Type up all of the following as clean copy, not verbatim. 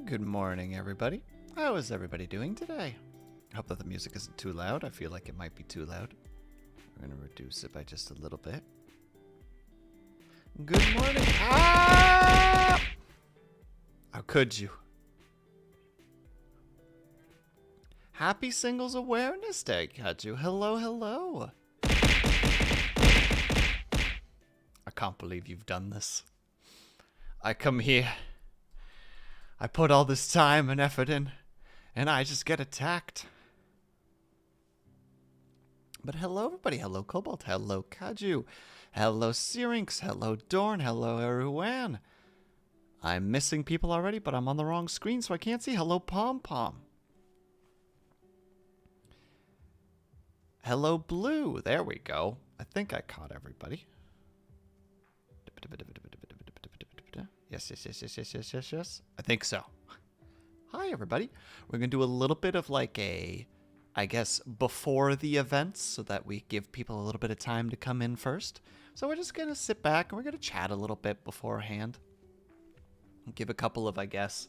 Good morning, everybody. How is everybody doing today? I hope that the music isn't too loud. I feel like it might be too loud. We're going to reduce it by just a little bit. Good morning. Ah! How could you? Happy Singles Awareness Day, Kaju. Hello, hello. I can't believe you've done this. I come here. I put all this time and effort in, and I just get attacked. But hello, everybody. Hello, Cobalt. Hello, Kaju. Hello, Syrinx. Hello, Dorn. Hello, Eruan. I'm missing people already, but I'm on the wrong screen, so I can't see. Hello, Pom Pom. Hello, Blue. There we go. I think I caught everybody. Yes. I think so. Hi, everybody. We're going to do a little bit of like a, I guess, before the events so that we give people a little bit of time to come in first. So we're just going to sit back and we're going to chat a little bit beforehand. Give a couple of, I guess,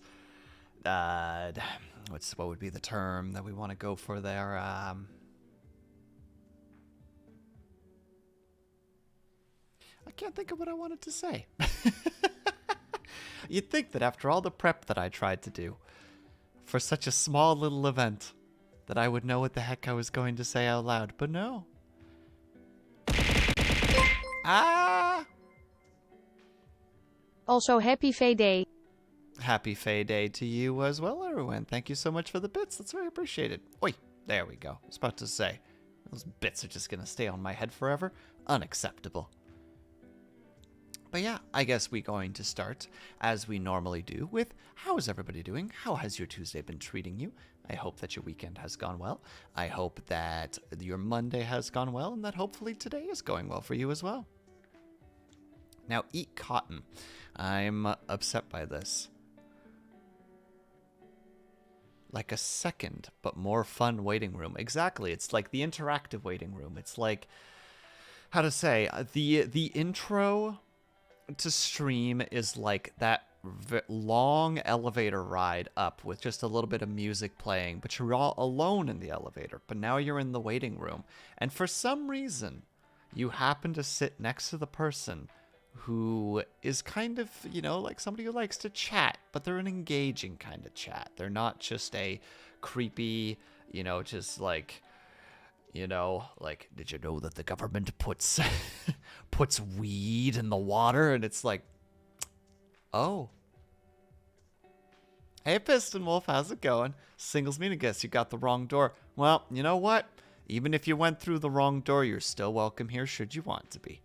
what would be the term that we want to go for there? I can't think of what I wanted to say. You'd think that after all the prep that I tried to do for such a small little event that I would know what the heck I was going to say out loud, but no. Ah! Also, happy Faye Day. Happy Faye Day to you as well, everyone. Thank you so much for the bits. That's very appreciated. Oi, there we go. I was about to say, those bits are just going to stay on my head forever. Unacceptable. But yeah, I guess we're going to start, as we normally do, with how is everybody doing? How has your Tuesday been treating you? I hope that your weekend has gone well. I hope that your Monday has gone well, and that hopefully today is going well for you as well. Now, eat cotton. I'm upset by this. Like a second, but more fun waiting room. Exactly. It's like the interactive waiting room. It's like, how to say, the intro to stream is like that long elevator ride up with just a little bit of music playing, but you're all alone in the elevator. But now you're in the waiting room, and for some reason you happen to sit next to the person who is kind of, you know, like somebody who likes to chat, but they're an engaging kind of chat. They're not just a creepy, you know, just like, you know, like, did you know that the government puts puts weed in the water? And it's like, oh. Hey, Piston Wolf, how's it going? Singles mean, I guess you got the wrong door. Well, you know what? Even if you went through the wrong door, you're still welcome here should you want to be.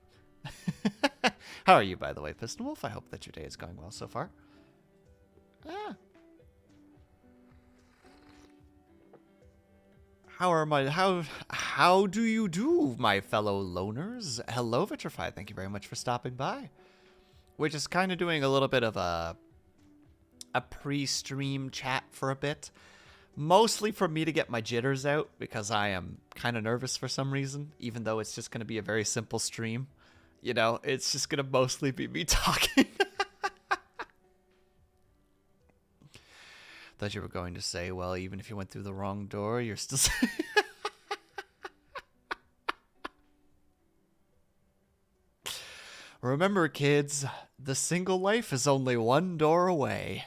How are you, by the way, Piston Wolf? I hope that your day is going well so far. How do you do, my fellow loners? Hello, Vitrify. Thank you very much for stopping by. We're just kind of doing a little bit of a pre-stream chat for a bit. Mostly for me to get my jitters out, because I am kind of nervous for some reason, even though it's just going to be a very simple stream. You know, it's just going to mostly be me talking. Thought you were going to say, well, even if you went through the wrong door, you're still... Remember, kids, the single life is only one door away.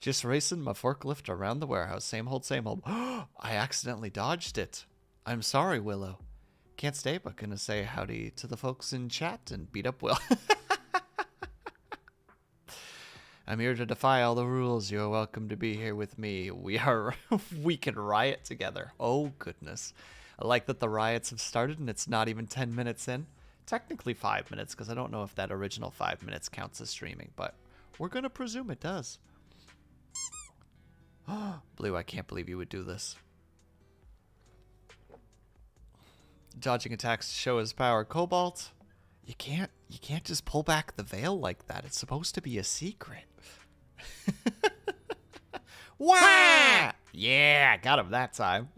Just racing my forklift around the warehouse. Same old, same old. I accidentally dodged it. I'm sorry, Willow. Can't stay, but gonna say howdy to the folks in chat and beat up Will. I'm here to defy all the rules. You're welcome to be here with me. We can riot together. Oh, goodness. I like that the riots have started and it's not even 10 minutes in. Technically 5 minutes, because I don't know if that original 5 minutes counts as streaming, but we're going to presume it does. Blue, I can't believe you would do this. Dodging attacks to show his power. Cobalt, you can't just pull back the veil like that. It's supposed to be a secret. Wah! Yeah, got him that time.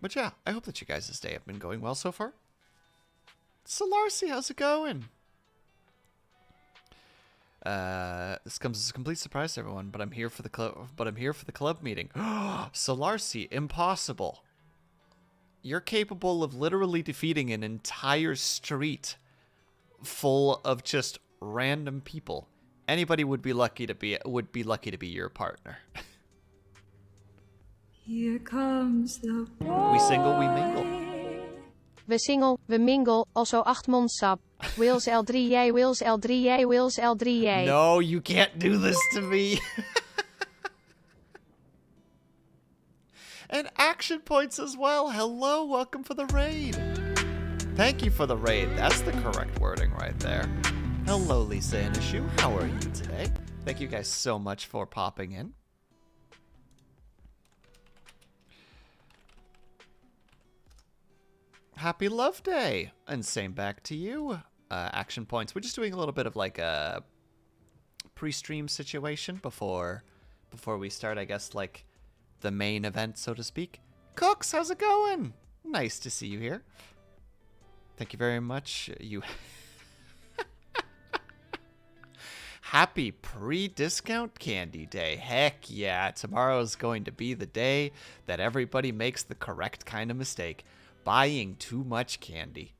But yeah, I hope that you guys' day have been going well so far. Solarcy, how's it going? This comes as a complete surprise to everyone, but I'm here for the club meeting. Solarcy, impossible. You're capable of literally defeating an entire street full of just random people. Anybody would be lucky to be your partner. Here comes the boy. We single, we mingle. We single, we mingle, also 8 mondsap. Wills L3, jij, Wills L3, jij, Wills L3, jij. No, you can't do this to me. And action points as well. Hello, welcome for the raid. Thank you for the raid. That's the correct wording right there. Hello, Lisa and Ishu. How are you today? Thank you guys so much for popping in. Happy Love Day. And same back to you. Action points. We're just doing a little bit of like a pre-stream situation before we start, I guess, like the main event, so to speak. Cooks, how's it going? Nice to see you here. Thank you very much. You Happy pre-discount candy day. Heck yeah, tomorrow's going to be the day that everybody makes the correct kind of mistake. Buying too much candy.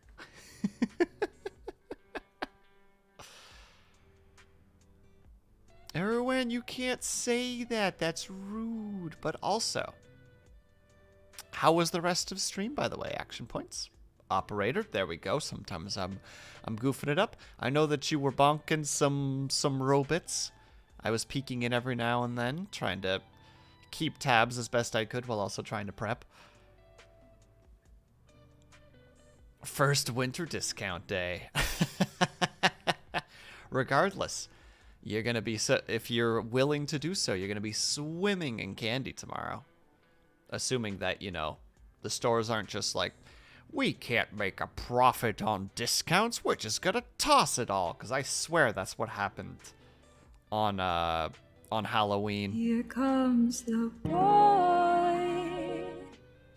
Erwin, you can't say that. That's rude. But also, how was the rest of stream, by the way? Action points. Operator, there we go. Sometimes I'm goofing it up. I know that you were bonking some robots. I was peeking in every now and then, trying to keep tabs as best I could while also trying to prep. First winter discount day. Regardless, you're going to be, if you're willing to do so, you're going to be swimming in candy tomorrow. Assuming that, you know, the stores aren't just like, we can't make a profit on discounts, we're just going to toss it all. Because I swear that's what happened on Halloween. Here comes the boy.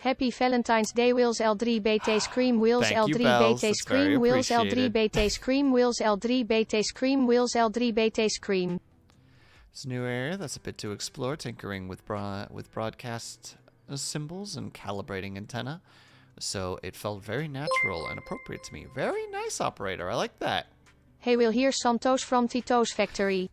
Happy Valentine's Day, Wills L3 BT Scream, Wills Thank you, L3 Bells. BT That's very Scream, Wills L3 appreciated. BT Scream, Wills L3 BT Scream, Wills L3 BT Scream. It's a new area that's a bit to explore, tinkering with broadcast symbols and calibrating antenna. So it felt very natural and appropriate to me. Very nice, operator. I like that. Hey, Will, here's some toast from Tito's factory.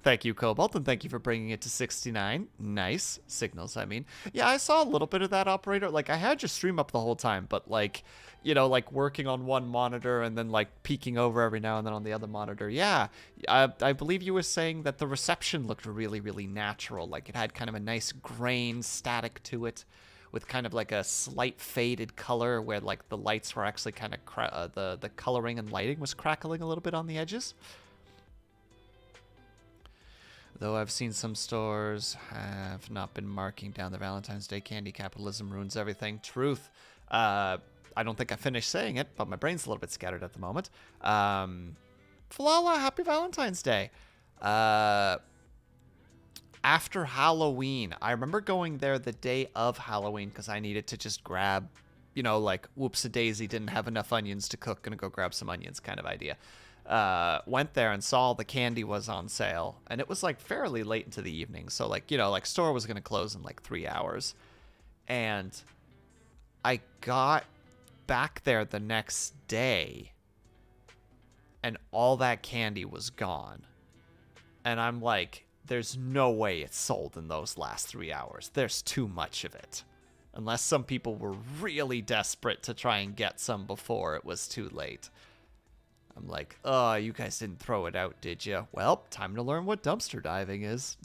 Thank you, Cobalt, and thank you for bringing it to 69. Nice. Signals, I mean. Yeah, I saw a little bit of that, operator. Like, I had your stream up the whole time, but, like, you know, like, working on one monitor and then, like, peeking over every now and then on the other monitor. Yeah, I believe you were saying that the reception looked really, really natural. Like, it had kind of a nice grain static to it with kind of, like, a slight faded color where, like, the lights were actually kind of, the coloring and lighting was crackling a little bit on the edges. Though I've seen some stores have not been marking down the Valentine's Day candy. Capitalism ruins everything. Truth. I don't think I finished saying it, but my brain's a little bit scattered at the moment. Falala, happy Valentine's Day. After Halloween, I remember going there the day of Halloween because I needed to just grab, you know, like, whoops-a-daisy, didn't have enough onions to cook, gonna go grab some onions kind of idea. Went there and saw the candy was on sale, and it was like fairly late into the evening, so like, you know, like store was gonna close in like 3 hours, and I got back there the next day and all that candy was gone, and I'm like, there's no way it's sold in those last 3 hours. There's too much of it, unless some people were really desperate to try and get some before it was too late. I'm like, oh, you guys didn't throw it out, did you? Well, time to learn what dumpster diving is.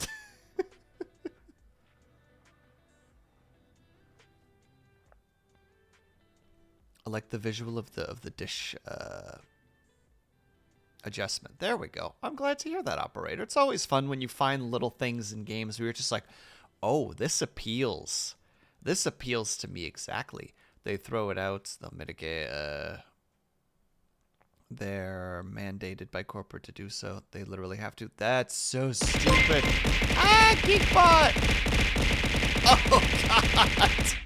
I like the visual of the dish adjustment. There we go. I'm glad to hear that, operator. It's always fun when you find little things in games where you're just like, oh, this appeals. This appeals to me exactly. They throw it out. They'll mitigate... They're mandated by corporate to do so. They literally have to. That's so stupid. Ah, Geekbot! Oh, God!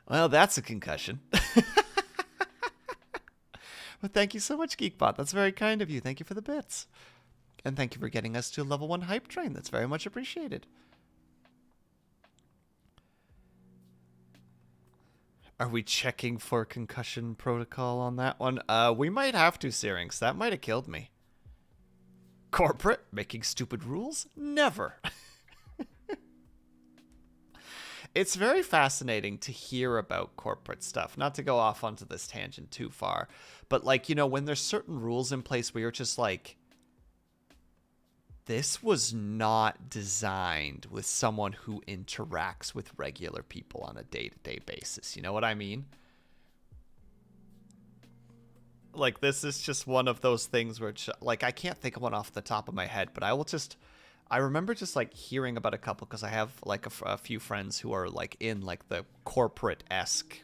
Well, that's a concussion. Well, thank you so much, Geekbot. That's very kind of you. Thank you for the bits. And thank you for getting us to level 1 hype train. That's very much appreciated. Are we checking for concussion protocol on that one? We might have to, Syrinx. That might have killed me. Corporate? Making stupid rules? Never. It's very fascinating to hear about corporate stuff. Not to go off onto this tangent too far. But, like, you know, when there's certain rules in place where you're just like, this was not designed with someone who interacts with regular people on a day-to-day basis. You know what I mean? Like, this is just one of those things where, like, I can't think of one off the top of my head, but I remember just, like, hearing about a couple, because I have, like, a few friends who are, like, in, like, the corporate-esque,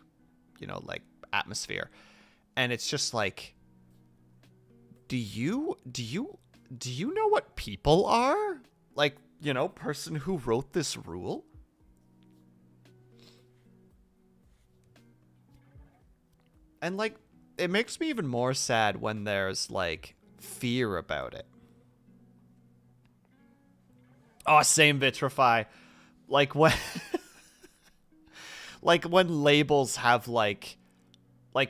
you know, like, atmosphere. And it's just, like, do you know what people are? Like, you know, person who wrote this rule? And, like, it makes me even more sad when there's, like, fear about it. Oh, same Vitrify. Like, when... like, when labels have, like,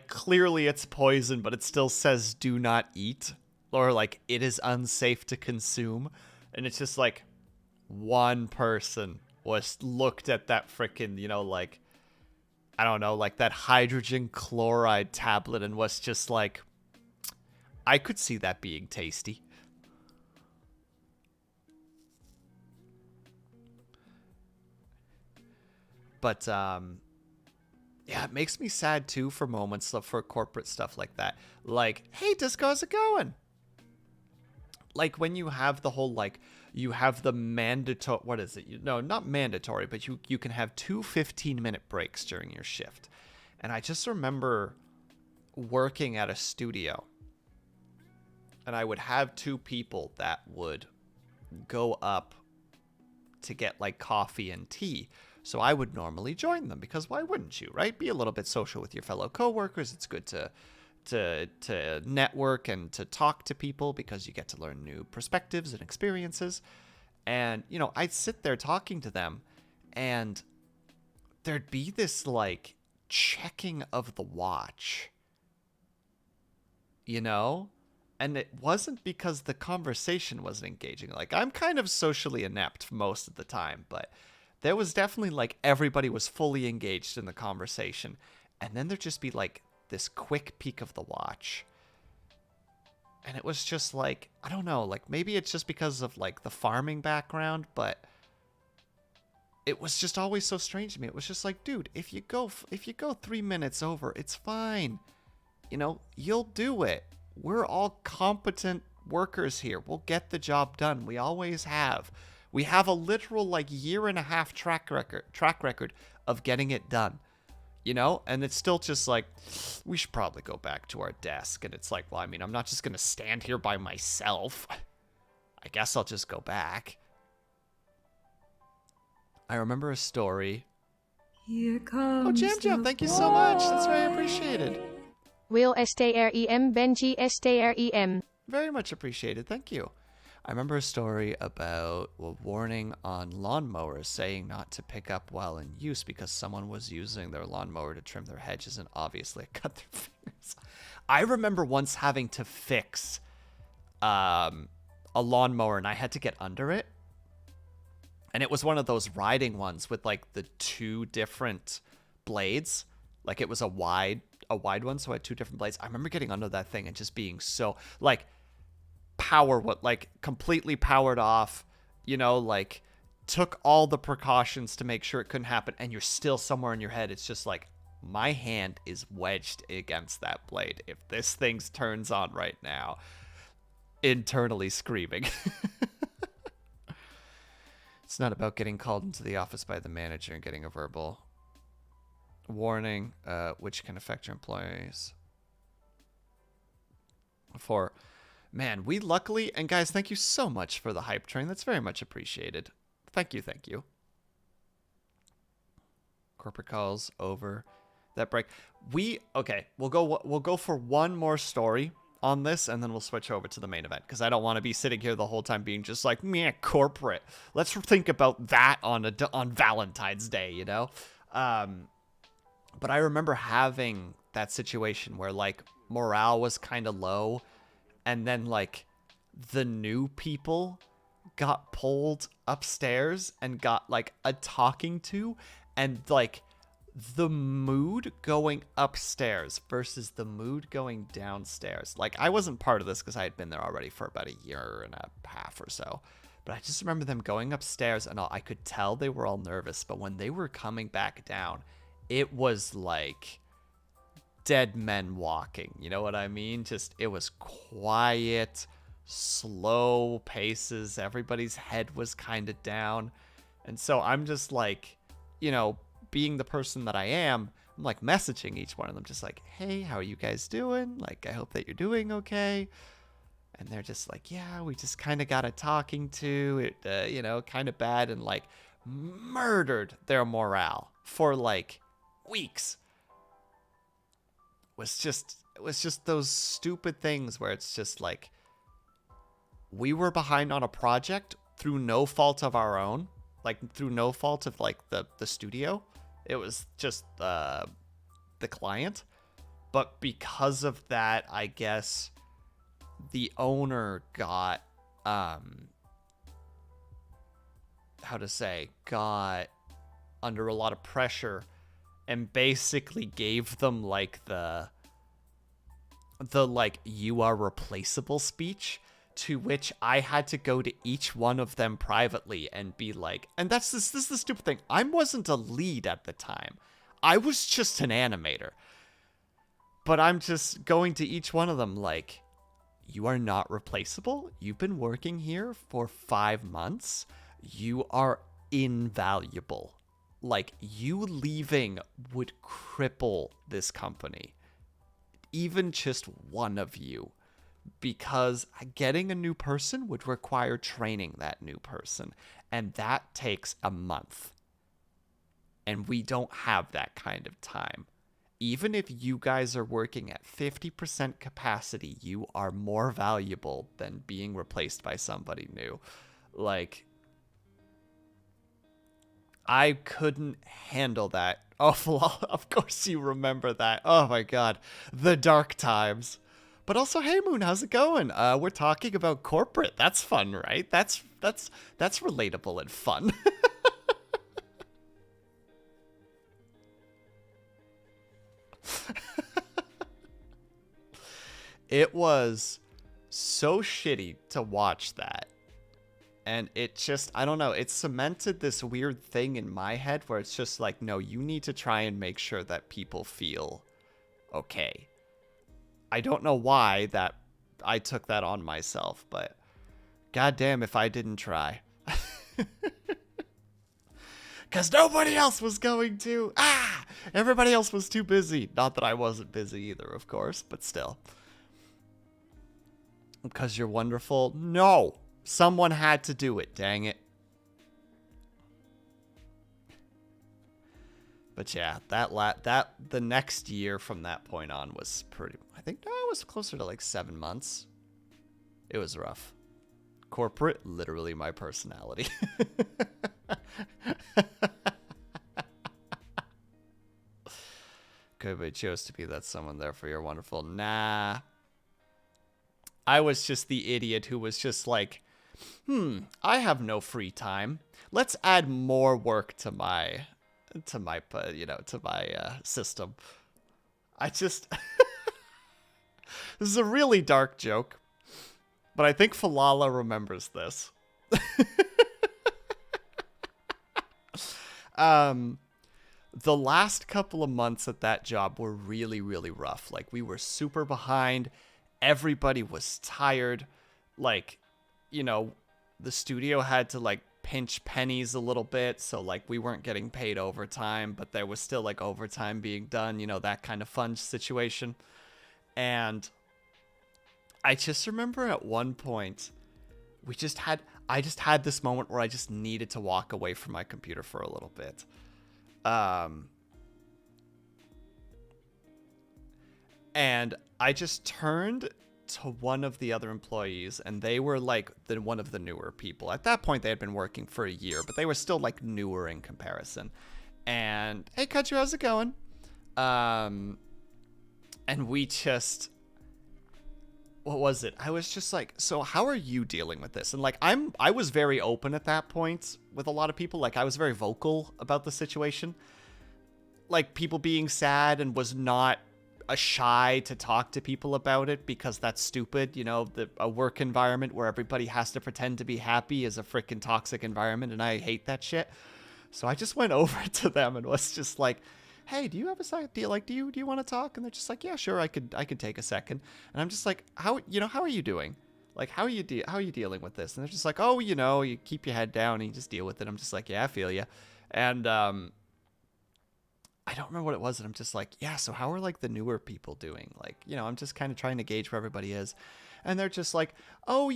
clearly it's poison, but it still says do not eat. Or, like, it is unsafe to consume. And it's just, like, one person was looked at that frickin', you know, like, I don't know, like that hydrogen chloride tablet and was just like, I could see that being tasty. But, yeah, it makes me sad, too, for moments for corporate stuff like that. Like, hey, Disco, how's it going? Like, when you have the whole, like, you have the mandatory, what is it? No, not mandatory, but you can have 2 15-minute breaks during your shift. And I just remember working at a studio, and I would have 2 people that would go up to get, like, coffee and tea. So I would normally join them, because why wouldn't you, right? Be a little bit social with your fellow coworkers. It's good to network and to talk to people, because you get to learn new perspectives and experiences. And, you know, I'd sit there talking to them, and there'd be this, like, checking of the watch, you know? And it wasn't because the conversation wasn't engaging. Like, I'm kind of socially inept most of the time, but there was definitely, like, everybody was fully engaged in the conversation. And then there'd just be, like, this quick peek of the watch. And it was just, like, I don't know, like, maybe it's just because of, like, the farming background, but it was just always so strange to me. It was just like, dude, if you go 3 minutes over, it's fine. You know, you'll do it. We're all competent workers here. We'll get the job done. We always have. We have a literal, like, 1.5 year track record of getting it done, you know? And it's still just like, we should probably go back to our desk. And it's like, well, I mean, I'm not just going to stand here by myself. I guess I'll just go back. I remember a story. Here comes Jam Jam, thank you so much. That's very appreciated. Will STRIM, Benji STRIM. Very much appreciated. Thank you. I remember a story about a warning on lawnmowers saying not to pick up while in use because someone was using their lawnmower to trim their hedges and obviously cut their fingers. I remember once having to fix a lawnmower and I had to get under it. And it was one of those riding ones with, like, the 2 different blades. Like, it was a wide one, so I had 2 different blades. I remember getting under that thing and just being so, like, completely powered off, you know, like, took all the precautions to make sure it couldn't happen, and you're still somewhere in your head. It's just like, my hand is wedged against that blade. If this thing turns on right now, internally screaming. It's not about getting called into the office by the manager and getting a verbal warning, which can affect your employees. Man, we luckily, and guys, thank you so much for the hype train. That's very much appreciated. Thank you. Corporate calls over that break. We'll go for one more story on this, and then we'll switch over to the main event, because I don't want to be sitting here the whole time being just like, meh, corporate. Let's think about that on Valentine's Day, you know? But I remember having that situation where, like, morale was kind of low, and then, like, the new people got pulled upstairs and got, like, a talking to, and, like, the mood going upstairs versus the mood going downstairs. Like, I wasn't part of this because I had been there already for about a year and a half or so. But I just remember them going upstairs, and I could tell they were all nervous. But when they were coming back down, it was like dead men walking. You know what I mean? Just, it was quiet, slow paces. Everybody's head was kind of down. And so I'm just like, you know, being the person that I am, I'm like messaging each one of them, just like, hey, how are you guys doing? Like, I hope that you're doing okay. And they're just like, yeah, we just kind of got a talking to it, you know, kind of bad, and like murdered their morale for like weeks. It was just those stupid things where it's just like, we were behind on a project through no fault of our own, like through no fault of like the studio. It was just the client. But because of that, I guess the owner got, got under a lot of pressure and basically gave them like the like, you are replaceable speech, to which I had to go to each one of them privately and be like, and this is the stupid thing, I wasn't a lead at the time. I was just an animator. But I'm just going to each one of them like, you are not replaceable. You've been working here for 5 months. You are invaluable. Like, you leaving would cripple this company. Even just one of you. Because getting a new person would require training that new person. And that takes a month. And we don't have that kind of time. Even if you guys are working at 50% capacity, you are more valuable than being replaced by somebody new. Like, I couldn't handle that. Oh, of course you remember that. Oh my god. The dark times. But also, hey Moon, how's it going? We're talking about corporate. That's fun, right? That's relatable and fun. It was so shitty to watch that. And it just, I don't know, it cemented this weird thing in my head where it's just like, no, you need to try and make sure that people feel okay. I don't know why that I took that on myself, but goddamn if I didn't try. Because nobody else was going to. Everybody else was too busy. Not that I wasn't busy either, of course, but still. Because you're wonderful? No. Someone had to do it, dang it. But yeah, the next year from that point on was pretty, I think, no, it was closer to like 7 months. It was rough. Corporate, literally my personality. Good, but chose to be that someone there for your wonderful. Nah. I was just the idiot who was just like, I have no free time. Let's add more work to my system. I just this is a really dark joke, but I think Falala remembers this. The last couple of months at that job were really, really rough. Like, we were super behind. Everybody was tired. Like, you know, the studio had to like pinch pennies a little bit, so like we weren't getting paid overtime, but there was still like overtime being done, you know, that kind of fun situation. And I just remember at one point I just had this moment where I just needed to walk away from my computer for a little bit. And I just turned to one of the other employees, and they were like one of the newer people. At that point, they had been working for a year, but they were still like newer in comparison. And hey, Kudju, how's it going? And we just, what was it? I was just like, so how are you dealing with this? And like, I was very open at that point with a lot of people. Like, I was very vocal about the situation. Like, people being sad, and was not shy to talk to people about it because that's stupid. You know, a work environment where everybody has to pretend to be happy is a freaking toxic environment, and I hate that shit. So I just went over to them and was just like, hey, do you have a second? Do you want to talk? And they're just like, yeah, sure, I could take a second. And I'm just like, how are you doing? Like, how are you dealing with this? And they're just like, oh, you keep your head down and you just deal with it. I'm just like, yeah, I feel you. And I don't remember what it was, and I'm just like, yeah, so how are like the newer people doing? Like, I'm just kind of trying to gauge where everybody is. And they're just like, oh,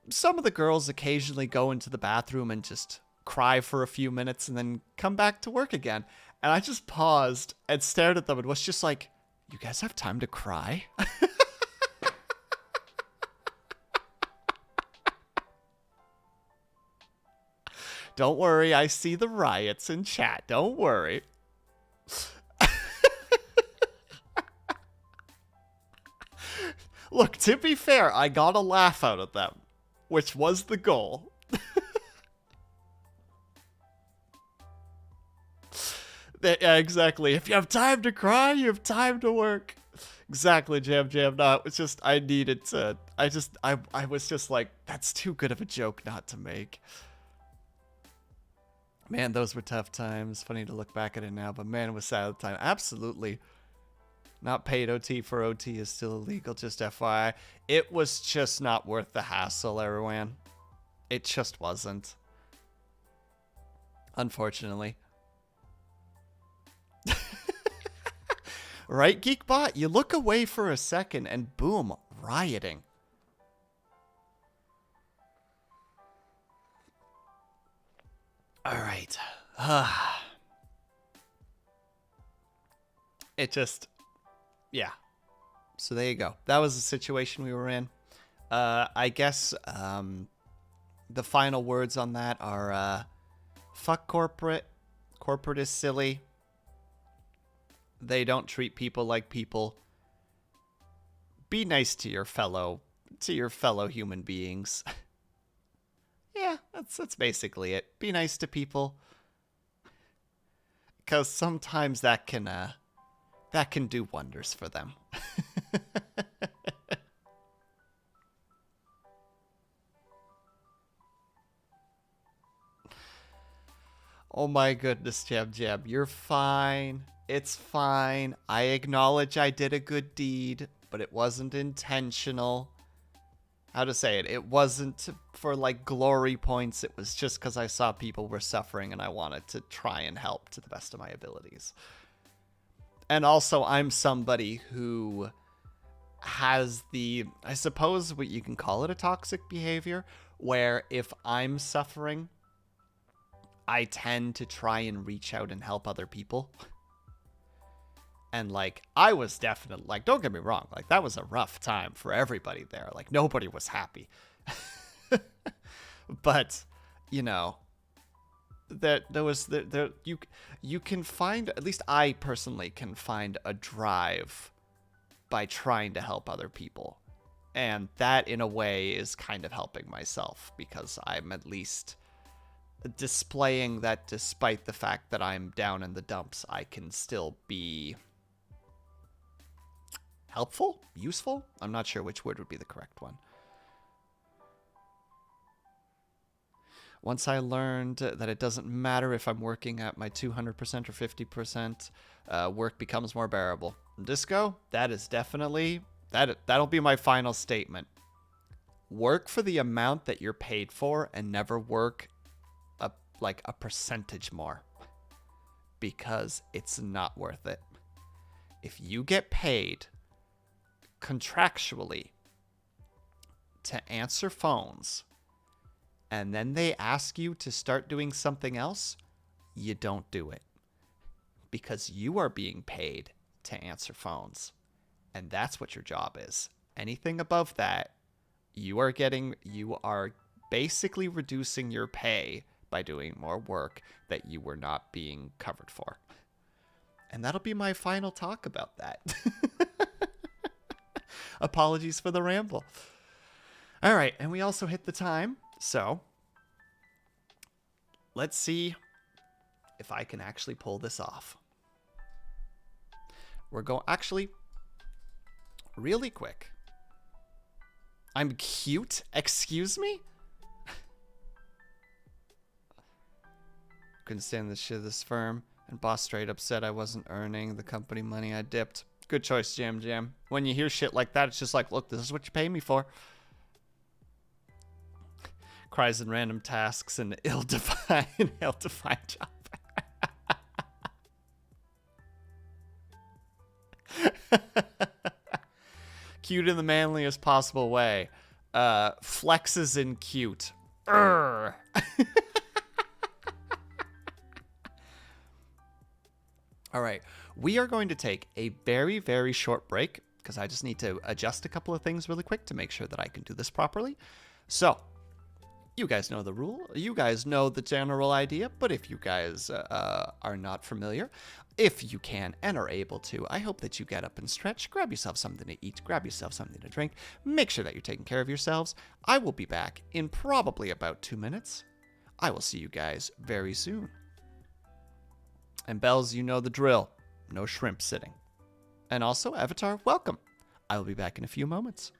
some of the girls occasionally go into the bathroom and just cry for a few minutes and then come back to work again. And I just paused and stared at them and was just like, you guys have time to cry? Don't worry, I see the riots in chat. Don't worry. Look, to be fair, I got a laugh out of them, which was the goal. Yeah, exactly. If you have time to cry, you have time to work. Exactly, Jam. No, it's just, I needed to, I was just like, that's too good of a joke not to make. Man, those were tough times. Funny to look back at it now, but man, it was sad at the time. Absolutely. Not paid OT for OT is still illegal, just FYI. It was just not worth the hassle, everyone. It just wasn't. Unfortunately. Right, Geekbot? You look away for a second and boom, rioting. All right. It just, yeah. So there you go. That was the situation we were in. I guess the final words on that are fuck corporate. Corporate is silly. They don't treat people like people. Be nice to your fellow human beings. Yeah, that's basically it. Be nice to people. 'Cause sometimes that can do wonders for them. Oh my goodness, Jam. You're fine. It's fine. I acknowledge I did a good deed, but it wasn't intentional. How to say it? It wasn't for like glory points. It was just because I saw people were suffering and I wanted to try and help to the best of my abilities. And also, I'm somebody who has I suppose what you can call it, a toxic behavior, where if I'm suffering, I tend to try and reach out and help other people. And like, I was definitely, like, don't get me wrong, like, that was a rough time for everybody there. Like, nobody was happy. But, you can find, at least I personally can find a drive by trying to help other people. And that, in a way, is kind of helping myself, because I'm at least displaying that despite the fact that I'm down in the dumps, I can still be helpful? Useful? I'm not sure which word would be the correct one. Once I learned that it doesn't matter if I'm working at my 200% or 50%, work becomes more bearable. Disco, that is definitely, that'll be my final statement. Work for the amount that you're paid for and never work a percentage more, because it's not worth it. If you get paid contractually to answer phones and then they ask you to start doing something else, you don't do it, because you are being paid to answer phones. And that's what your job is. Anything above that, you are basically reducing your pay by doing more work that you were not being covered for. And that'll be my final talk about that. Apologies for the ramble. All right, and we also hit the time, so let's see if I can actually pull this off. We're going, actually, really quick. I'm cute? Excuse me? Couldn't stand the shit of this firm, and boss straight up said I wasn't earning the company money. I dipped. Good choice, Jam. When you hear shit like that, it's just like, look, this is what you pay me for. Cries in random tasks and ill-defined job. Cute in the manliest possible way. Flexes in cute. All right, we are going to take a very, very short break because I just need to adjust a couple of things really quick to make sure that I can do this properly. So, you guys know the rule. You guys know the general idea, but if you guys are not familiar, if you can and are able to, I hope that you get up and stretch, grab yourself something to eat, grab yourself something to drink, make sure that you're taking care of yourselves. I will be back in probably about 2 minutes. I will see you guys very soon. And Bells, you know the drill. No shrimp sitting. And also, Avatar, welcome. I will be back in a few moments.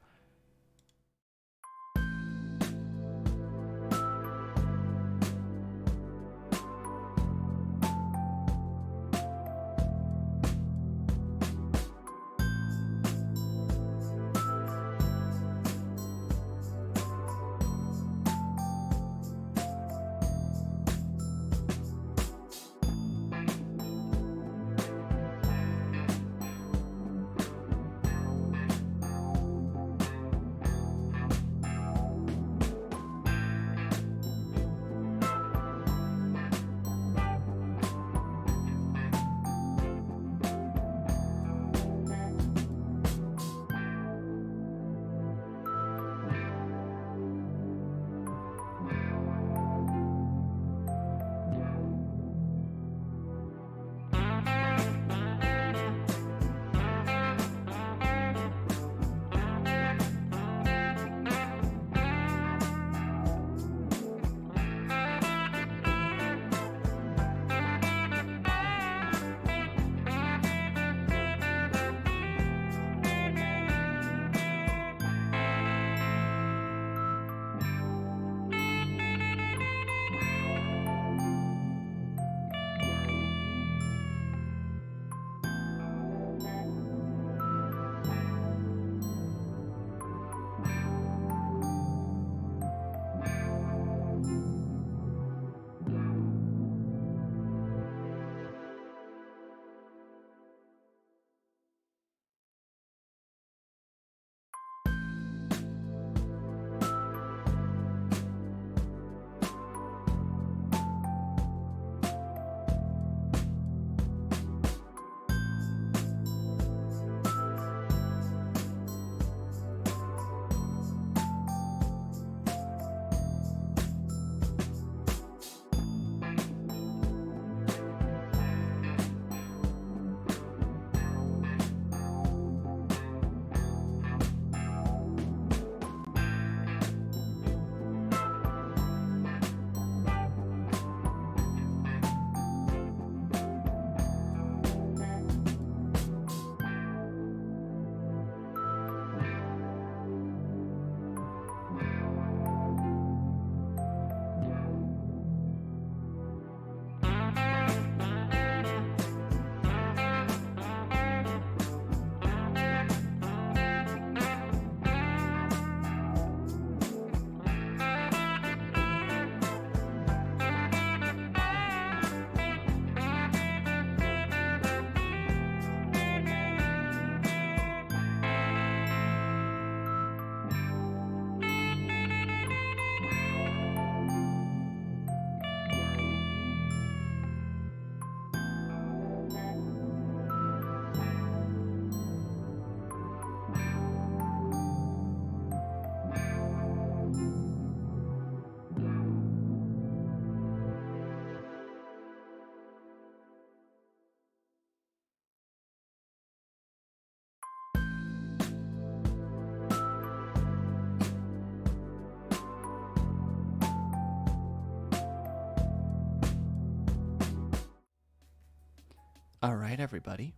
All right, everybody.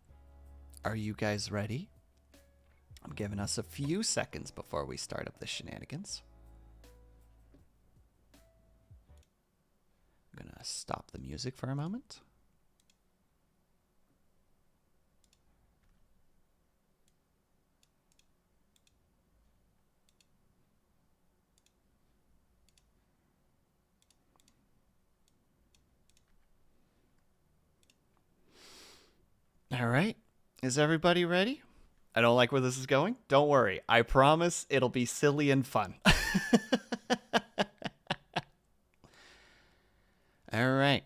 Are you guys ready? I'm giving us a few seconds before we start up the shenanigans. I'm going to stop the music for a moment. All right. Is everybody ready? I don't like where this is going. Don't worry. I promise it'll be silly and fun. All right.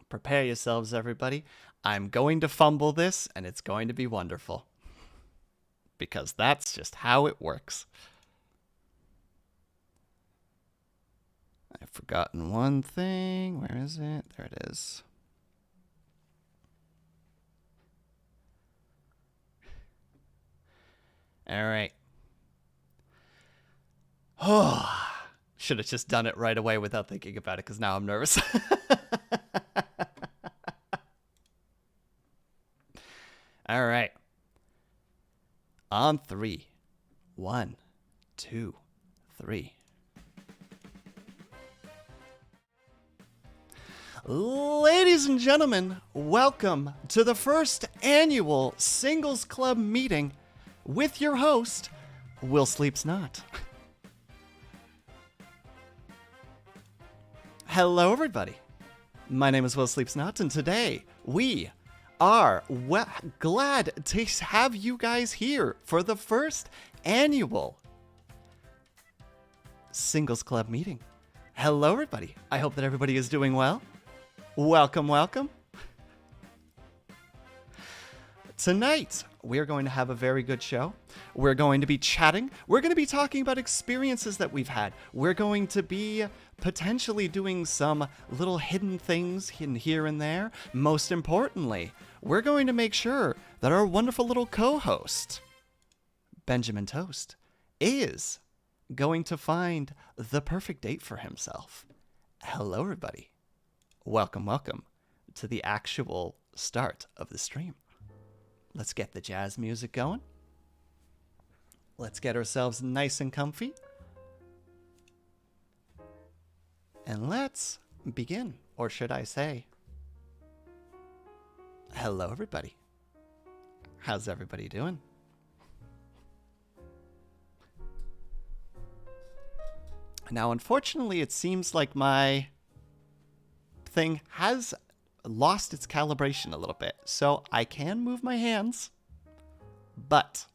Prepare yourselves, everybody. I'm going to fumble this, and it's going to be wonderful. Because that's just how it works. I've forgotten one thing. Where is it? There it is. All right. Oh, should have just done it right away without thinking about it, because now I'm nervous. All right. On 3. 1, 2, 3. Ladies and gentlemen, welcome to the first annual Singles Club meeting with your host, WillSleepsNot. Hello, everybody. My name is WillSleepsNot, and today we are glad to have you guys here for the first annual Singles Club meeting. Hello, everybody. I hope that everybody is doing well. Welcome, welcome. Tonight, we're going to have a very good show. We're going to be chatting. We're going to be talking about experiences that we've had. We're going to be potentially doing some little hidden things here and there. Most importantly, we're going to make sure that our wonderful little co-host, Benjamin Toast, is going to find the perfect date for himself. Hello, everybody. Welcome, welcome to the actual start of the stream. Let's get the jazz music going. Let's get ourselves nice and comfy. And let's begin. Or should I say, hello, everybody. How's everybody doing? Now, unfortunately, it seems like my thing has lost its calibration a little bit, so I can move my hands, but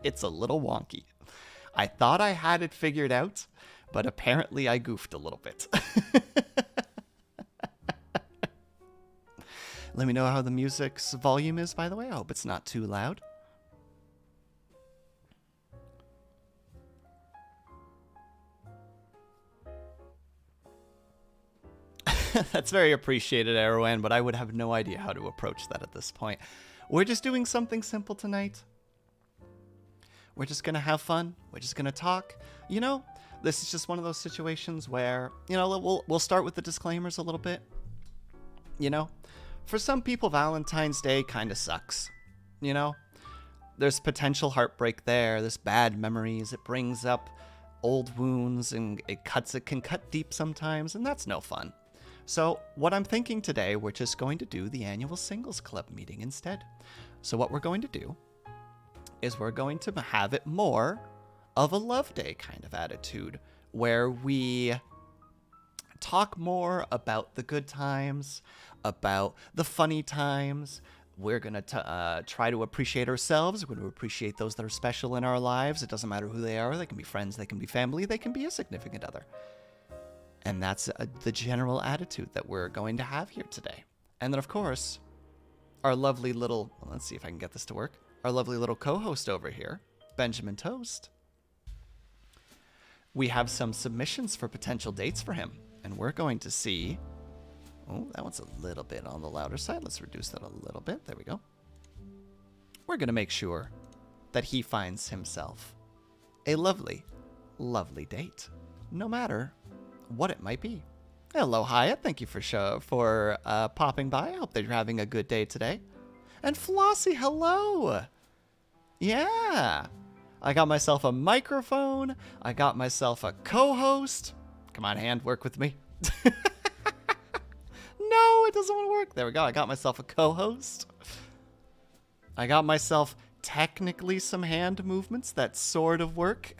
it's a little wonky. I thought I had it figured out, but apparently I goofed a little bit. Let me know how the music's volume is, by the way. I hope it's not too loud. That's very appreciated, Erwan, but I would have no idea how to approach that at this point. We're just doing something simple tonight. We're just going to have fun. We're just going to talk. You know, this is just one of those situations where, you know, we'll start with the disclaimers a little bit. You know, for some people, Valentine's Day kind of sucks. You know, there's potential heartbreak there. There's bad memories. It brings up old wounds, and it can cut deep sometimes, and that's no fun. So what I'm thinking today, we're just going to do the annual Singles Club meeting instead. So what we're going to do is we're going to have it more of a love day kind of attitude, where we talk more about the good times, about the funny times. We're going to try to appreciate ourselves. We're going to appreciate those that are special in our lives. It doesn't matter who they are. They can be friends, they can be family, they can be a significant other. And that's the general attitude that we're going to have here today. And then, of course, our lovely little, well, let's see if I can get this to work, our lovely little co-host over here, Benjamin Toast. We have some submissions for potential dates for him. And we're going to see, oh, that one's a little bit on the louder side. Let's reduce that a little bit. There we go. We're going to make sure that he finds himself a lovely, lovely date, no matter what it might be. Hello, Hyatt. Thank you for popping by. I hope that you're having a good day today. And Flossie, hello. Yeah. I got myself a microphone. I got myself a co-host. Come on, hand, work with me. No, it doesn't want to work. There we go. I got myself a co-host. I got myself technically some hand movements that sort of work.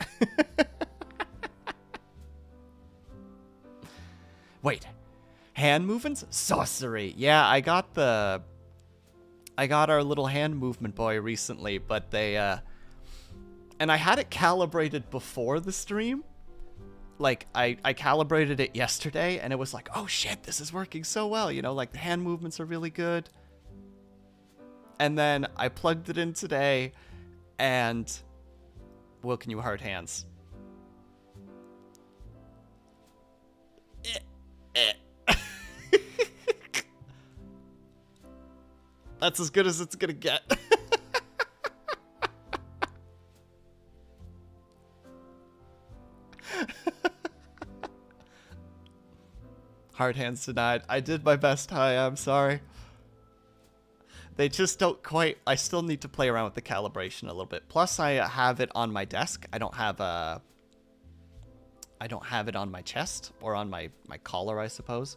Wait, hand movements? Sorcery. Yeah, I got our little hand movement boy recently, but they, and I had it calibrated before the stream. Like, I calibrated it yesterday, and it was like, oh shit, this is working so well. You know, like, the hand movements are really good. And then I plugged it in today, and... Will, can you heart hands? That's as good as it's gonna get. Hard hands denied. I did my best, Hi, I'm sorry. They just don't quite... I still need to play around with the calibration a little bit. Plus, I have it on my desk. I don't have it on my chest or on my collar, I suppose.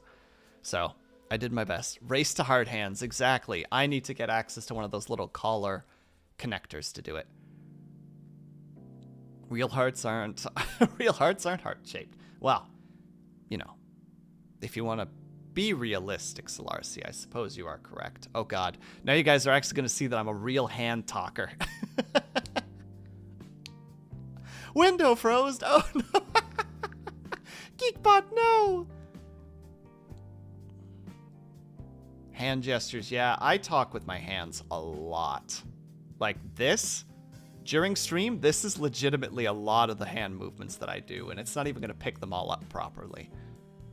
So, I did my best. Race to hard hands, exactly. I need to get access to one of those little collar connectors to do it. Real hearts aren't heart-shaped. Well, you know, if you want to be realistic, Solarcy, I suppose you are correct. Oh god. Now you guys are actually going to see that I'm a real hand talker. Window froze. Oh no. Geekbot, no. Hand gestures. Yeah, I talk with my hands a lot. Like this. During stream, this is legitimately a lot of the hand movements that I do, and it's not even going to pick them all up properly.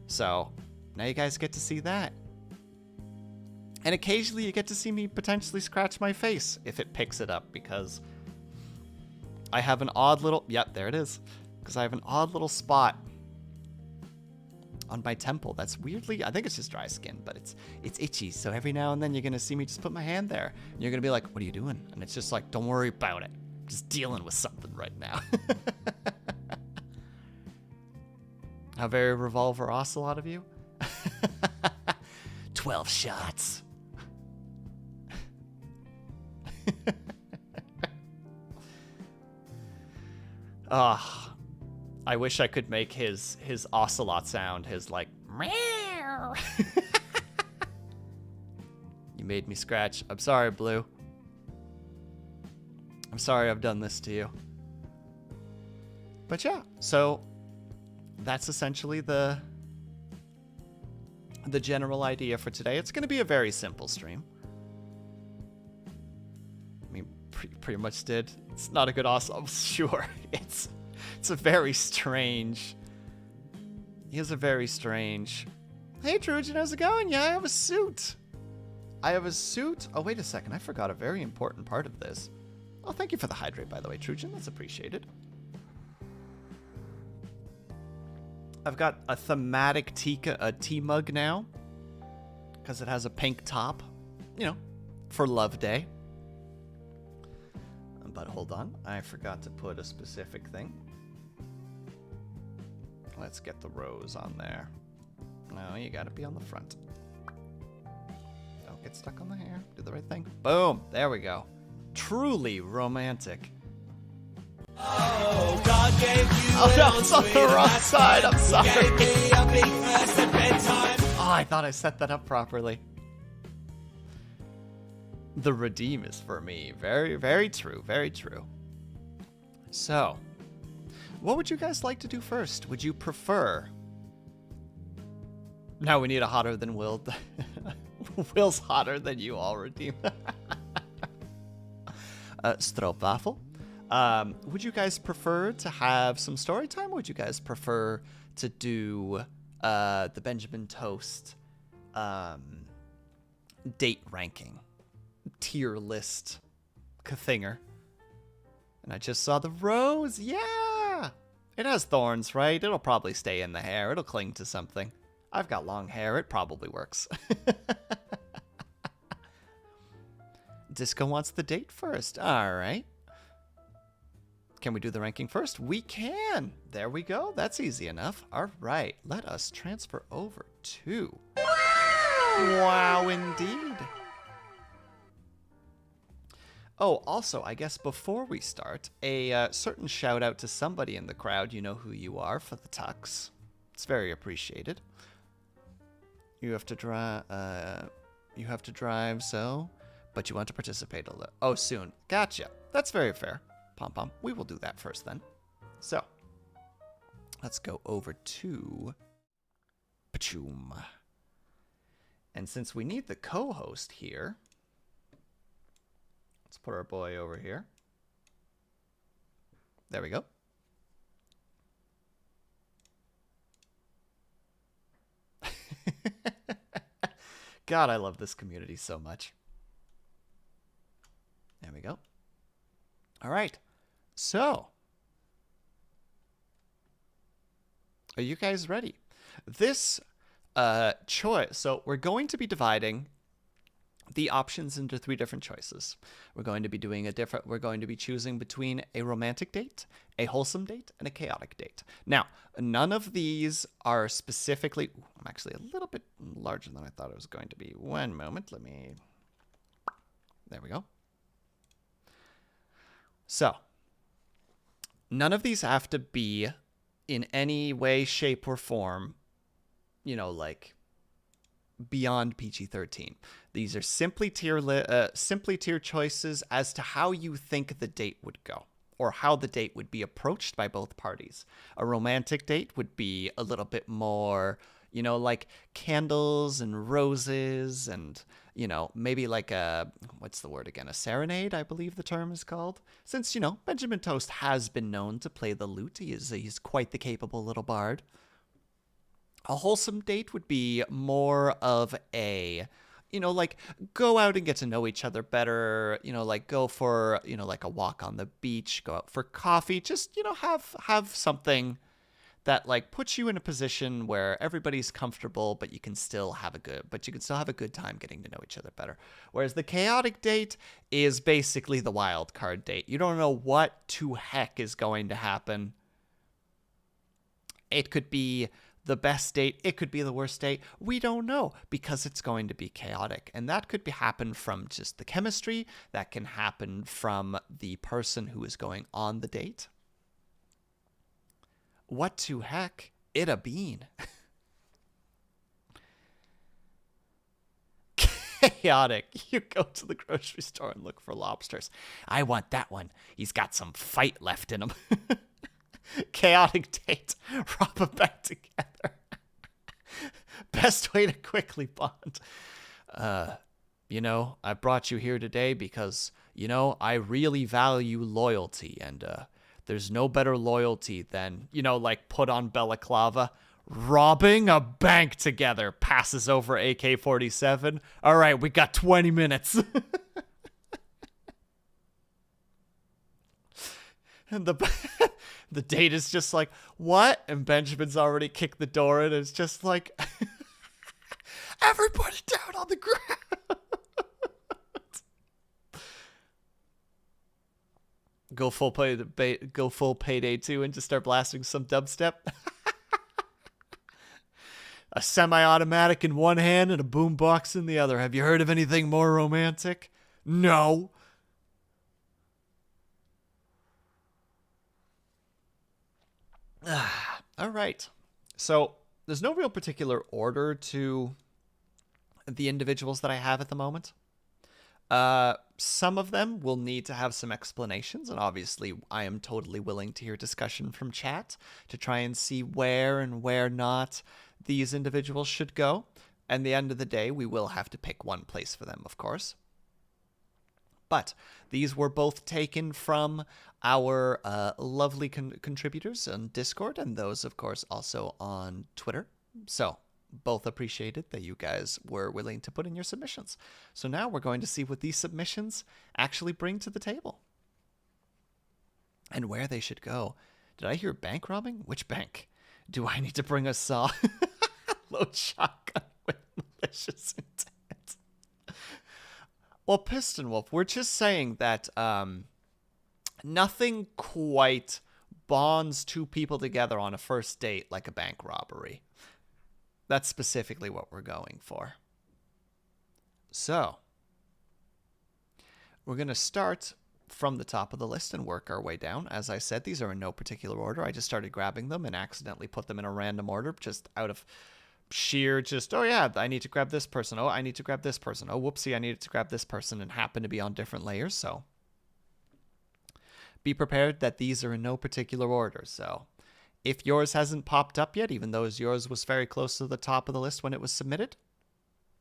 So, now you guys get to see that. And occasionally you get to see me potentially scratch my face if it picks it up, because I have an odd little... Yep, there it is. Because I have an odd little spot on my temple that's weirdly... I think it's just dry skin, but it's itchy. So every now and then you're going to see me just put my hand there. And you're going to be like, what are you doing? And it's just like, don't worry about it. I'm just dealing with something right now. How very Revolver Ocelot of you. 12 shots. I wish I could make his ocelot sound, his like meow. You made me scratch. I'm sorry, Blue. I'm sorry I've done this to you. But yeah, so that's essentially the general idea for today. It's going to be a very simple stream. I mean, pretty much did. It's not a good awesome. Sure, it's a very strange. He has a very strange. Hey, Trojan, how's it going? Yeah, I have a suit. I have a suit. Oh, wait a second. I forgot a very important part of this. Oh, thank you for the hydrate, by the way, Trojan. That's appreciated. I've got a thematic tea mug now, because it has a pink top, you know, for Love Day. But hold on, I forgot to put a specific thing. Let's get the rose on there. No, you gotta be on the front. Don't get stuck on the hair. Do the right thing. Boom, there we go. Truly romantic. Oh, God gave you oh no, it's on the wrong side. I'm sorry. Oh, I thought I set that up properly. The redeem is for me. Very, very true. Very true. So, what would you guys like to do first? Would you prefer... Now we need a hotter than Will. Will's hotter than you all, redeem. Stroopwafel. Would you guys prefer to have some story time? Or would you guys prefer to do the Benjamin Toast date ranking tier list thinger? And I just saw the rose. Yeah, it has thorns, right? It'll probably stay in the hair. It'll cling to something. I've got long hair. It probably works. Disco wants the date first. All right. Can we do the ranking first? We can. There we go. That's easy enough. All right. Let us transfer over to... Wow, indeed. Oh, also, I guess before we start, a certain shout out to somebody in the crowd. You know who you are for the tux. It's very appreciated. You have to drive. So, but you want to participate a little. Oh, soon. Gotcha. That's very fair. Pom pom. We will do that first then. So, let's go over to Pachoom. And since we need the co-host here, let's put our boy over here. There we go. God, I love this community so much. There we go. All right. So, are you guys ready? This choice. So we're going to be dividing the options into 3 different choices. We're going to be doing we're going to be choosing between a romantic date, a wholesome date, and a chaotic date. Now, none of these are specifically... Ooh, I'm actually a little bit larger than I thought it was going to be. One moment, there we go. So, none of these have to be in any way, shape, or form, you know, like beyond PG-13. These are simply tier choices as to how you think the date would go, or how the date would be approached by both parties. A romantic date would be a little bit more, you know, like candles and roses and, you know, maybe like a, what's the word again? A serenade, I believe the term is called. Since, you know, Benjamin Toast has been known to play the lute. He's quite the capable little bard. A wholesome date would be more of a, you know, like go out and get to know each other better, you know, like go for, you know, like a walk on the beach, go out for coffee, just, you know, have something that like puts you in a position where everybody's comfortable, but you can still have a good time getting to know each other better. Whereas the chaotic date is basically the wild card date. You don't know what to heck is going to happen. It could be the best date, it could be the worst date. We don't know because it's going to be chaotic. And that could happen from just the chemistry. That can happen from the person who is going on the date. What to heck? It a bean. Chaotic. You go to the grocery store and look for lobsters. I want that one. He's got some fight left in him. Chaotic date. Rub them back together. Best way to quickly bond. You know, I brought you here today because, you know, I really value loyalty. And there's no better loyalty than, you know, like put on balaclava. Robbing a bank together. Passes over AK-47. All right, we got 20 minutes. And the date is just like, what? And Benjamin's already kicked the door in. And it's just like, everybody down on the ground. Go full payday 2 and just start blasting some dubstep. A semi-automatic in one hand and a boombox in the other. Have you heard of anything more romantic? No. All right. So there's no real particular order to the individuals that I have at the moment. Some of them will need to have some explanations, and obviously I am totally willing to hear discussion from chat to try and see where and where not these individuals should go. And at the end of the day, we will have to pick one place for them, of course. But these were both taken from our lovely contributors on Discord, and those, of course, also on Twitter. So both appreciated that you guys were willing to put in your submissions. So now we're going to see what these submissions actually bring to the table and where they should go. Did I hear bank robbing? Which bank? Do I need to bring a saw? Load shotgun with malicious intent. Well, Piston Wolf, we're just saying that nothing quite bonds two people together on a first date like a bank robbery. That's specifically what we're going for. So, we're going to start from the top of the list and work our way down. As I said, these are in no particular order. I just started grabbing them and accidentally put them in a random order just out of sheer oh yeah, I need to grab this person. Oh, I need to grab this person. Oh, whoopsie, I needed to grab this person and happen to be on different layers. So be prepared that these are in no particular order. So if yours hasn't popped up yet, even though yours was very close to the top of the list when it was submitted,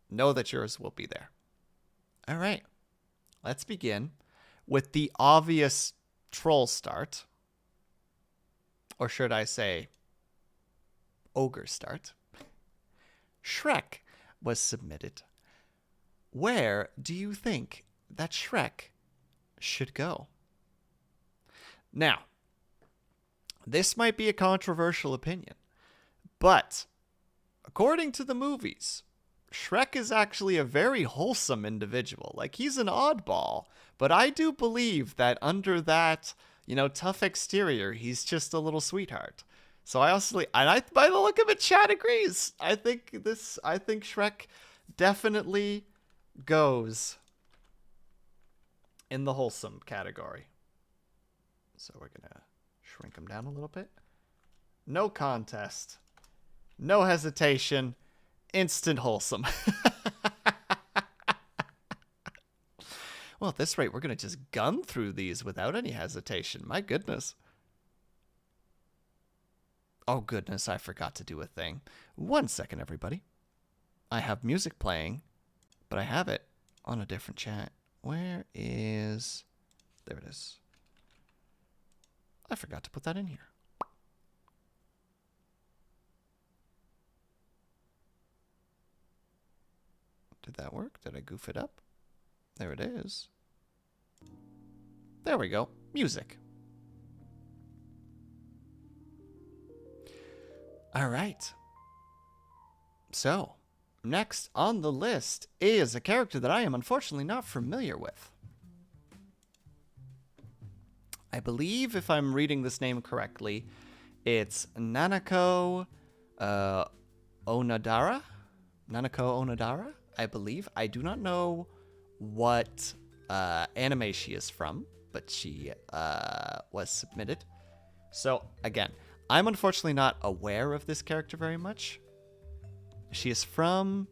know that yours will be there. All right, let's begin with the obvious troll start. Or should I say, ogre start. Shrek was submitted. Where do you think that Shrek should go? Now, this might be a controversial opinion, but according to the movies, Shrek is actually a very wholesome individual. Like, he's an oddball, but I do believe that under that, tough exterior, he's just a little sweetheart. So by the look of it, Chad agrees. I think Shrek definitely goes in the wholesome category. So we're gonna shrink him down a little bit. No contest. No hesitation. Instant wholesome. Well, at this rate, we're going to just gun through these without any hesitation. My goodness. Oh, goodness, I forgot to do a thing. 1 second, everybody. I have music playing, but I have it on a different chat. Where is... There it is. I forgot to put that in here. Did that work? Did I goof it up? There it is. There we go. Music. All right. So, next on the list is a character that I am unfortunately not familiar with. I believe, if I'm reading this name correctly, it's Nanako Onodara? Nanako Onodara, I believe. I do not know what anime she is from, but she was submitted. So, again, I'm unfortunately not aware of this character very much. She is from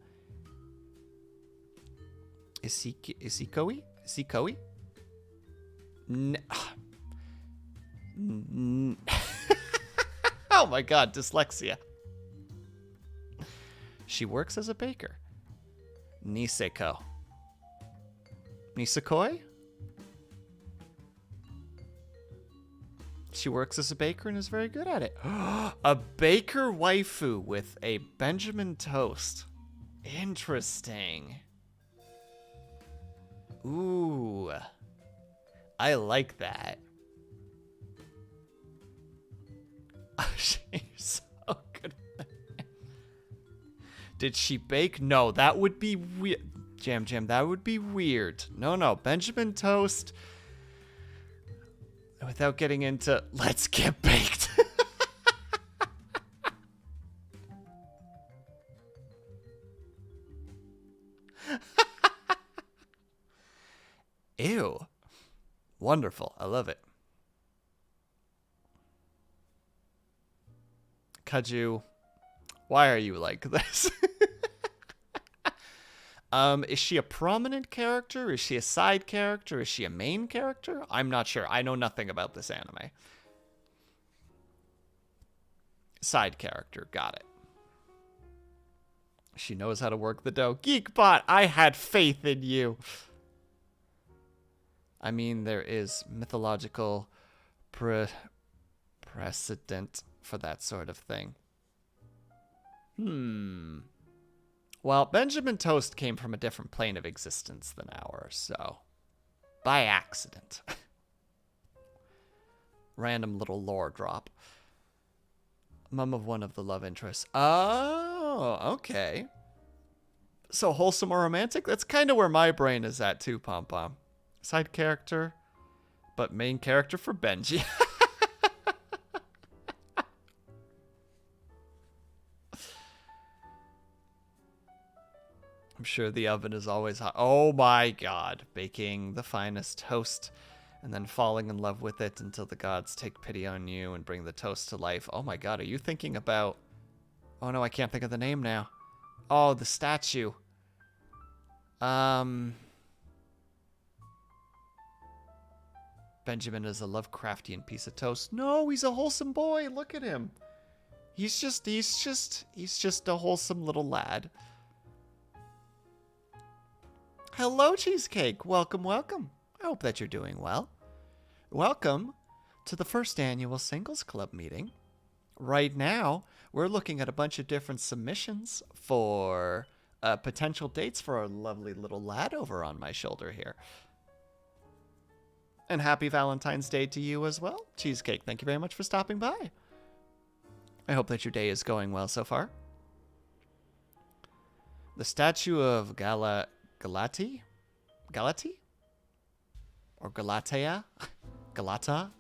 Isikoi? Oh my god, dyslexia. She works as a baker. Nisekoi? She works as a baker and is very good at it. A baker waifu with a Benjamin toast. Interesting. Ooh. I like that. She's so good. Did she bake? No, that would be weird. Jam, that would be weird. No, Benjamin toast. Without getting into, let's get baked. Ew. Wonderful. I love it. Kaju, why are you like this? Is she a prominent character? Is she a side character? Is she a main character? I'm not sure. I know nothing about this anime. Side character. Got it. She knows how to work the dough. Geekbot, I had faith in you. I mean, there is mythological precedent for that sort of thing. Well, Benjamin Toast came from a different plane of existence than ours, so... by accident. Random little lore drop. Mum of one of the love interests. Oh! Oh, okay. So wholesome or romantic? That's kind of where my brain is at too, Pom Pom. Side character, but main character for Benji. I'm sure the oven is always hot. Oh my god. Baking the finest toast and then falling in love with it until the gods take pity on you and bring the toast to life. Oh my god, are you thinking about... Oh no, I can't think of the name now. Oh, the statue. Benjamin is a Lovecraftian piece of toast. No, he's a wholesome boy. Look at him. He's just a wholesome little lad. Hello, Cheesecake. Welcome, welcome. I hope that you're doing well. Welcome to the first annual Singles Club meeting. Right now, we're looking at a bunch of different submissions for potential dates for our lovely little lad over on my shoulder here. And happy Valentine's Day to you as well, Cheesecake. Thank you very much for stopping by. I hope that your day is going well so far. The statue of Galati? Or Galatea? Galata?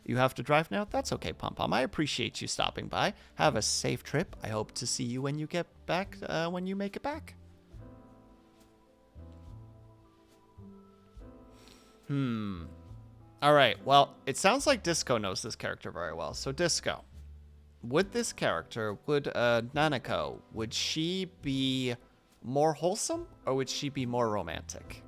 You have to drive now? That's okay, Pom Pom. I appreciate you stopping by. Have a safe trip. I hope to see you when you get back, when you make it back. Alright, well, it sounds like Disco knows this character very well. So, Disco, would this character, would Nanako, would she be more wholesome or would she be more romantic?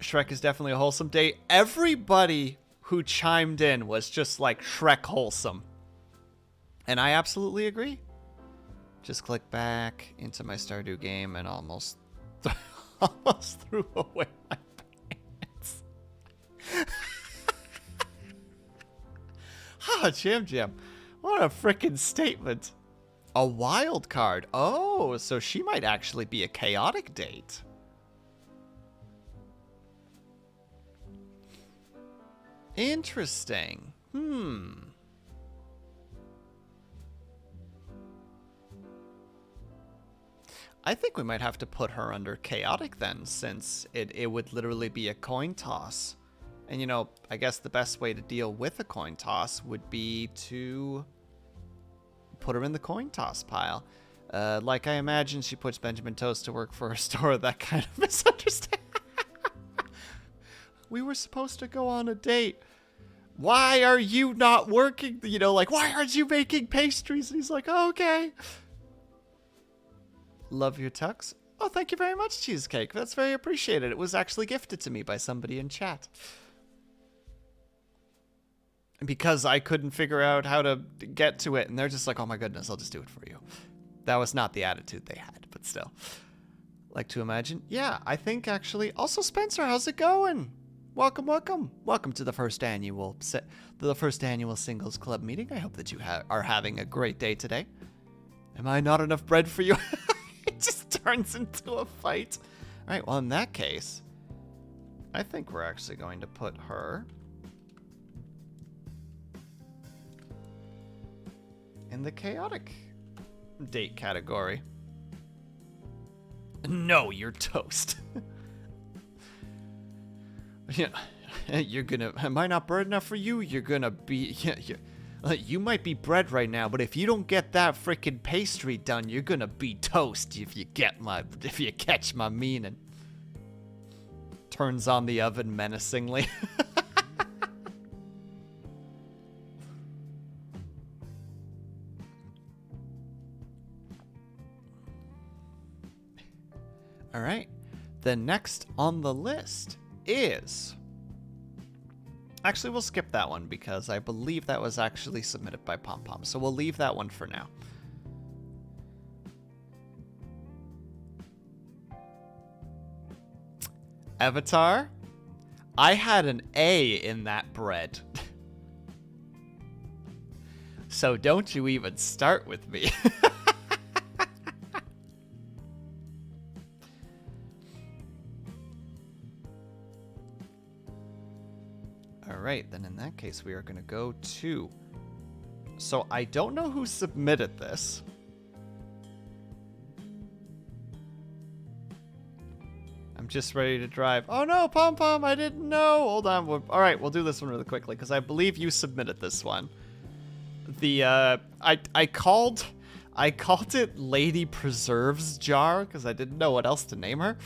Shrek is definitely a wholesome date. Everybody who chimed in was just like Shrek wholesome. And I absolutely agree. Just click back into my Stardew game and almost threw away my pants. Jam. What a freaking statement. A wild card. Oh, so she might actually be a chaotic date. Interesting. I think we might have to put her under chaotic then, since it would literally be a coin toss. And, you know, I guess the best way to deal with a coin toss would be to put her in the coin toss pile. Like I imagine she puts Benjamin Toast to work for her store, that kind of misunderstanding. We were supposed to go on a date. Why are you not working? You know, like, why aren't you making pastries? And he's like, oh, okay. Love your tux. Oh, thank you very much, Cheesecake. That's very appreciated. It was actually gifted to me by somebody in chat. Because I couldn't figure out how to get to it. And they're just like, oh my goodness, I'll just do it for you. That was not the attitude they had, but still. Like to imagine. Yeah, I think actually. Also, Spencer, how's it going? Welcome, welcome. Welcome to the first annual Singles Club meeting. I hope that you are having a great day today. Am I not enough bread for you? It just turns into a fight. All right, well, in that case, I think we're actually going to put her in the chaotic date category. No, you're toast. Yeah, you're gonna... Am I not bread enough for you? You're gonna be... You might be bread right now, but if you don't get that freaking pastry done, you're gonna be toast if you catch my meaning. Turns on the oven menacingly. All right. The next on the list is... Actually, we'll skip that one because I believe that was actually submitted by Pom Pom. So we'll leave that one for now. Avatar? I had an A in that bread. So don't you even start with me. All right, then in that case, we are going to go to... So I don't know who submitted this. I'm just ready to drive. Oh no, Pom Pom, I didn't know. Hold on. All right, we'll do this one really quickly because I believe you submitted this one. The I called it Lady Preserves Jar because I didn't know what else to name her.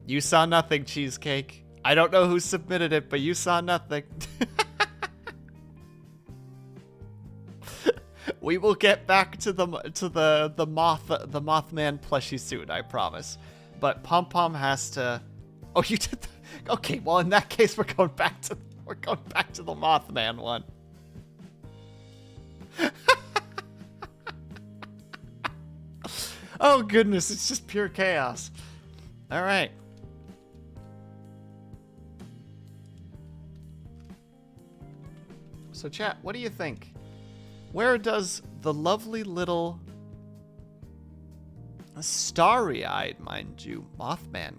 You saw nothing, Cheesecake. I don't know who submitted it, but you saw nothing. We will get back to the Mothman plushie soon, I promise. But Pom Pom has to. Oh, you did. Okay, well in that case, we're going back to the Mothman one. Oh goodness, it's just pure chaos. All right. So chat, what do you think? Where does the lovely little starry-eyed, mind you, Mothman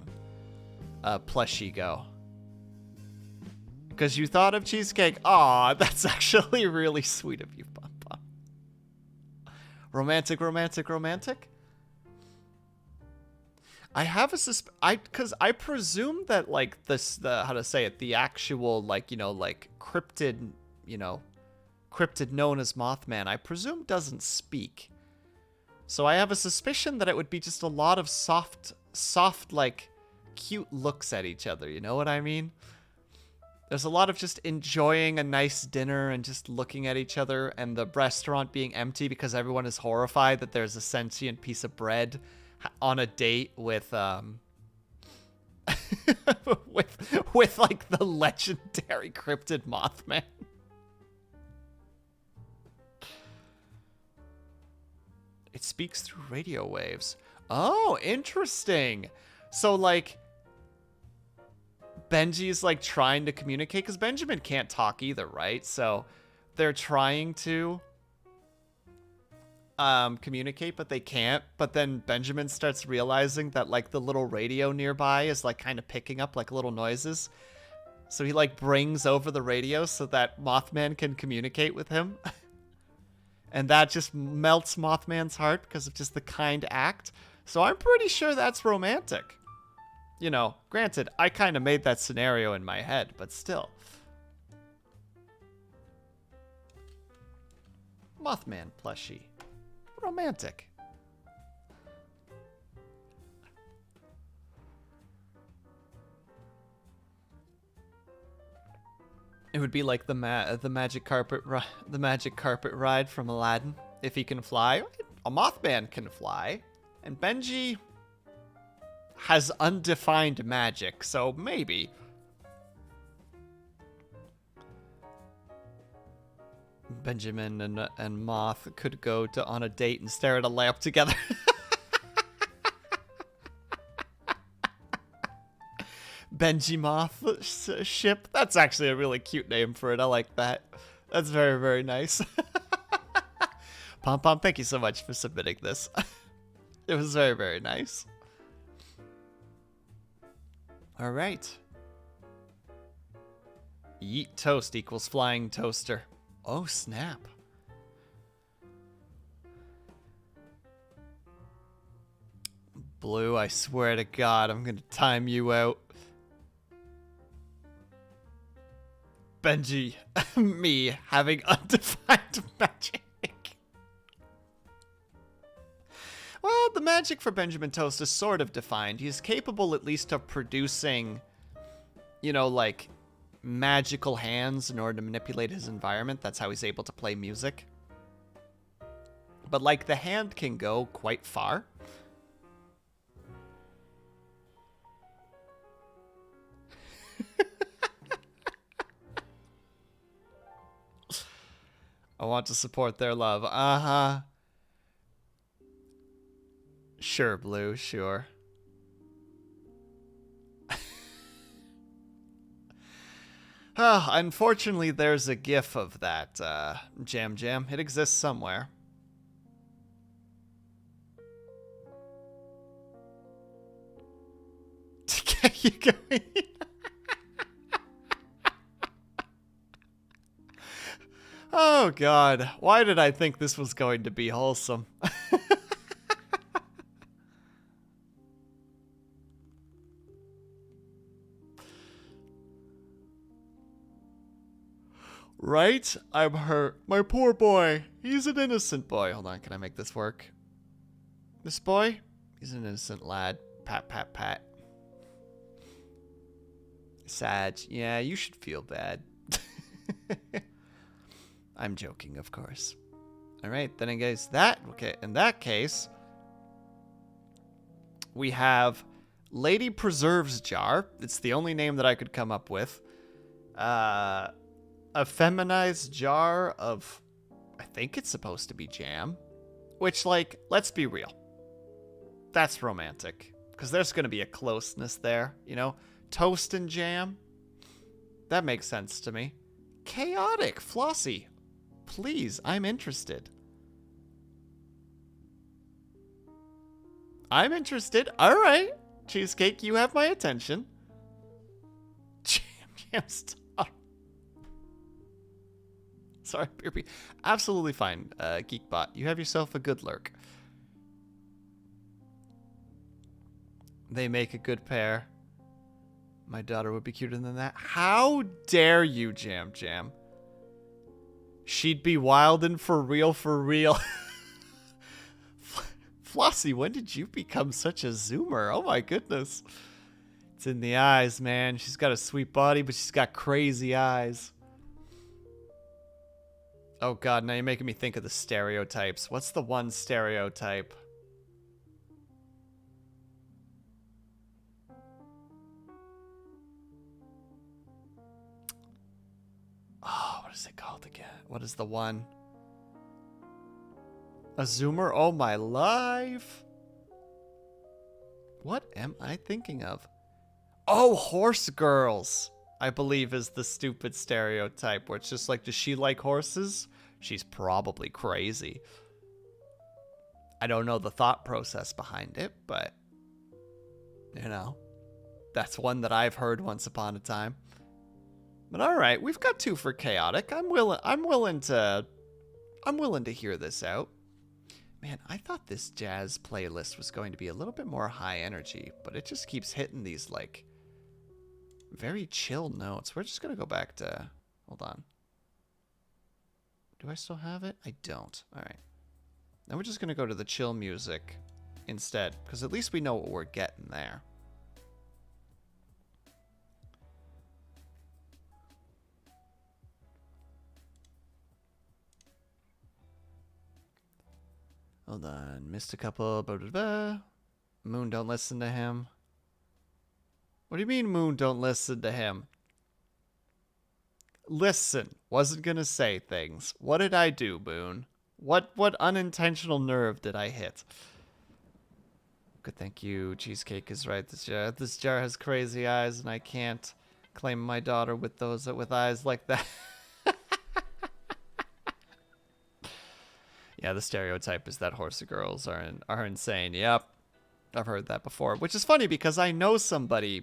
plushie go? Because you thought of Cheesecake. Aw, that's actually really sweet of you, Pom Pom. Romantic, romantic, romantic? I have a because I presume that like how to say it, the actual like, you know, like cryptid, you know, cryptid known as Mothman, I presume doesn't speak. So I have a suspicion that it would be just a lot of soft like cute looks at each other, you know what I mean? There's a lot of just enjoying a nice dinner and just looking at each other, and the restaurant being empty because everyone is horrified that there's a sentient piece of bread on a date with with like the legendary cryptid Mothman. It speaks through radio waves. Oh, interesting. So like Benji's like trying to communicate because Benjamin can't talk either, right? So they're trying to communicate, but they can't. But then Benjamin starts realizing that like the little radio nearby is like kind of picking up like little noises. So he like brings over the radio so that Mothman can communicate with him. And that just melts Mothman's heart because of just the kind act. So I'm pretty sure that's romantic. You know, granted, I kind of made that scenario in my head, but still. Mothman plushie. Romantic. It would be like the magic carpet ride from Aladdin. If he can fly, a Mothman can fly, and Benji has undefined magic, so maybe. Benjamin and Moth could go on a date and stare at a lamp together. Benji Moth ship. That's actually a really cute name for it. I like that. That's very, very nice. Pom Pom, thank you so much for submitting this. It was very, very nice. All right. Yeet toast equals flying toaster. Oh, snap. Blue, I swear to God, I'm gonna time you out. Benji, me having undefined magic. Well, the magic for Benjamin Toast is sort of defined. He's capable at least of producing, you know, like magical hands in order to manipulate his environment. That's how he's able to play music. But like the hand can go quite far. I want to support their love. Uh-huh. Sure, Blue, sure. Unfortunately, there's a GIF of that, Jam Jam. It exists somewhere. There you go. Oh, God. Why did I think this was going to be wholesome? Right? I'm hurt. My poor boy. He's an innocent boy. Hold on. Can I make this work? This boy? He's an innocent lad. Pat, pat, pat. Sag. Yeah, you should feel bad. I'm joking, of course. All right, then I guess that. Okay, in that case, we have Lady Preserves Jar. It's the only name that I could come up with. A feminized jar of, I think it's supposed to be jam. Which, like, let's be real. That's romantic. Because there's going to be a closeness there, you know? Toast and jam. That makes sense to me. Chaotic. Flossie. Please, I'm interested. I'm interested. All right. Cheesecake, you have my attention. Jam, stop. Sorry, Beerby. Absolutely fine, Geekbot. You have yourself a good lurk. They make a good pair. My daughter would be cuter than that. How dare you, Jam Jam? She'd be wildin' for real, for real. Flossie, when did you become such a zoomer? Oh my goodness. It's in the eyes, man. She's got a sweet body, but she's got crazy eyes. Oh God, now you're making me think of the stereotypes. What's the one stereotype? Oh, what is it called again? What is the one? A zoomer? Oh my life. What am I thinking of? Oh, horse girls, I believe is the stupid stereotype where it's just like, does she like horses? She's probably crazy. I don't know the thought process behind it, but you know, that's one that I've heard once upon a time. But all right, we've got 2 for chaotic. I'm willing to hear this out. Man, I thought this jazz playlist was going to be a little bit more high energy, but it just keeps hitting these like very chill notes. We're just gonna go back to, hold on. Do I still have it? I don't. All right. Now we're just gonna go to the chill music instead, because at least we know what we're getting there. Hold on. Missed a couple. Blah, blah, blah. Moon, don't listen to him. What do you mean, Moon, don't listen to him? Listen. Wasn't gonna say things. What did I do, Moon? What unintentional nerve did I hit? Good, thank you. Cheesecake is right. This jar has crazy eyes, and I can't claim my daughter with eyes like that. Yeah, the stereotype is that horsey girls are insane. Yep, I've heard that before. Which is funny because I know somebody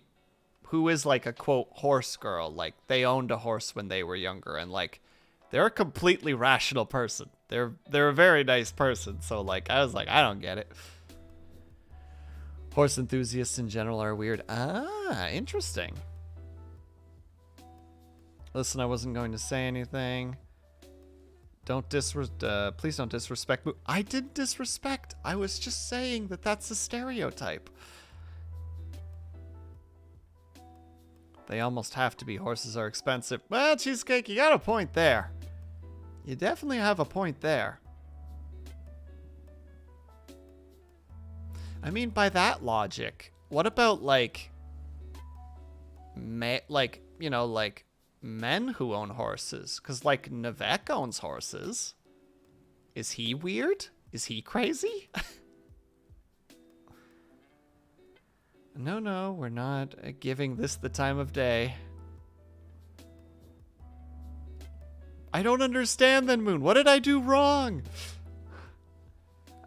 who is like a quote horse girl. Like they owned a horse when they were younger, and like they're a completely rational person. They're a very nice person. So like I was like, I don't get it. Horse enthusiasts in general are weird. Ah, interesting. Listen, I wasn't going to say anything. Please don't disrespect. I didn't disrespect. I was just saying that that's a stereotype. They almost have to be. Horses are expensive. Well, Cheesecake, you got a point there. You definitely have a point there. I mean, by that logic, what about like men who own horses? Because, like, Nivek owns horses. Is he weird? Is he crazy? No, we're not giving this the time of day. I don't understand then, Moon. What did I do wrong?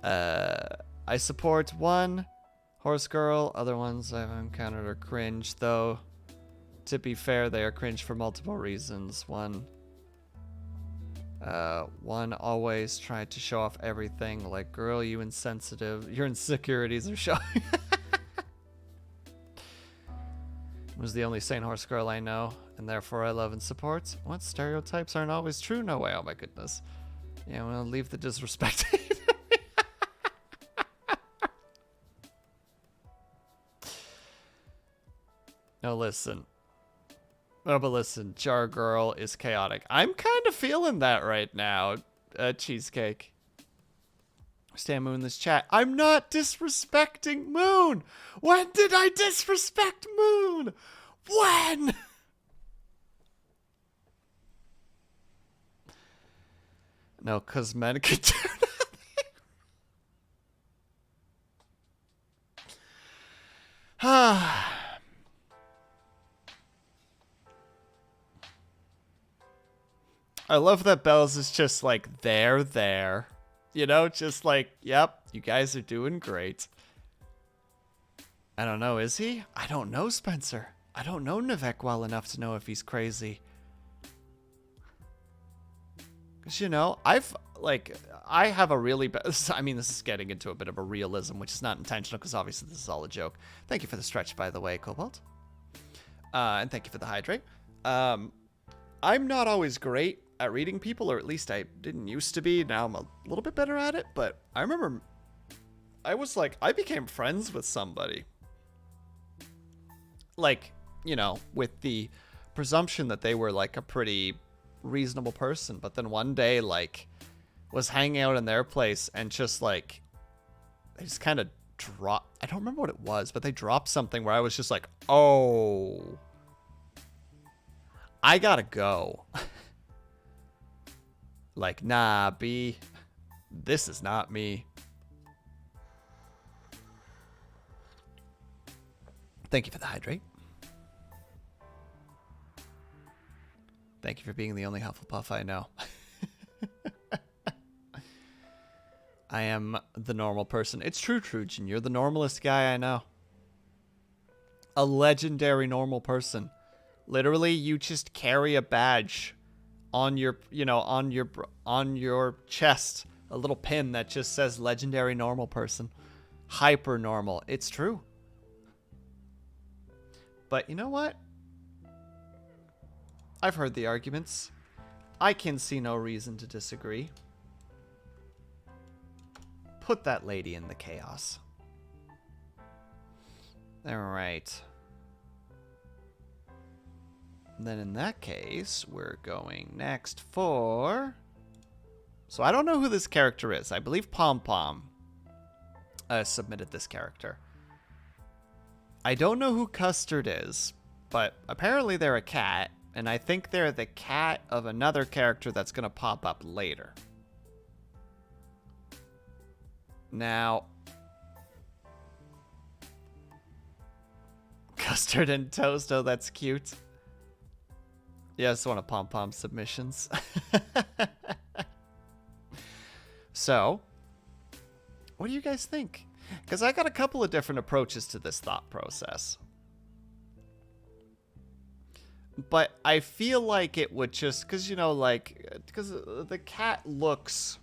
I support 1 Horse girl. Other ones I've encountered are cringe, though. To be fair, they are cringe for multiple reasons. One always tried to show off everything. Like, girl, you insensitive. Your insecurities are showing. Was the only sane horse girl I know, and therefore I love and support. What? Stereotypes aren't always true? No way. Oh my goodness. Yeah, well, leave the disrespect. No, listen. Oh, but listen, Jar Girl is chaotic. I'm kind of feeling that right now, Cheesecake. Stan Moon in this chat. I'm not disrespecting Moon. When did I disrespect Moon? When? No, because men could do nothing. I love that Bells is just like, there. You know, just like, yep, you guys are doing great. I don't know, is he? I don't know, Spencer. I don't know Nivek well enough to know if he's crazy. Because, you know, I have a really I mean, this is getting into a bit of a realism, which is not intentional, because obviously this is all a joke. Thank you for the stretch, by the way, Cobalt. And thank you for the hydrate. I'm not always great at reading people, or at least I didn't used to be. Now I'm a little bit better at it, but I remember I became friends with somebody. Like, you know, with the presumption that they were like a pretty reasonable person, but then one day, like, was hanging out in their place and just like, they just kind of dropped, I don't remember what it was, but they dropped something where I was just like, oh, I gotta go. Like, nah, B, this is not me. Thank you for the hydrate. Thank you for being the only Hufflepuff I know. I am the normal person. It's true, Trujan. You're the normalest guy I know. A legendary normal person. Literally, you just carry a badge on your, you know, on your chest, a little pin that just says legendary normal person. Hyper normal. It's true. But you know what? I've heard the arguments. I can see no reason to disagree. Put that lady in the chaos. Alright. Then in that case, we're going next for... So I don't know who this character is. I believe Pom Pom submitted this character. I don't know who Custard is, but apparently they're a cat, and I think they're the cat of another character that's going to pop up later. Now, Custard and Toast, oh, that's cute. Yeah, it's one of Pom Pom's submissions. So, what do you guys think? Because I got a couple of different approaches to this thought process. But I feel like it would just, because, you know, like, because the cat looks,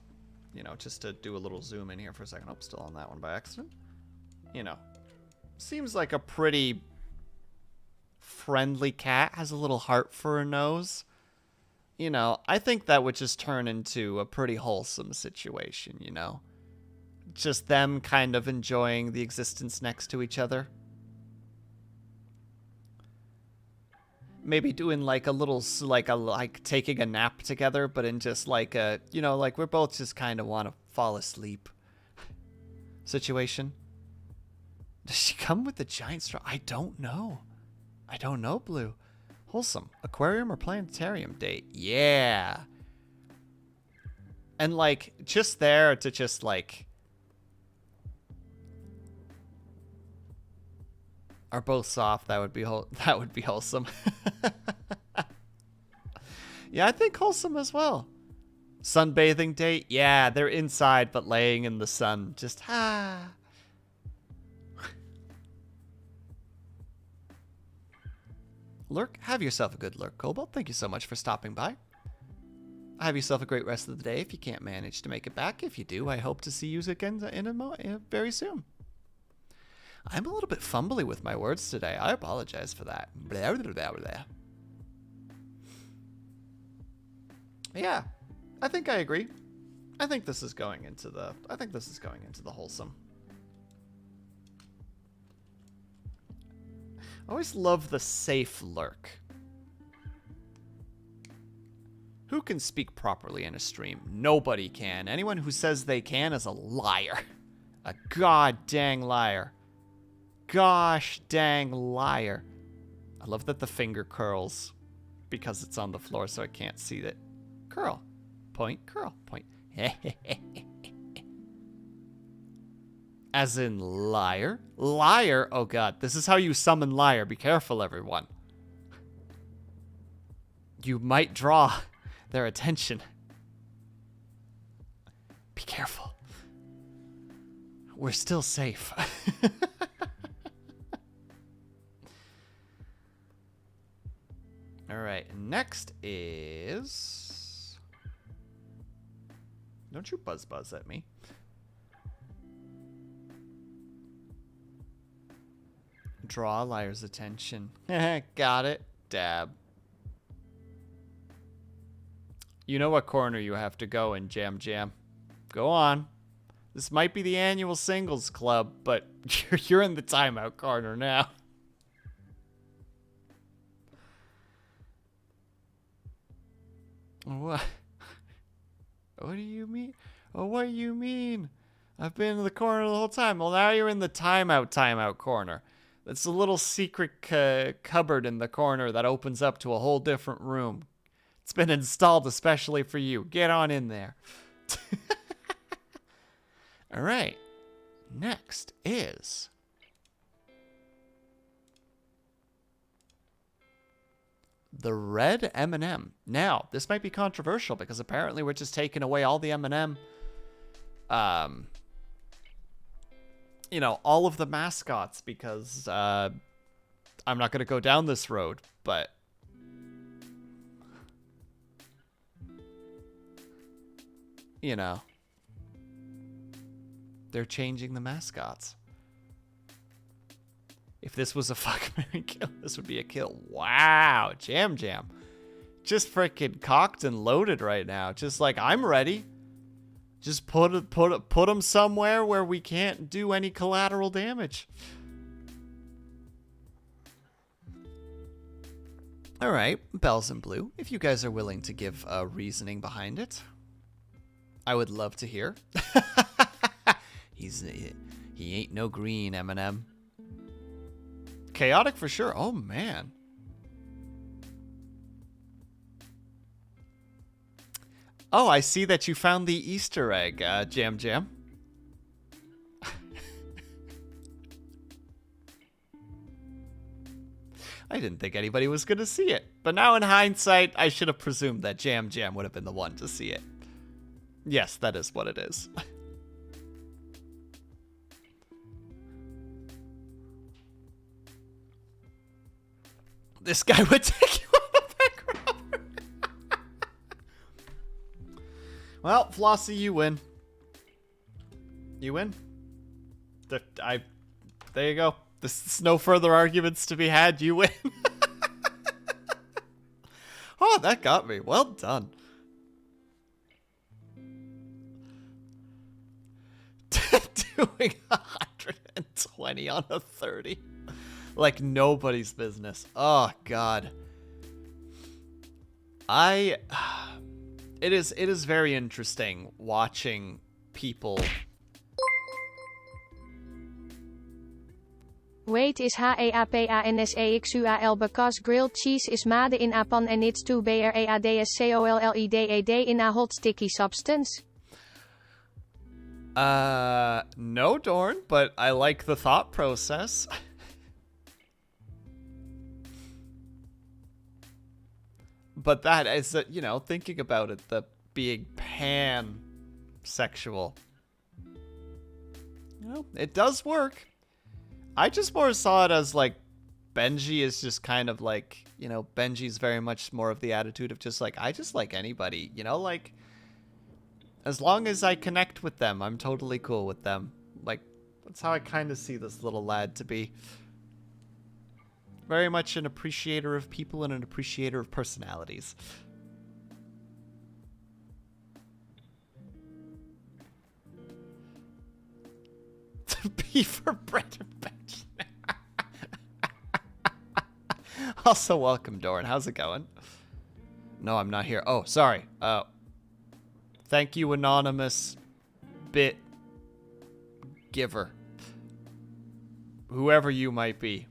you know, just to do a little zoom in here for a second. Oh, still on that one by accident. You know, seems like a pretty friendly cat, has a little heart for a nose. You know, I think that would just turn into a pretty wholesome situation, you know? Just them kind of enjoying the existence next to each other. Maybe doing like a little, like taking a nap together, but in just like a, you know, like we're both just kind of want to fall asleep situation. Does she come with the giant straw? I don't know. I don't know, Blue. Wholesome. Aquarium or planetarium date? Yeah. And like, just there to just like... Are both soft. That would be wholesome. Yeah, I think wholesome as well. Sunbathing date? Yeah, they're inside but laying in the sun. Just, Lurk, have yourself a good lurk, Cobalt. Thank you so much for stopping by. Have yourself a great rest of the day if you can't manage to make it back. If you do, I hope to see you again very soon. I'm a little bit fumbly with my words today. I apologize for that. Blah, blah, blah, blah. Yeah, I think I agree. I think this is going into the wholesome. I always love the safe lurk. Who can speak properly in a stream? Nobody can. Anyone who says they can is a liar. A god dang liar. Gosh dang liar. I love that the finger curls because it's on the floor so I can't see that. Curl. Point. Curl. Point. As in liar? Liar? Oh god, this is how you summon liar. Be careful, everyone. You might draw their attention. Be careful. We're still safe. Alright, next is... Don't you buzz at me. Draw liar's attention. Got it. Dab. You know what corner you have to go in, Jam Jam. Go on. This might be the annual singles club, but you're in the timeout corner now. What? What do you mean? Oh, what do you mean? I've been in the corner the whole time. Well, now you're in the timeout corner. That's a little secret cupboard in the corner that opens up to a whole different room. It's been installed especially for you. Get on in there. All right. Next is... the red M&M. Now, this might be controversial because apparently we're just taking away all the M&M... you know, all of the mascots because I'm not going to go down this road, but you know, they're changing the mascots. If this was a fuck, marry, kill, this would be a kill. Wow, Jam Jam. Just freaking cocked and loaded right now. Just like, I'm ready. Just put them somewhere where we can't do any collateral damage. All right, Bells in Blue. If you guys are willing to give a reasoning behind it, I would love to hear. He ain't no green, Eminem. Chaotic for sure. Oh man. Oh, I see that you found the Easter egg, Jam Jam. I didn't think anybody was going to see it. But now in hindsight, I should have presumed that Jam Jam would have been the one to see it. Yes, that is what it is. This guy would take you on a bank robbery. Well, Flossie, you win. You win. There you go. There's no further arguments to be had. You win. Oh, that got me. Well done. Doing 120 on a 30. Like nobody's business. Oh, God. It is very interesting watching people... Wait is HEAPANSEXUAL because grilled cheese is made in a pan and it's to BREADSCOLLEDED in a hot sticky substance? No, Dorn, but I like the thought process. But that is, you know, thinking about it, the being pansexual. You know, it does work. I just more saw it as like Benji is just kind of like, you know, Benji's very much more of the attitude of just like, I just like anybody, you know, like, as long as I connect with them, I'm totally cool with them. Like, that's how I kind of see this little lad to be. Very much an appreciator of people and an appreciator of personalities. Beaver bread and bench. Also, welcome, Doran. How's it going? No, I'm not here. Oh, sorry. Thank you, anonymous bit giver. Whoever you might be.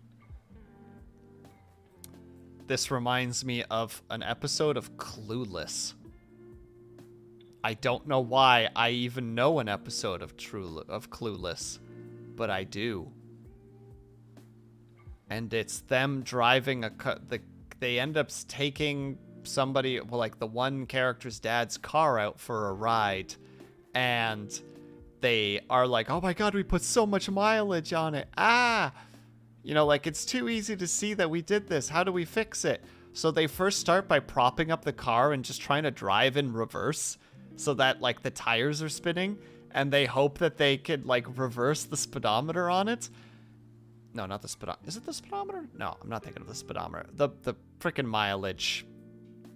This reminds me of an episode of Clueless. I don't know why I even know an episode of Clueless, but I do. And it's them driving they end up taking somebody, well, like the one character's dad's car out for a ride, and they are like, oh my god, we put so much mileage on it. You know, like, it's too easy to see that we did this. How do we fix it? So they first start by propping up the car and just trying to drive in reverse so that, like, the tires are spinning, and they hope that they could, like, reverse the speedometer on it. No, not the speedometer. Is it the speedometer? No, I'm not thinking of the speedometer. The freaking mileage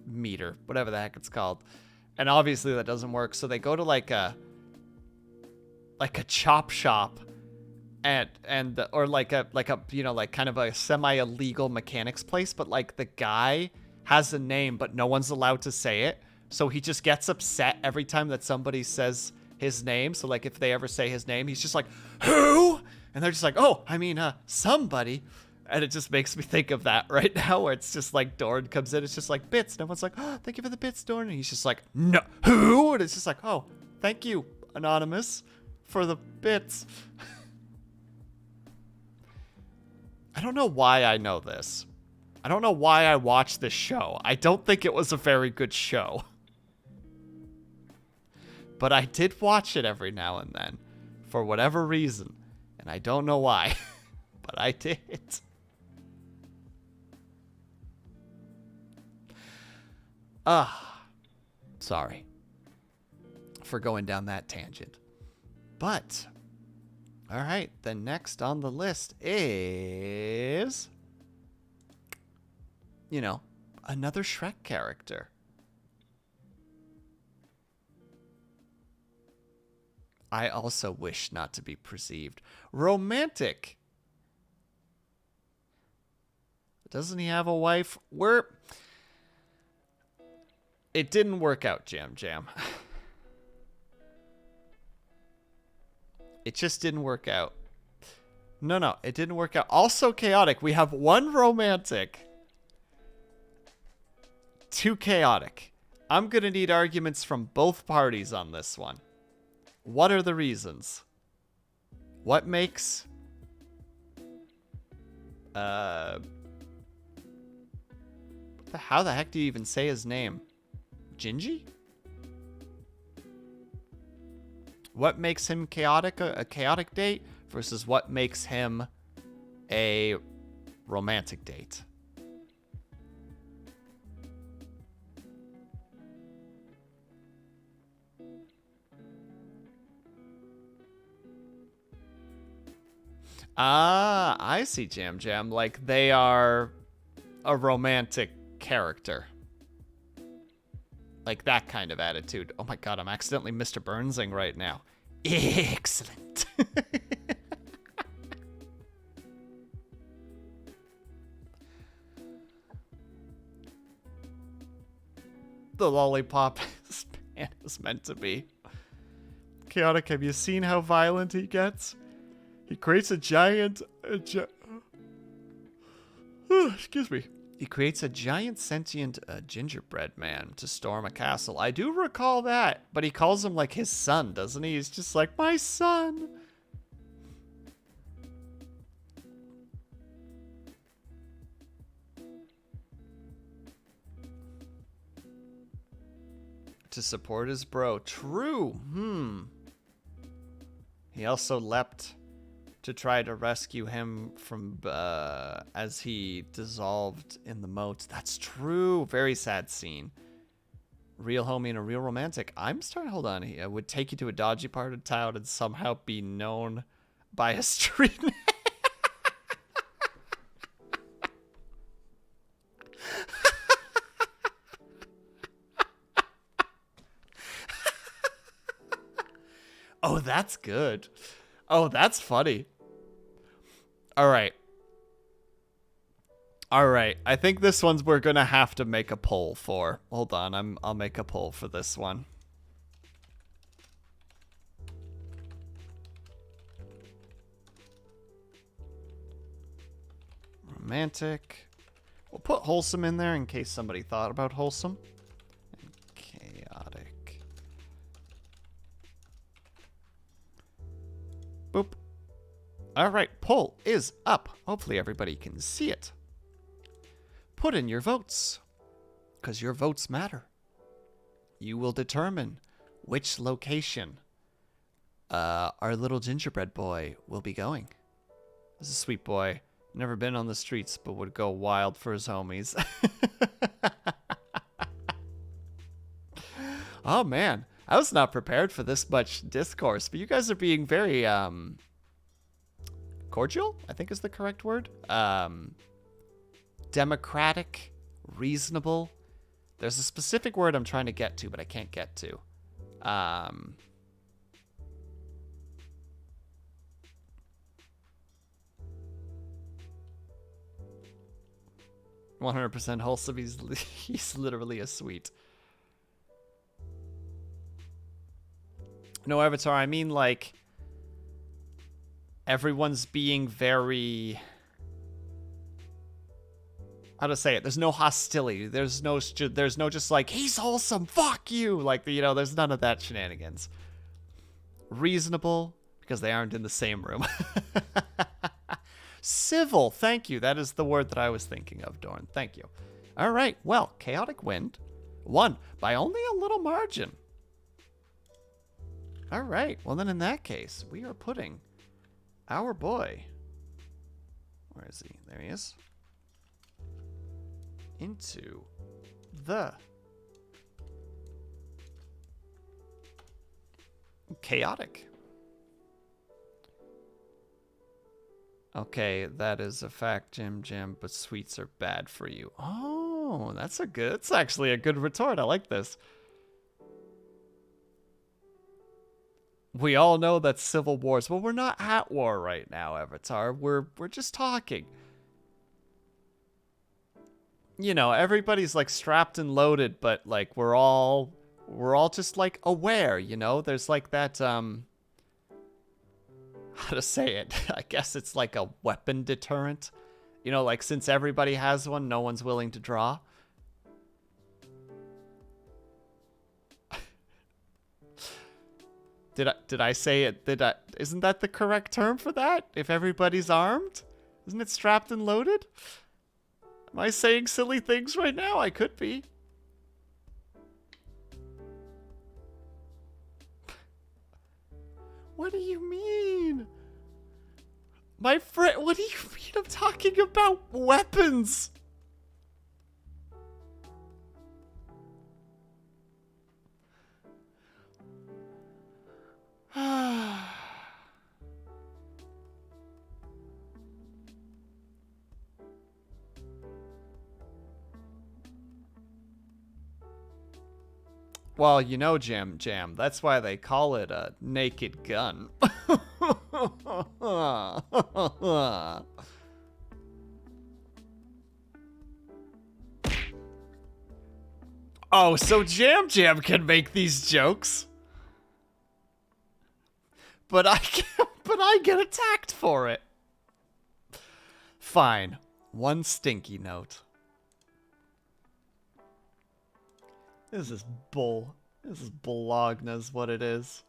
meter, whatever the heck it's called. And obviously that doesn't work, so they go to, like a chop shop, or like a you know, like kind of a semi-illegal mechanics place, but like the guy has a name but no one's allowed to say it, so he just gets upset every time that somebody says his name. So like if they ever say his name, he's just like, who? And they're just like, oh, I mean, somebody. And it just makes me think of that right now, where it's just like Dorn comes in, it's just like bits, and everyone's like, oh, thank you for the bits, Dorn. And he's just like, no, who? And it's just like, oh, thank you, anonymous, for the bits. I don't know why I know this. I don't know why I watched this show. I don't think it was a very good show. But I did watch it every now and then, for whatever reason. And I don't know why, but I did. Sorry for going down that tangent. But, all right, the next on the list is, you know, another Shrek character. I also wish not to be perceived romantic. Doesn't he have a wife? It didn't work out, Jam Jam. It just didn't work out. No, it didn't work out. Also chaotic. We have one romantic, two chaotic. I'm going to need arguments from both parties on this one. What are the reasons? What makes... How the heck do you even say his name? Gingy? What makes him chaotic, a chaotic date, versus what makes him a romantic date? I see, Jam Jam. Like, they are a romantic character. Like, that kind of attitude. Oh my god, I'm accidentally Mr. Burnsing right now. Excellent. The lollipop man is meant to be. Chaotic, have you seen how violent he gets? He creates a giant... excuse me. He creates a giant sentient gingerbread man to storm a castle. I do recall that, but he calls him like his son, doesn't he? He's just like, my son. To support his bro. True. He also leapt to try to rescue him from as he dissolved in the moat. That's true. Very sad scene. Real homie and a real romantic. I'm starting to hold on. He would take you to a dodgy part of town and somehow be known by a street name. Oh, that's good. Oh, that's funny. All right. All right. I think this one's we're going to have to make a poll for. Hold on. I'll make a poll for this one. Romantic. We'll put wholesome in there in case somebody thought about wholesome. And chaotic. Boop. All right, poll is up. Hopefully everybody can see it. Put in your votes, because your votes matter. You will determine which location our little gingerbread boy will be going. This is a sweet boy. Never been on the streets, but would go wild for his homies. Oh, man. I was not prepared for this much discourse, but you guys are being very cordial, I think is the correct word. Democratic, reasonable. There's a specific word I'm trying to get to, but I can't get to. 100% wholesome. He's literally a sweet. No, Avatar, I mean, like, everyone's being very... How to say it? There's no hostility. There's no just like, he's wholesome, fuck you. Like, you know, there's none of that shenanigans. Reasonable, because they aren't in the same room. Civil, thank you. That is the word that I was thinking of, Dorn. Thank you. All right, well, Chaotic Wind won by only a little margin. All right, well then in that case, we are putting our boy, where is he? There he is. Into the chaotic. Okay, that is a fact, Jim, but sweets are bad for you. Oh, that's actually a good retort. I like this. We all know that civil wars. Well, we're not at war right now, Avatar. We're just talking. You know, everybody's like strapped and loaded, but like we're all just like aware, you know? There's like that how to say it? I guess it's like a weapon deterrent. You know, like since everybody has one, no one's willing to draw. Did I say it? Isn't that the correct term for that? If everybody's armed? Isn't it strapped and loaded? Am I saying silly things right now? I could be. What do you mean? My friend, what do you mean I'm talking about weapons? Well, you know, Jam, that's why they call it a naked gun. Oh, so Jam can make these jokes. But I get attacked for it. Fine. One stinky note. This is bull. This is Bologna's what it is.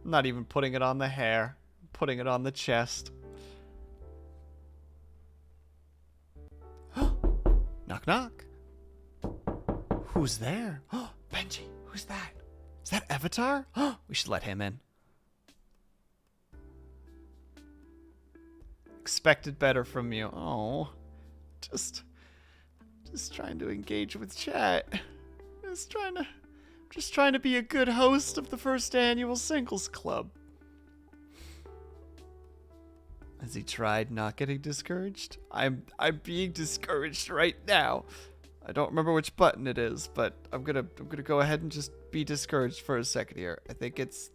I'm not even putting it on the hair. I'm putting it on the chest. Knock knock. Who's there? Benji, who's that? Is that Avatar? We should let him in. expected better from you. Oh, just trying to engage with chat. Just trying to be a good host of the first annual singles club. Has he tried not getting discouraged? I'm being discouraged right now. I don't remember which button it is, but I'm gonna go ahead and just be discouraged for a second here. I think it's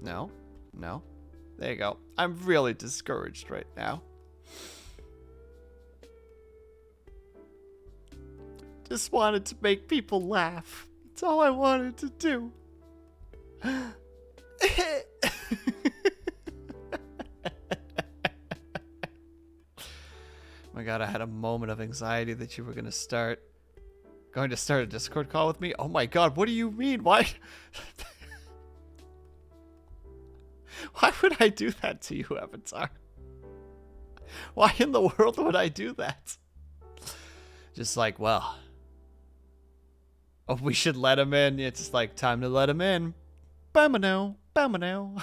no. There you go. I'm really discouraged right now. Just wanted to make people laugh. That's all I wanted to do. My god, I had a moment of anxiety that you were going to start a Discord call with me. Oh my god, what do you mean? Why? Why would I do that to you, Avatar? Why in the world would I do that? Just like, well, oh, we should let him in. It's just like, time to let him in. Bamano, bamano,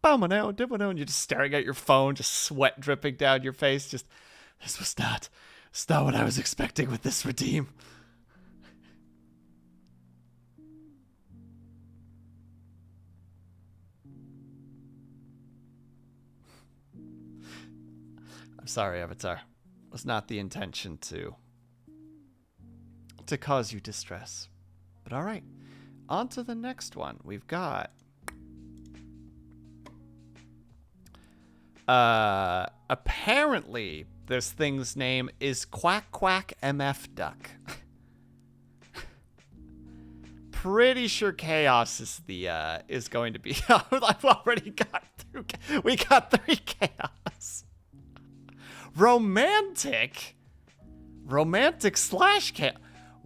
bamano, dibano. And you're just staring at your phone, just sweat dripping down your face. Just, this was not what I was expecting with this redeem. I'm sorry, Avatar. It was not the intention to cause you distress. But all right, on to the next one. We've got apparently this thing's name is Quack Quack MF Duck. Pretty sure Chaos is the is going to be. I've already got through. We got 3 Chaos. Romantic / Chaos.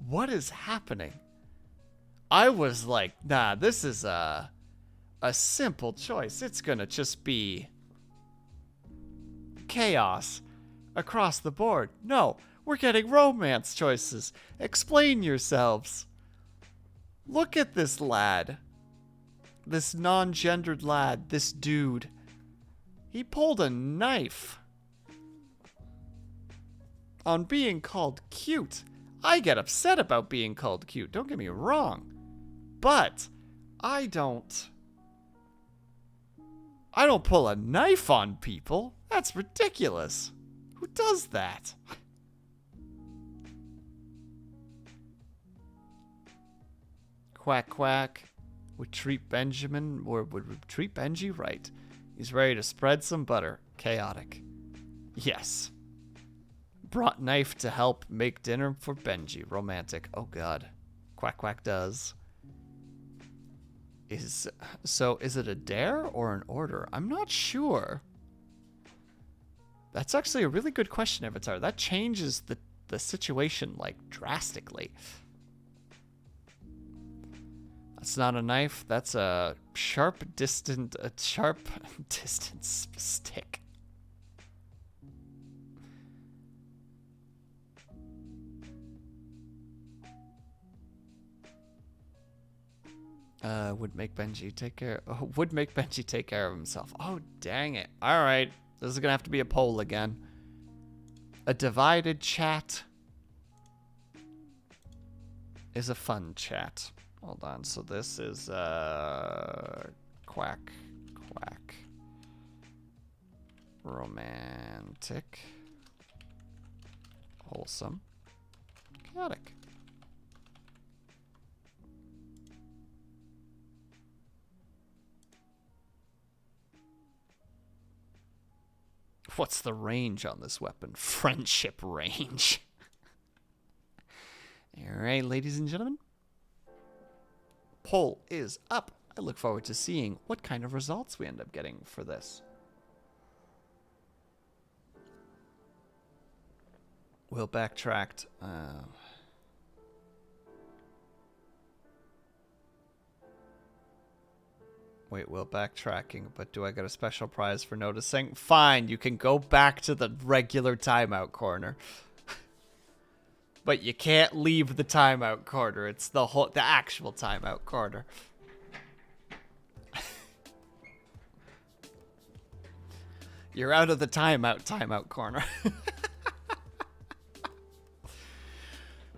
What is happening? I was like, nah, this is a simple choice. It's gonna just be chaos across the board. No, we're getting romance choices. Explain yourselves. Look at this lad. This non-gendered lad. This dude. He pulled a knife on being called cute. I get upset about being called cute, don't get me wrong. But I don't pull a knife on people. That's ridiculous. Who does that? Quack quack. Would treat Benjamin, or would treat Benji right. He's ready to spread some butter. Chaotic. Yes. Brought knife to help make dinner for Benji. Romantic. Oh god. Quack quack does. Is it a dare or an order? I'm not sure. That's actually a really good question, Avatar. That changes the situation like drastically. That's not a knife. That's a sharp distance stick. Would make Benji take care of himself. Oh, dang it. All right. This is going to have to be a poll again. A divided chat is a fun chat. Hold on. So this is quack quack romantic wholesome chaotic. What's the range on this weapon? Friendship range. All right, ladies and gentlemen. Poll is up. I look forward to seeing what kind of results we end up getting for this. Will backtracked. Wait, Will backtracking, but do I get a special prize for noticing? Fine, you can go back to the regular timeout corner. But you can't leave the timeout corner. It's the actual timeout corner. You're out of the timeout corner.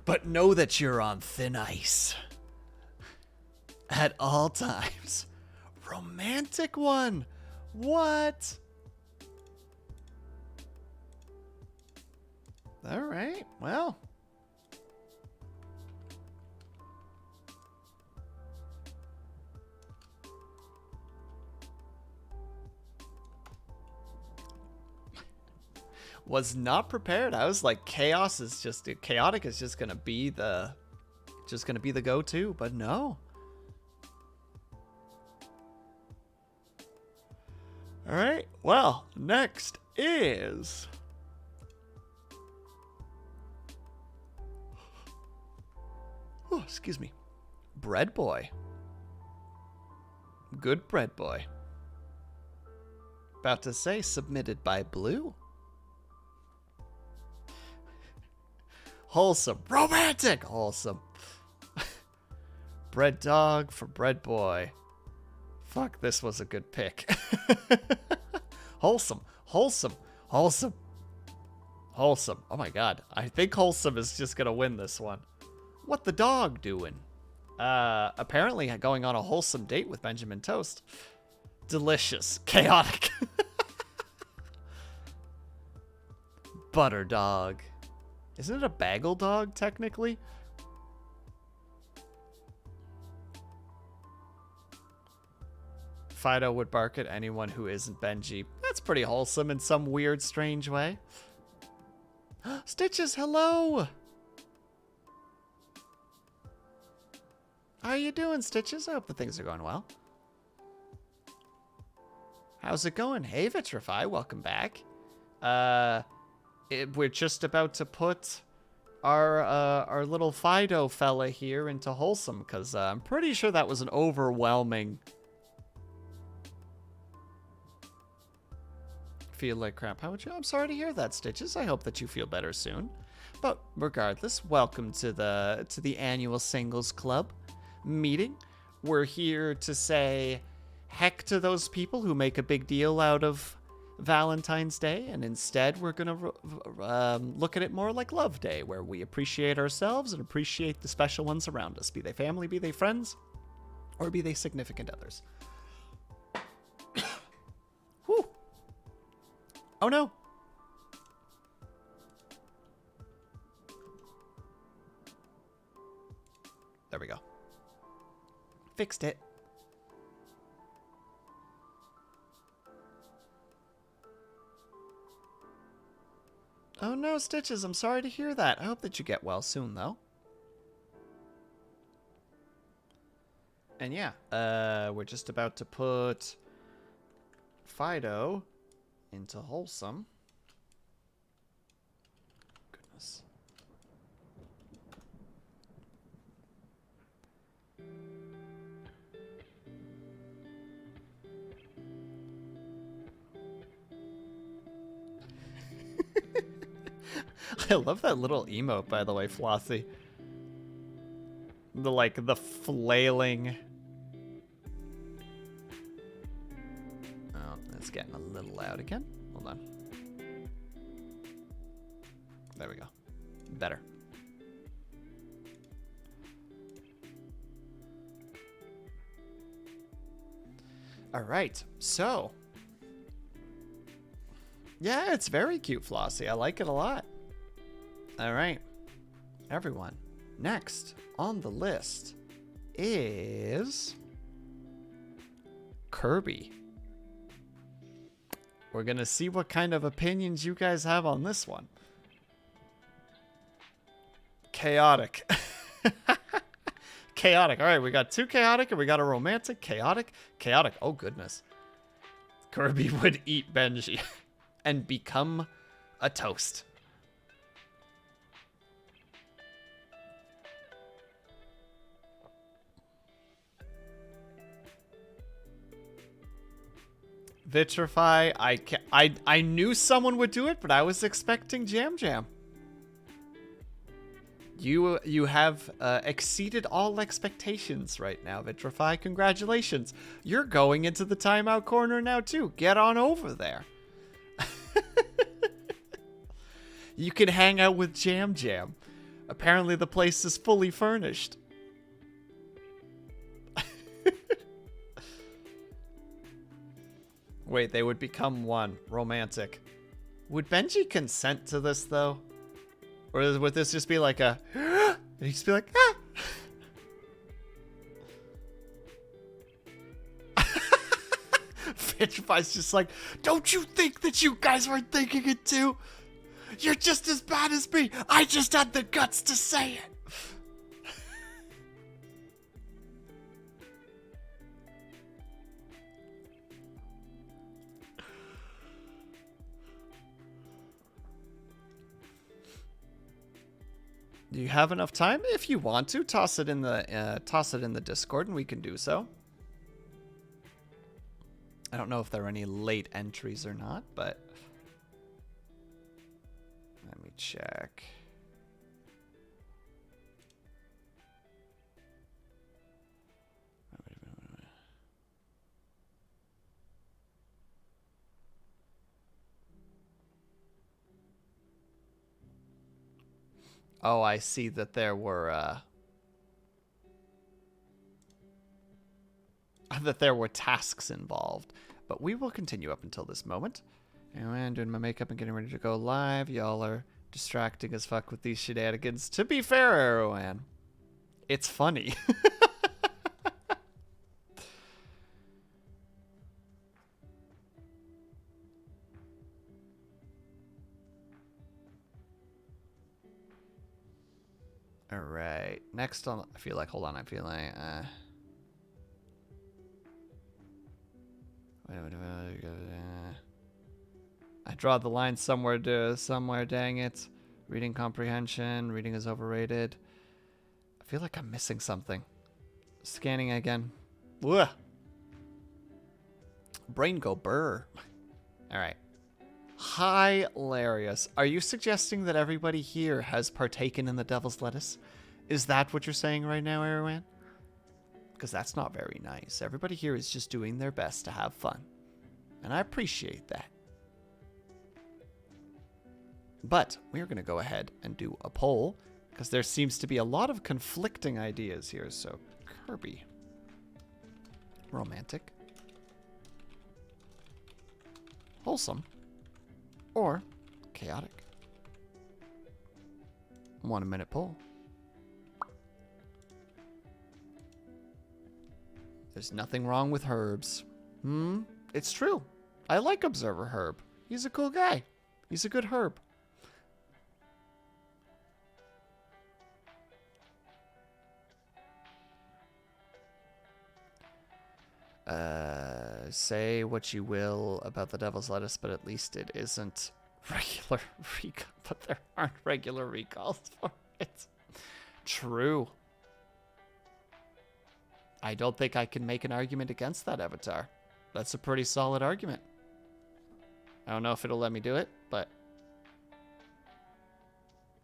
But know that you're on thin ice. At all times. Romantic one. What? All right. Well. Was not prepared. I was like, chaotic is just gonna be the go-to, but no. All right. Well, next is oh, excuse me. Bread Boy. Good Bread Boy. About to say submitted by Blue. Wholesome. Romantic. Wholesome. Bread Dog for Bread Boy. Fuck, this was a good pick. Wholesome. Wholesome. Wholesome. Wholesome. Oh my god. I think Wholesome is just gonna win this one. What the dog doing? Apparently going on a wholesome date with Benjamin Toast. Delicious. Chaotic. Butter Dog. Isn't it a bagel dog, technically? Fido would bark at anyone who isn't Benji. That's pretty wholesome in some weird, strange way. Stitches, hello! How are you doing, Stitches? I hope the things are going well. How's it going? Hey, Vitrify, welcome back. We're just about to put our little Fido fella here into wholesome, because I'm pretty sure that was an overwhelming... Feel like crap. How would you? I'm sorry to hear that, Stitches. I hope that you feel better soon. But regardless, welcome to the annual Singles Club meeting. We're here to say heck to those people who make a big deal out of Valentine's Day, and instead we're gonna look at it more like Love Day, where we appreciate ourselves and appreciate the special ones around us, be they family, be they friends, or be they significant others. Whew. Oh no. There we go. Fixed it. Oh no, Stitches, I'm sorry to hear that. I hope that you get well soon, though. And yeah, we're just about to put Fido into wholesome. Goodness. I love that little emote, by the way, Flossie. The flailing. Oh, it's getting a little loud again. Hold on. There we go. Better. All right, so. Yeah, it's very cute, Flossie. I like it a lot. All right, everyone. Next on the list is Kirby. We're going to see what kind of opinions you guys have on this one. Chaotic. Chaotic. All right, we got two chaotic and we got a romantic. Chaotic. Chaotic. Oh, goodness. Kirby would eat Benji and become a toast. Vitrify, I knew someone would do it, but I was expecting Jam Jam. You have exceeded all expectations right now, Vitrify. Congratulations. You're going into the timeout corner now, too. Get on over there. You can hang out with Jam Jam. Apparently the place is fully furnished. Wait, they would become one. Romantic. Would Benji consent to this, though? Or would this just be like a... and he'd just be like, ah! Vitrify's just like, don't you think that you guys were thinking it too? You're just as bad as me. I just had the guts to say it. Do you have enough time? If you want to, toss it in the Discord, and we can do so. I don't know if there are any late entries or not, but let me check. Oh, I see that there were tasks involved, but we will continue up until this moment. Anyway, I'm doing my makeup and getting ready to go live. Y'all are distracting as fuck with these shenanigans. To be fair, Arrowman, it's funny. All right. Next on, I feel like, hold on, I feel like, I draw the line somewhere, dang it. Reading comprehension. Reading is overrated. I feel like I'm missing something. Scanning again. Ugh. Brain go burr. All right. Hilarious. Are you suggesting that everybody here has partaken in the devil's lettuce? Is that what you're saying right now, Erwan? Because that's not very nice. Everybody here is just doing their best to have fun. And I appreciate that. But we're going to go ahead and do a poll, because there seems to be a lot of conflicting ideas here. So, Kirby. Romantic. Wholesome. Or chaotic. 1 minute poll. There's nothing wrong with Herbs. It's true. I like Observer Herb. He's a cool guy. He's a good herb. Say what you will about the devil's lettuce, but at least it isn't regular recall. But there aren't regular recalls for it. True. I don't think I can make an argument against that, Avatar. That's a pretty solid argument. I don't know if it'll let me do it, but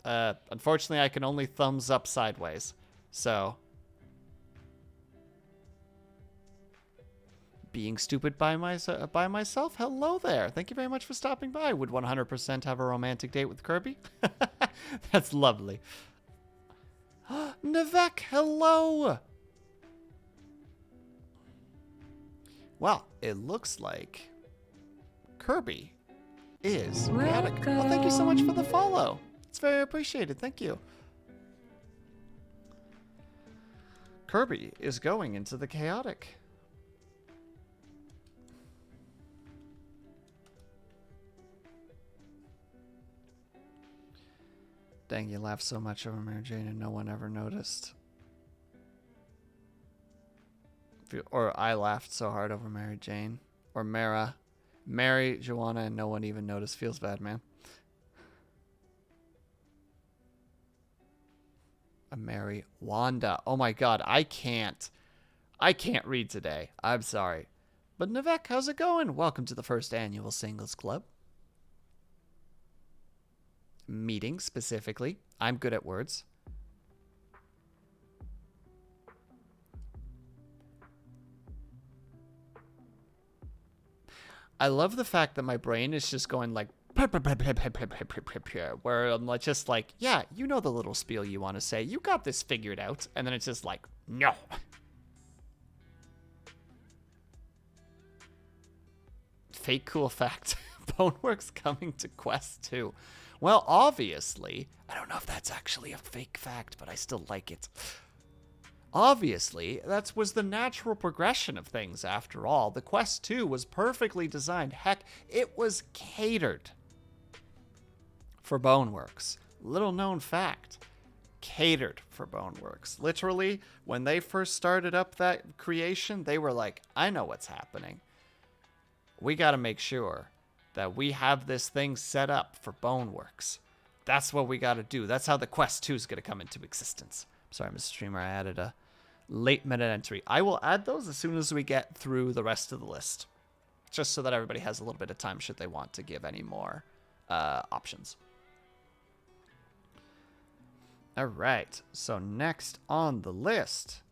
unfortunately I can only thumbs up sideways. So being stupid by myself. Hello there. Thank you very much for stopping by. Would 100% have a romantic date with Kirby? That's lovely. Navek, hello. Well, it looks like Kirby is chaotic. Well, thank you so much for the follow. It's very appreciated. Thank you. Kirby is going into the chaotic. Dang, you laughed so much over Mary Jane and no one ever noticed. Or I laughed so hard over Mary Jane. Or Mary, Joanna, and no one even noticed. Feels bad, man. A Mary Wanda. Oh my god, I can't read today. I'm sorry. But Navek, how's it going? Welcome to the first annual Singles Club. Meeting, specifically. I'm good at words. I love the fact that my brain is just going like, where I'm like, just like, yeah, you know the little spiel you want to say. You got this figured out. And then it's just like, no. Fake cool fact. Boneworks coming to Quest 2. Well, obviously, I don't know if that's actually a fake fact, but I still like it. Obviously, that was the natural progression of things after all. The Quest 2 was perfectly designed. Heck, it was catered for Boneworks. Little known fact. Catered for Boneworks. Literally, when they first started up that creation, they were like, I know what's happening. We got to make sure that we have this thing set up for Boneworks. That's what we got to do. That's how the Quest 2 is going to come into existence. Sorry, Mr. Streamer, I added a late minute entry. I will add those as soon as we get through the rest of the list. Just so that everybody has a little bit of time should they want to give any more options. All right. So next on the list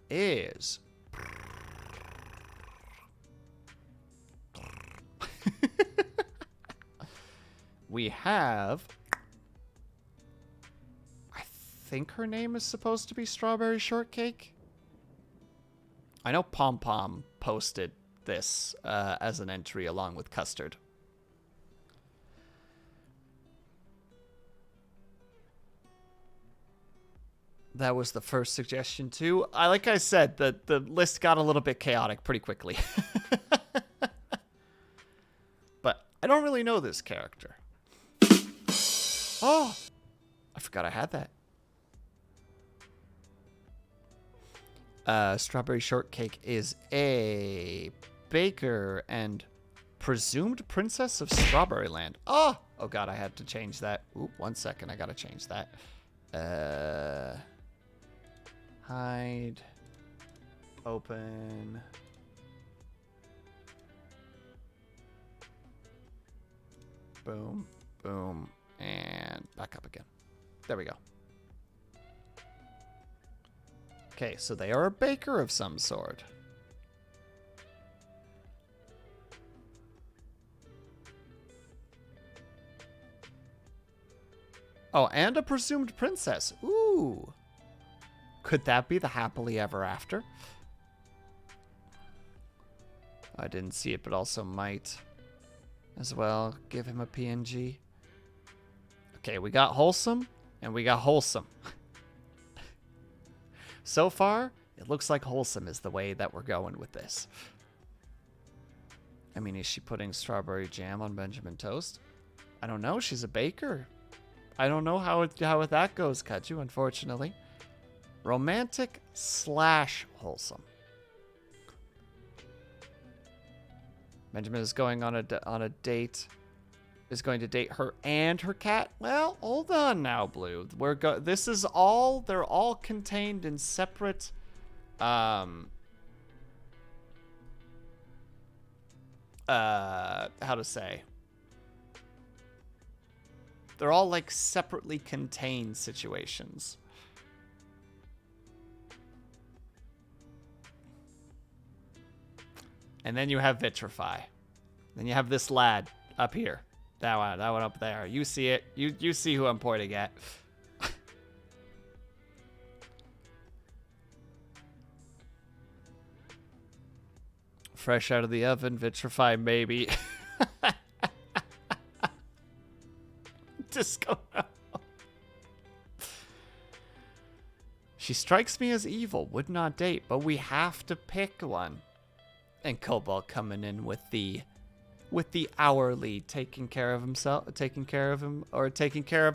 is... we have... I think her name is supposed to be Strawberry Shortcake. I know Pom Pom posted this as an entry along with Custard. That was the first suggestion too. Like I said, the list got a little bit chaotic pretty quickly. But I don't really know this character. Oh, I forgot I had that. Strawberry Shortcake is a baker and presumed princess of Strawberry Land. Oh God, I had to change that. Ooh, 1 second, I gotta change that. Hide. Open. Boom, boom, and back up again. There we go. Okay, so they are a baker of some sort. Oh, and a presumed princess. Ooh. Could that be the happily ever after? I didn't see it, but also might as well give him a PNG. Okay, we got wholesome and we got wholesome. So far, it looks like wholesome is the way that we're going with this. I mean, is she putting strawberry jam on Benjamin toast? I don't know. She's a baker. I don't know how that goes, Kaju, unfortunately. Romantic / wholesome. Benjamin is going on a date. Is going to date her and her cat. Well, hold on now, Blue. This is all. They're all contained in separate. How to say? They're all like separately contained situations. And then you have Vitrify. Then you have this lad up here. That one up there. You see it. You see who I'm pointing at. Fresh out of the oven, Vitrify maybe. Disco. She strikes me as evil, would not date, but we have to pick one. And Cobalt coming in with the hourly taking care of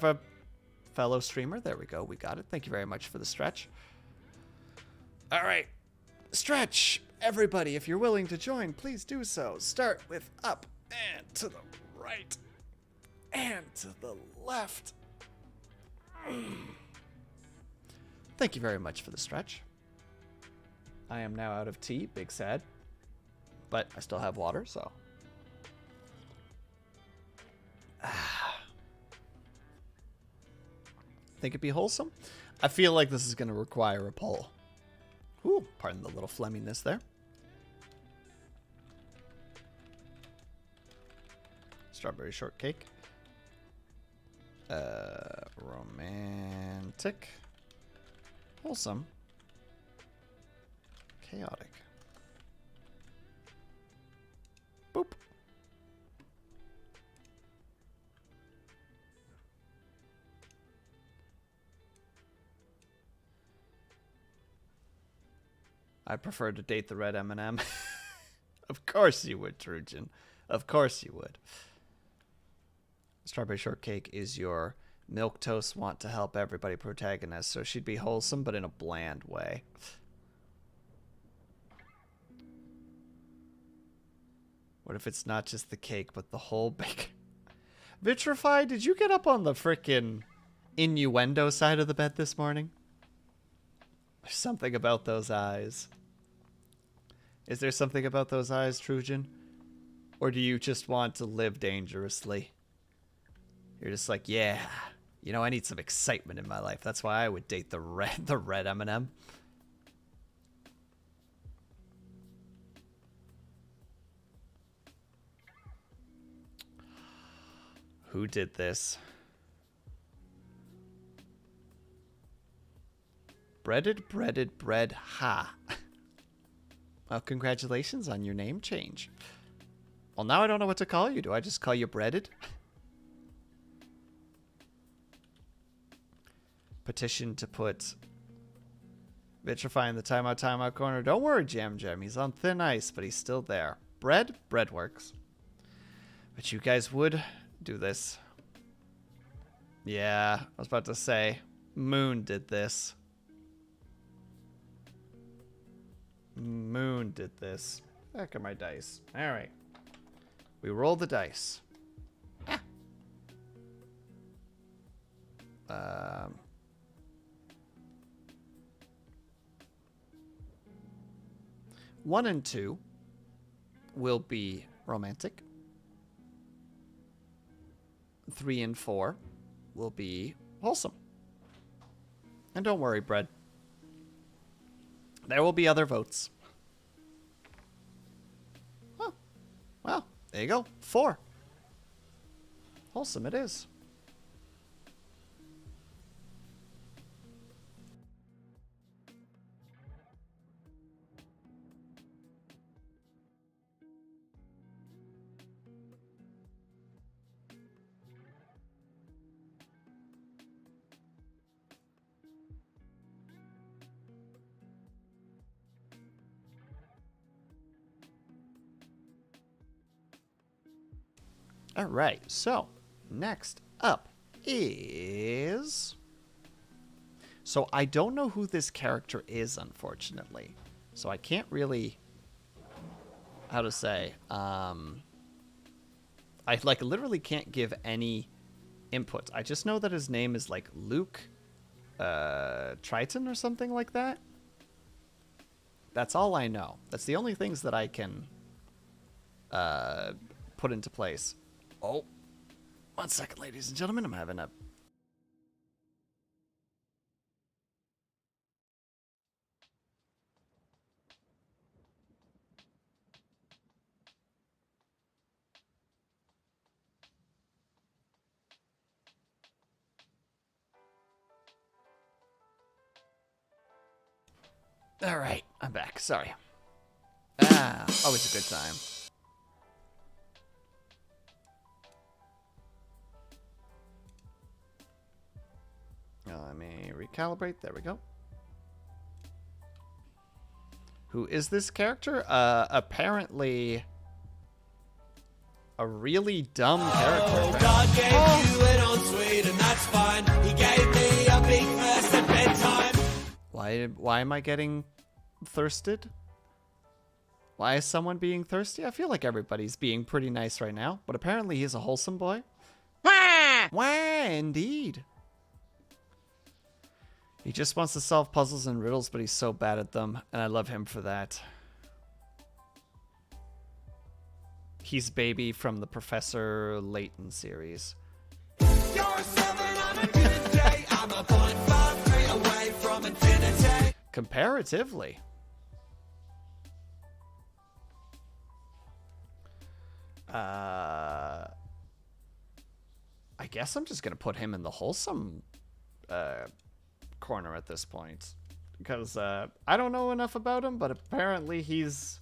a fellow streamer. There we go. We got it. Thank you very much for the stretch. All right. Stretch. Everybody, if you're willing to join, please do so. Start with up and to the right and to the left. Thank you very much for the stretch. I am now out of tea. Big sad. But I still have water, so. Think it'd be wholesome? I feel like this is going to require a poll. Ooh, pardon the little flemminess there. Strawberry Shortcake. Romantic. Wholesome. Chaotic. Boop. I prefer to date the red M&M. Of course you would, Trojan. Of course you would. Strawberry shortcake is your milquetoast want to help everybody protagonist, so she'd be wholesome but in a bland way. What if it's not just the cake but the whole bake? Vitrify, did you get up on the frickin' innuendo side of the bed this morning? There's something about those eyes. Is there something about those eyes, Trojan? Or do you just want to live dangerously? You're just like, yeah, you know, I need some excitement in my life. That's why I would date the red M&M. Who did this? Breaded, bread, ha. Well, congratulations on your name change. Well, now I don't know what to call you. Do I just call you Breaded? Petition to put Vitrify in the timeout corner. Don't worry, Jam. He's on thin ice, but he's still there. Bread works. But you guys would do this. Yeah, I was about to say. Moon did this. Moon did this. Back at my dice. Alright. We roll the dice. Ah. 1 and 2 will be romantic. 3 and 4 will be wholesome. And don't worry, Bread. There will be other votes. Oh, well, there you go. 4. Wholesome it is. All right, so next up is... So I don't know who this character is, unfortunately. So I can't really... How to say? I literally can't give any input. I just know that his name is like Luke Triton or something like that. That's all I know. That's the only things that I can put into place. Oh, 1 second, ladies and gentlemen. I'm having a... All right, I'm back. Sorry. Always a good time. Let me recalibrate. There we go. Who is this character? Apparently a really dumb character. God gave you it on sweet, and that's fine. He gave me a big thirst at bedtime. Why am I getting thirsted? Why is someone being thirsty? I feel like everybody's being pretty nice right now, but apparently he's a wholesome boy. Wah! Wah, indeed. He just wants to solve puzzles and riddles, but he's so bad at them, and I love him for that. He's Baby from the Professor Layton series. You're a 7 on a good day. I'm a 0.53 away from infinity. Comparatively. I guess I'm just gonna put him in the wholesome corner at this point. Because I don't know enough about him, but apparently he's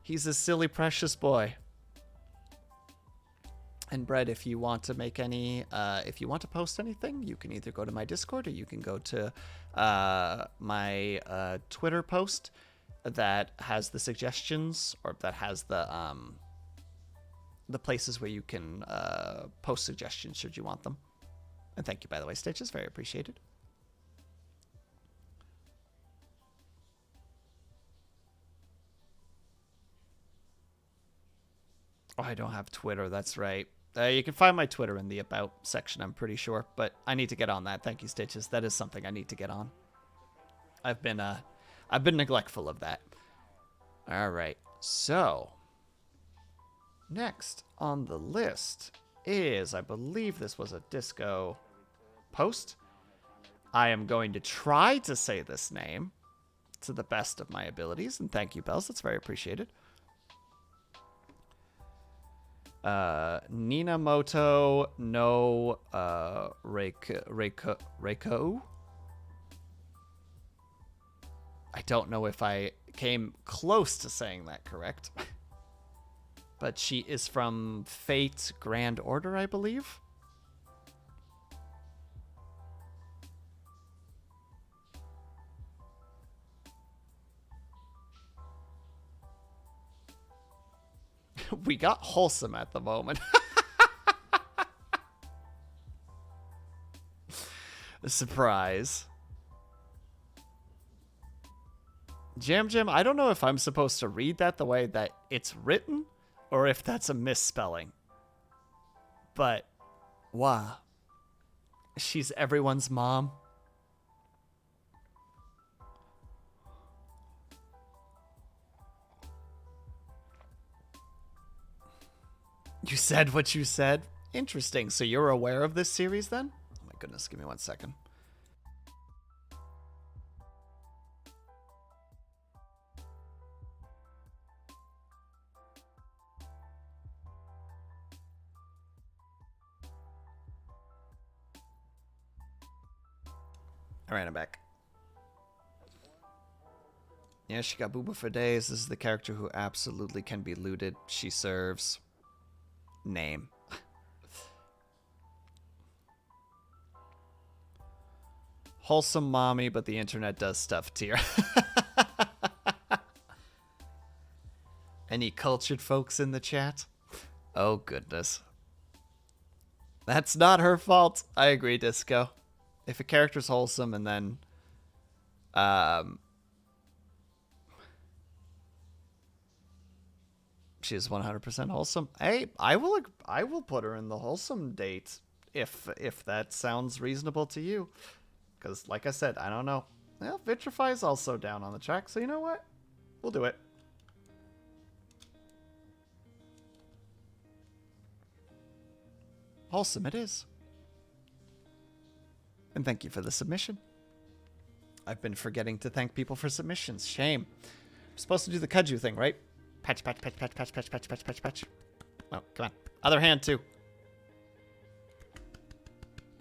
a silly, precious boy. And Brett, if you want to make any, if you want to post anything, you can either go to my Discord or you can go to my Twitter post that has the suggestions, or that has the places where you can post suggestions should you want them. And thank you, by the way, Stitches. Very appreciated. Oh, I don't have Twitter. That's right. You can find my Twitter in the About section, I'm pretty sure. But I need to get on that. Thank you, Stitches. That is something I need to get on. I've been neglectful of that. All right. So, next on the list is, I believe this was a disco post. I am going to try to say this name to the best of my abilities, and thank you, Bells. That's very appreciated. Ninamoto no Reiko. I don't know if I came close to saying that correct. But she is from Fate Grand Order, I believe. We got wholesome at the moment. A surprise. Jam, I don't know if I'm supposed to read that the way that it's written, or if that's a misspelling. But, wow. She's everyone's mom. You said what you said? Interesting. So you're aware of this series then? Oh my goodness, give me 1 second. Alright, I'm back. Yeah, she got booba for days. This is the character who absolutely can be looted. She serves. Name. Wholesome mommy, but the internet does stuff tier. Any cultured folks in the chat? Oh, goodness. That's not her fault. I agree, Disco. If a character's wholesome and then she is 100% wholesome, hey, I will put her in the wholesome date if that sounds reasonable to you. Because, like I said, I don't know. Well, Vitrify is also down on the track, so you know what? We'll do it. Wholesome it is. And thank you for the submission. I've been forgetting to thank people for submissions. Shame. I'm supposed to do the kudzu thing, right? Patch, patch, patch, patch, patch, patch, patch, patch, patch, patch. Oh, come on. Other hand, too.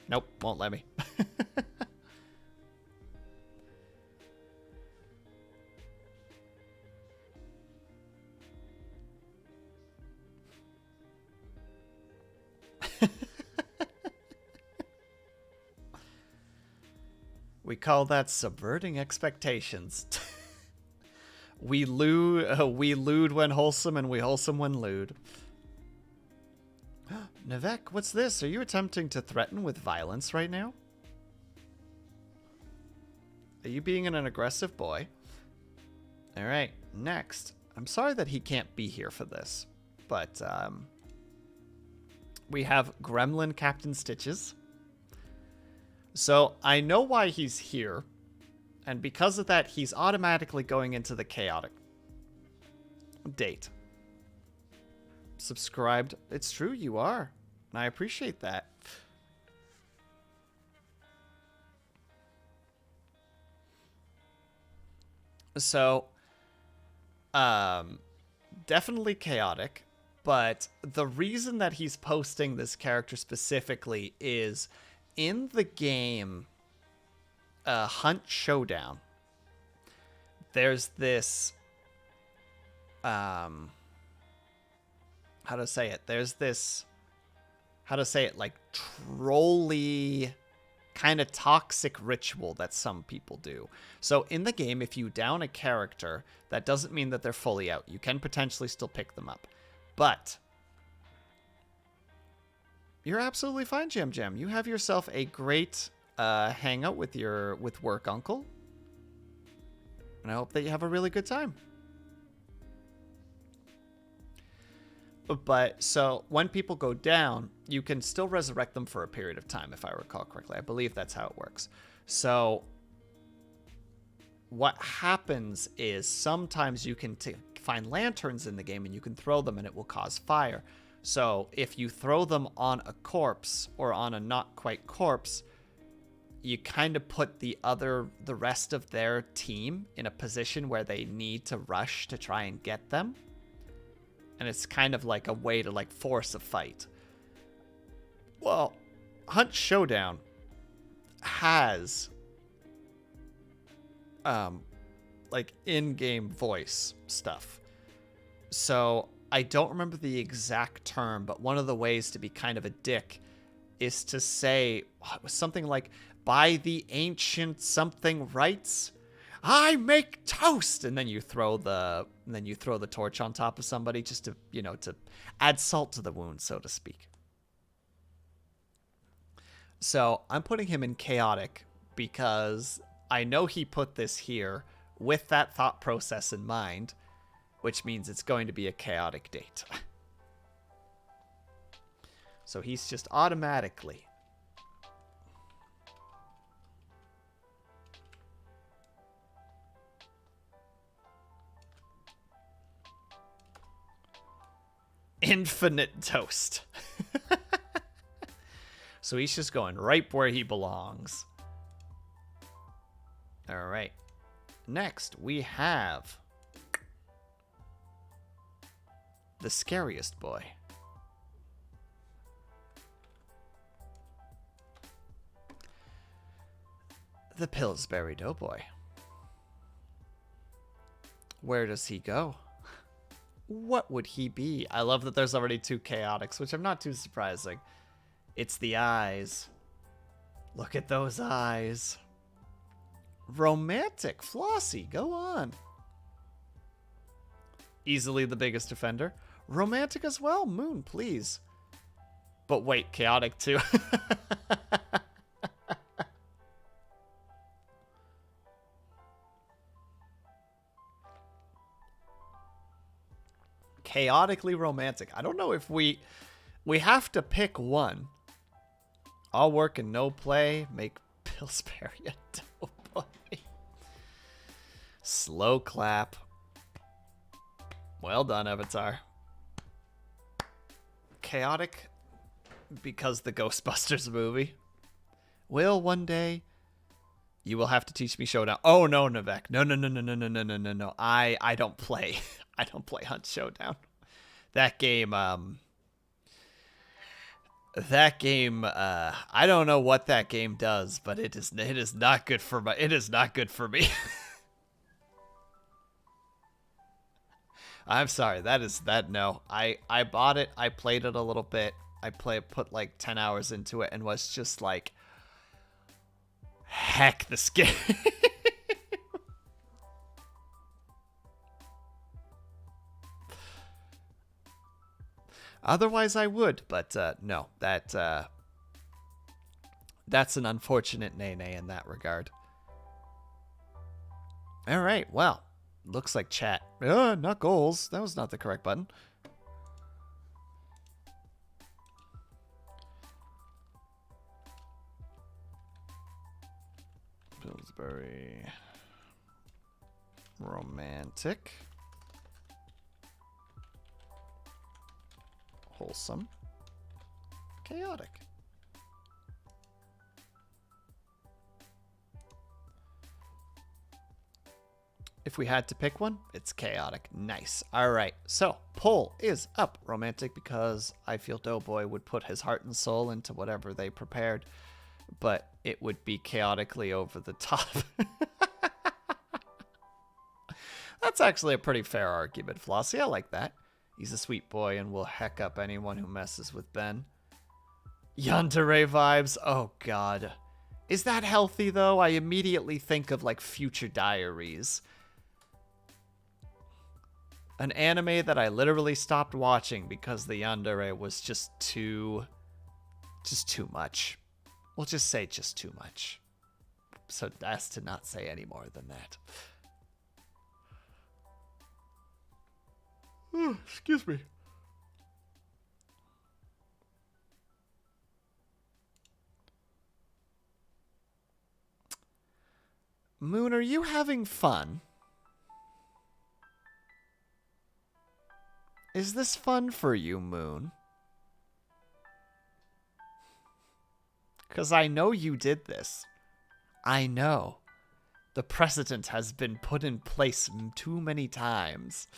Nope, won't let me. We call that subverting expectations. We lewd when wholesome, and we wholesome when lewd. Navek, what's this? Are you attempting to threaten with violence right now? Are you being an aggressive boy? Alright, next. I'm sorry that he can't be here for this, but we have Gremlin Captain Stitches. So I know why he's here, and because of that, he's automatically going into the chaotic date. Subscribed. It's true, you are. And I appreciate that. So, definitely chaotic. But the reason that he's posting this character specifically is in the game Hunt Showdown, there's this how to say it? There's this, how to say it, like trolly kind of toxic ritual that some people do. So in the game, if you down a character, that doesn't mean that they're fully out. You can potentially still pick them up. But you're absolutely fine, Jam Jam. You have yourself a great hangout with work uncle. And I hope that you have a really good time. But so when people go down, you can still resurrect them for a period of time, if I recall correctly. I believe that's how it works. So what happens is sometimes you can find lanterns in the game and you can throw them and it will cause fire. So if you throw them on a corpse or on a not quite corpse, you kind of put the rest of their team in a position where they need to rush to try and get them. And it's kind of like a way to like force a fight. Well, Hunt Showdown has like in-game voice stuff. So I don't remember the exact term, but one of the ways to be kind of a dick is to say something like, by the ancient something rights, I make toast, and then you throw the torch on top of somebody just to, you know, to add salt to the wound, so to speak. So I'm putting him in chaotic because I know he put this here with that thought process in mind, which means it's going to be a chaotic date. So he's just automatically infinite toast. So he's just going right where he belongs. All right. Next, we have the scariest boy. The Pillsbury Doughboy. Where does he go? What would he be? I love that there's already two chaotics, which I'm not too surprising. It's the eyes. Look at those eyes. Romantic. Flossie, go on. Easily the biggest offender. Romantic as well. Moon, please. But wait, chaotic too. Chaotically romantic. I don't know if we have to pick one. All work and no play make Pillsbury a doughboy. Slow clap. Well done, Avatar. Chaotic because the Ghostbusters movie. Will, one day you will have to teach me Showdown. Oh no, Navek. No. I don't play. I don't play Hunt Showdown. That game, I don't know what that game does, but it is not good for me. I'm sorry. No. I bought it. I played it a little bit. Put like 10 hours into it and was just like, heck this game. Otherwise I would, but no, that's an unfortunate nay-nay in that regard. All right, well, looks like chat. Not goals. That was not the correct button. Pillsbury romantic. Wholesome. Chaotic. If we had to pick one, it's chaotic. Nice. All right. So, poll is up. Romantic, because I feel Doughboy would put his heart and soul into whatever they prepared, but it would be chaotically over the top. That's actually a pretty fair argument, Flossie. I like that. He's a sweet boy and will heck up anyone who messes with Ben. Yandere vibes. Oh, God. Is that healthy, though? I immediately think of, like, Future Diaries. An anime that I literally stopped watching because the yandere was just too much. We'll just say just too much. So as to not say any more than that. Oh, excuse me. Moon, are you having fun? Is this fun for you, Moon? Because I know you did this. I know. The precedent has been put in place too many times.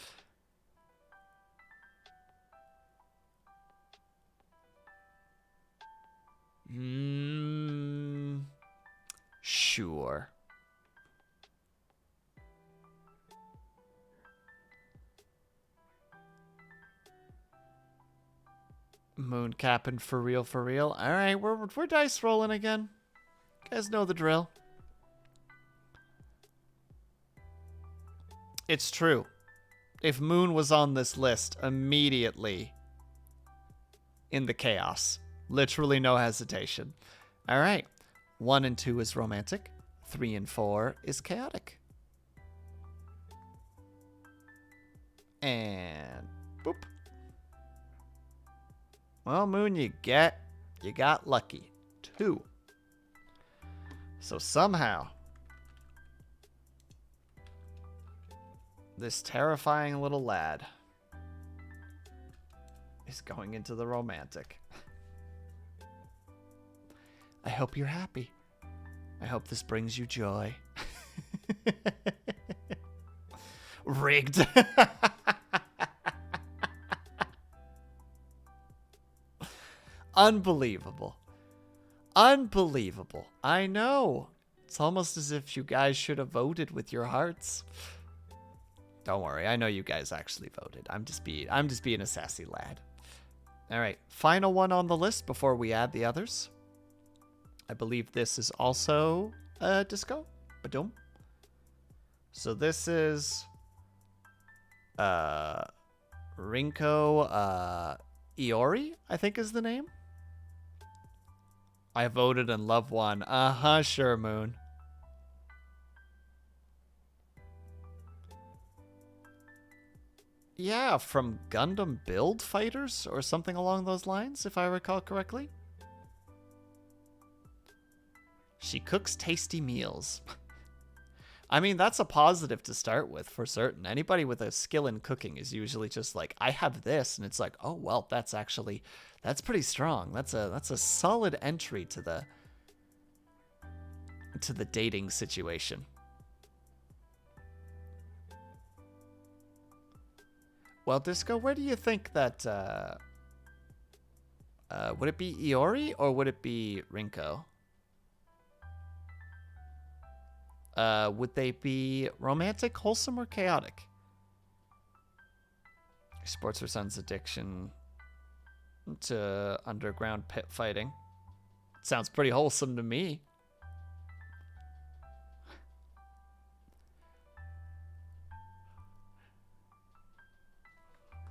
Sure. Moon capping for real, for real. All right, we're dice rolling again. You guys know the drill. It's true. If Moon was on this list, immediately in the chaos. Literally no hesitation. All right. 1 and 2 is romantic. 3 and 4 is chaotic. And boop. Well, Moon, you got lucky. 2. So somehow, this terrifying little lad is going into the romantic. I hope you're happy. I hope this brings you joy. Rigged. Unbelievable. Unbelievable. I know. It's almost as if you guys should have voted with your hearts. Don't worry. I know you guys actually voted. I'm just being a sassy lad. All right. Final one on the list before we add the others. I believe this is also disco. Badoom. So this is Rinko Iori, I think is the name. I voted and love one. Uh-huh, sure, Moon. Yeah, from Gundam Build Fighters or something along those lines, if I recall correctly. She cooks tasty meals. I mean, that's a positive to start with, for certain. Anybody with a skill in cooking is usually just like, I have this, and it's like, oh, well, that's pretty strong. That's a solid entry to the dating situation. Well, Disco, where do you think that, would it be Iori or would it be Rinko? Would they be romantic, wholesome, or chaotic? Sports her son's addiction to underground pit fighting. Sounds pretty wholesome to me.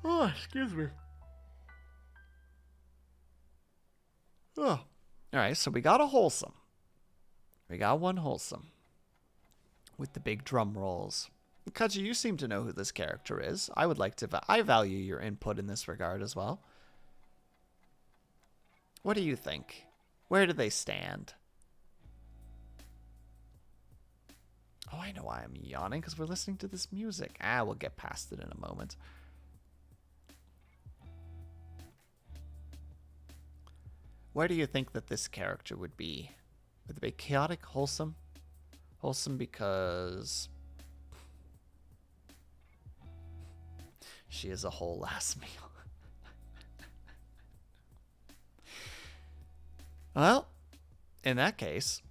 Oh, excuse me. Oh. Alright, so we got a wholesome. We got one wholesome. With the big drum rolls. Kaji, you seem to know who this character is. I would like to... I value your input in this regard as well. What do you think? Where do they stand? Oh, I know why I'm yawning, because we're listening to this music. We'll get past it in a moment. Where do you think that this character would be? Would it be chaotic, wholesome? Wholesome because She is a whole last meal. Well, in that case,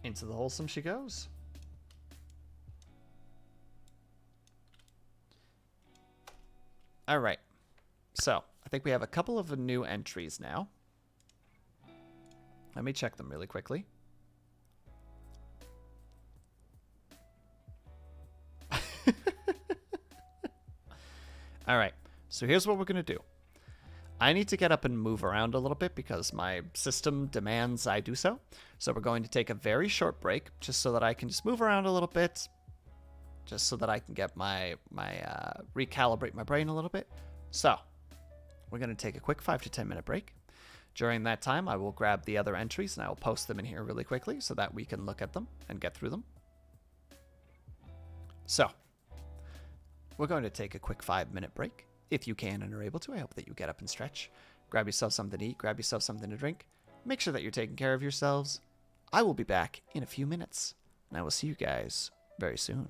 into the wholesome she goes. All right. So, I think we have a couple of new entries now. Let me check them really quickly. All right. So, here's what we're going to do. I need to get up and move around a little bit because my system demands I do so. So, we're going to take a very short break just so that I can just move around a little bit. Just so that I can get recalibrate my brain a little bit. So, we're going to take a quick 5 to 10 minute break. During that time, I will grab the other entries and I will post them in here really quickly so that we can look at them and get through them. So, we're going to take a quick 5-minute break. If you can and are able to, I hope that you get up and stretch. Grab yourself something to eat, grab yourself something to drink. Make sure that you're taking care of yourselves. I will be back in a few minutes, and I will see you guys very soon.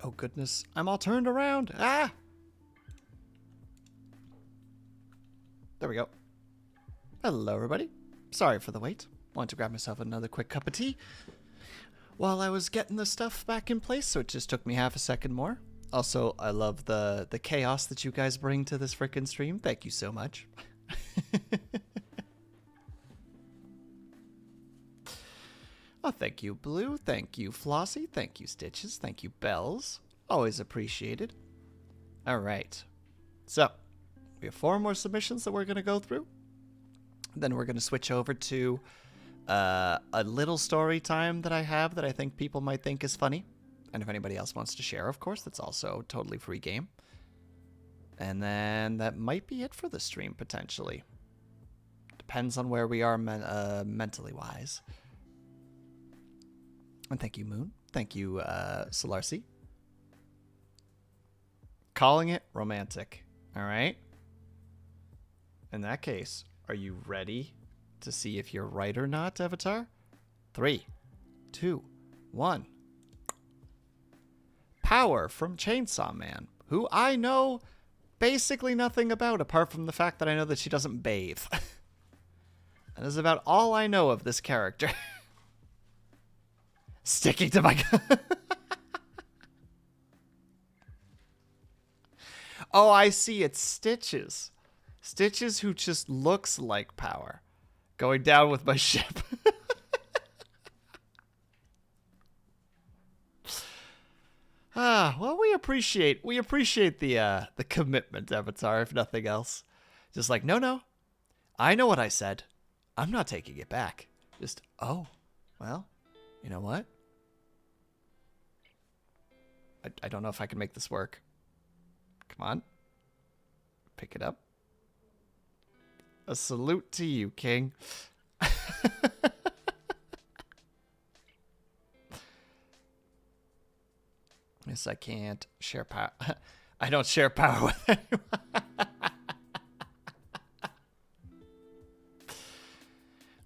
Oh goodness, I'm all turned around. Ah! There we go. Hello, everybody. Sorry for the wait. Wanted to grab myself another quick cup of tea while I was getting the stuff back in place, so it just took me half a second more. Also, I love the chaos that you guys bring to this frickin' stream. Thank you so much. Oh, thank you, Blue. Thank you, Flossie. Thank you, Stitches. Thank you, Bells. Always appreciated. All right. So, we have 4 more submissions that we're going to go through. Then we're going to switch over to a little story time that I have that I think people might think is funny. And if anybody else wants to share, of course, that's also a totally free game. And then that might be it for the stream, potentially. Depends on where we are mentally wise. And thank you, Moon. Thank you, Solarcy. Calling it romantic. All right? In that case, are you ready to see if you're right or not, Avatar? 3, 2, 1. Power from Chainsaw Man, who I know basically nothing about apart from the fact that I know that she doesn't bathe. That is about all I know of this character. Sticking to my gun. Oh, I see. It's Stitches. Stitches who just looks like Power. Going down with my ship. Well, we appreciate the commitment, Avatar, if nothing else. Just like, no. I know what I said. I'm not taking it back. Just, oh, well, you know what? I don't know if I can make this work. Come on. Pick it up. A salute to you, King. Yes, I can't share power. I don't share power with anyone.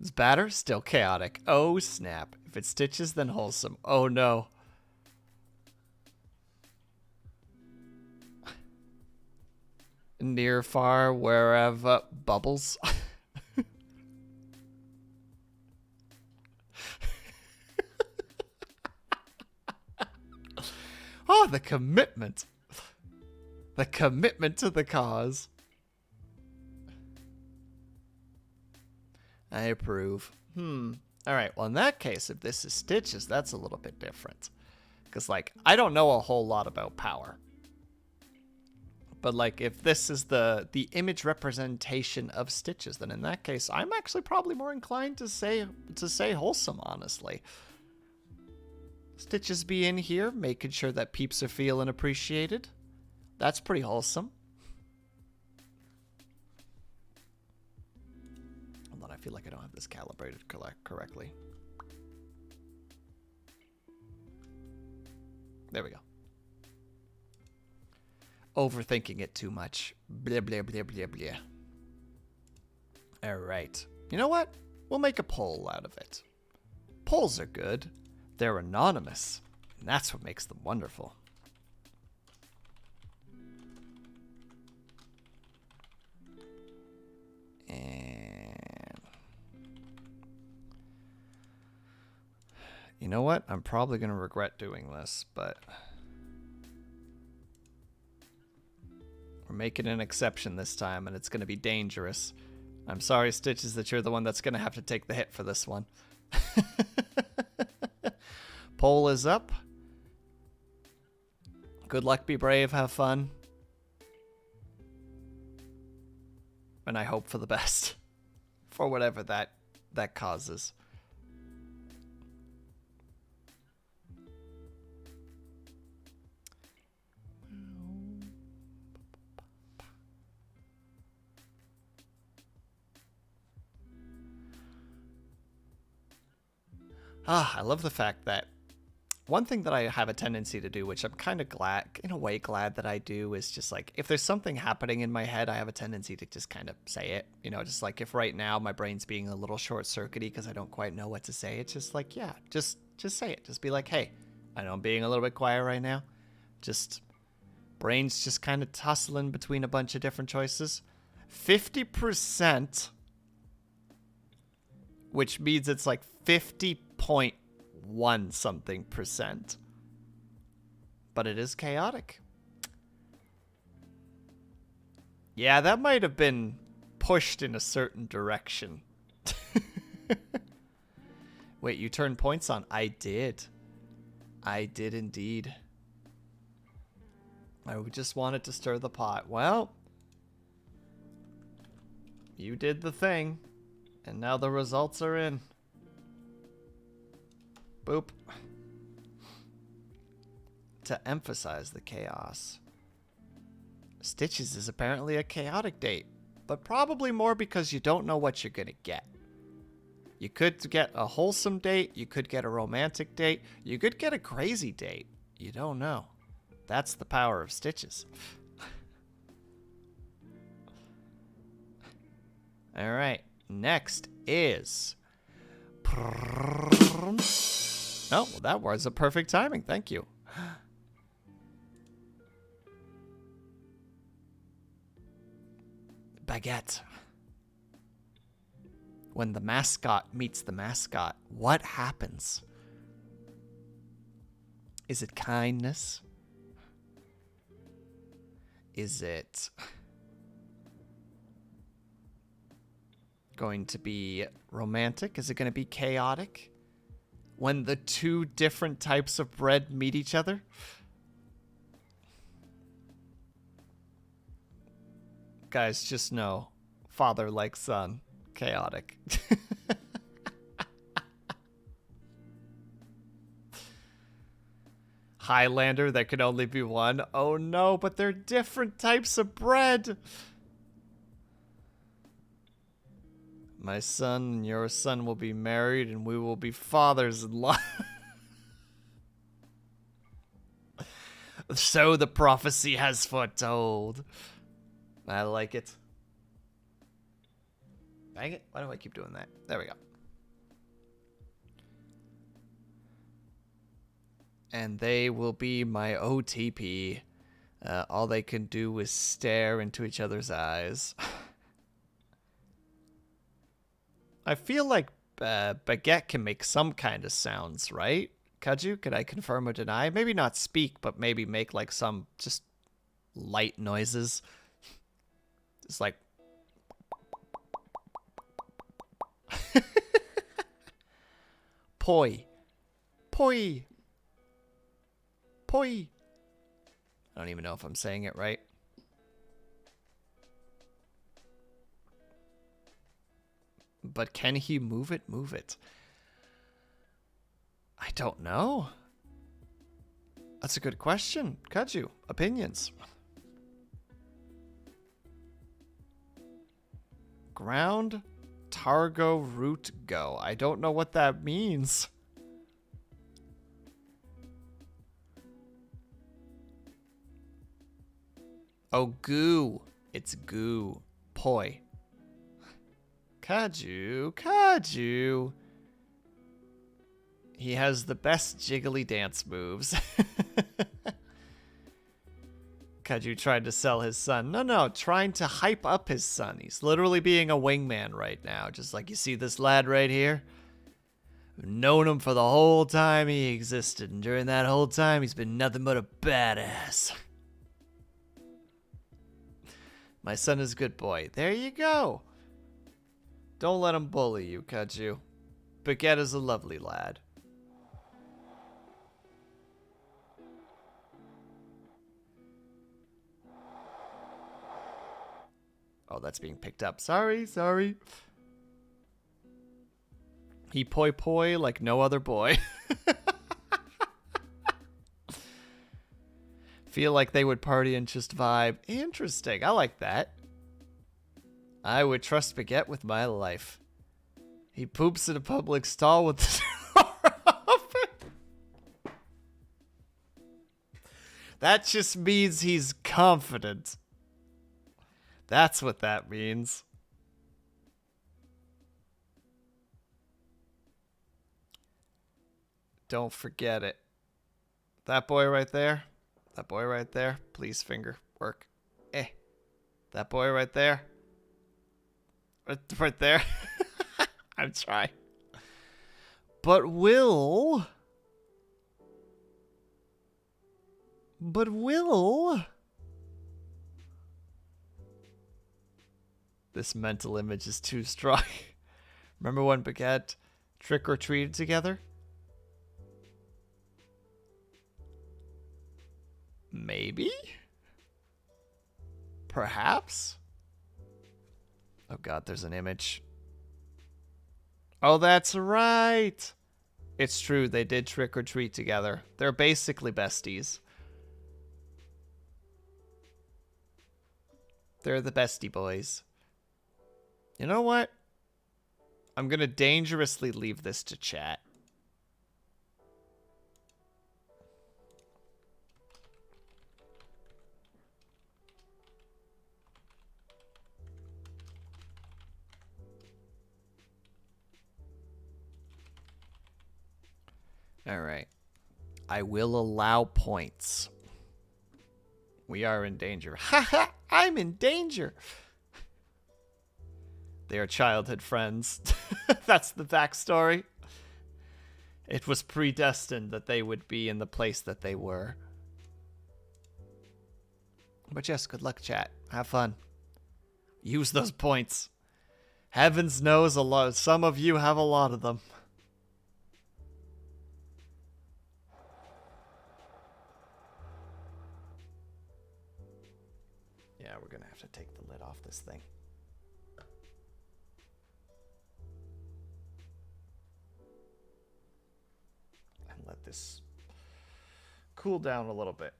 It's batter, still chaotic. Oh, snap. If it Stitches, then wholesome. Oh, no. Near, far, wherever. Bubbles. Oh, the commitment. The commitment to the cause. I approve. All right. Well, in that case, if this is Stitches, that's a little bit different. Because, like, I don't know a whole lot about Power. But, like, if this is the image representation of Stitches, then in that case, I'm actually probably more inclined to say wholesome, honestly. Stitches be in here, making sure that peeps are feeling appreciated. That's pretty wholesome. Hold on, I feel like I don't have this calibrated correctly. There we go. Overthinking it too much. Blah, blah, blah, blah, blah. All right. You know what? We'll make a poll out of it. Polls are good. They're anonymous. And that's what makes them wonderful. And you know what? I'm probably going to regret doing this, but we're making an exception this time, and it's going to be dangerous. I'm sorry, Stitches, that you're the one that's going to have to take the hit for this one. Poll is up. Good luck, be brave, have fun. And I hope for the best. For whatever that causes. I love the fact that one thing that I have a tendency to do, which I'm kind of glad, in a way glad that I do, is just like, if there's something happening in my head, I have a tendency to just kind of say it. You know, just like if right now my brain's being a little short-circuity because I don't quite know what to say, it's just like, yeah, just say it. Just be like, hey, I know I'm being a little bit quiet right now, Just brains just kind of tussling between a bunch of different choices. 50%, which means it's like 50.1 something percent. But it is chaotic. Yeah, that might have been pushed in a certain direction. Wait, you turned points on? I did. I did indeed. I just wanted to stir the pot. Well, you did the thing. And now the results are in. Boop. To emphasize the chaos, Stitches is apparently a chaotic date, but probably more because you don't know what you're gonna get. You could get a wholesome date, you could get a romantic date, you could get a crazy date. You don't know. That's the power of Stitches. Alright, next is... Oh, well, that was a perfect timing, thank you. Baguette. When the mascot meets the mascot, what happens? Is it kindness? Is it going to be romantic? Is it going to be chaotic? When the two different types of bread meet each other? Guys, just know, father like son, chaotic. Highlander, there can only be one. Oh no, but they're different types of bread. My son and your son will be married and we will be fathers-in-law. So the prophecy has foretold. I like it. Bang it. Why do I keep doing that? There we go. And they will be my OTP. All they can do is stare into each other's eyes. I feel like Baguette can make some kind of sounds, right? Could I confirm or deny? Maybe not speak, but maybe make like some just light noises. It's like... Poi. Poi. Poi. I don't even know if I'm saying it right. But can he move it? Move it. I don't know. That's a good question. Could you? Opinions. Ground, Targo, Root, Go. I don't know what that means. Oh, goo. It's goo. Poi. Kaju, Kaju. He has the best jiggly dance moves. Kaju tried to sell his son. No, trying to hype up his son. He's literally being a wingman right now. Just like, you see this lad right here? I've known him for the whole time he existed. And during that whole time, he's been nothing but a badass. My son is a good boy. There you go. Don't let him bully you, Kaju. Baguette is a lovely lad. Oh, that's being picked up. Sorry. He poi like no other boy. Feel like they would party and just vibe. Interesting. I like that. I would trust Baguette with my life. He poops in a public stall with the door open. That just means he's confident. That's what that means. Don't forget it. That boy right there, That boy right there. Please finger work. Eh. That boy right there. Right there. I'm trying. But Will... This mental image is too strong. Remember when Baguette trick-or-treated together? Maybe? Perhaps? Oh god, there's an image. Oh, that's right! It's true, they did trick-or-treat together. They're basically besties. They're the bestie boys. You know what? I'm gonna dangerously leave this to chat. Alright. I will allow points. We are in danger. Haha! I'm in danger! They are childhood friends. That's the backstory. It was predestined that they would be in the place that they were. But yes, good luck, chat. Have fun. Use those points. Heavens knows a lot. Some of you have a lot of them. Yeah, we're gonna have to take the lid off this thing. And let this cool down a little bit.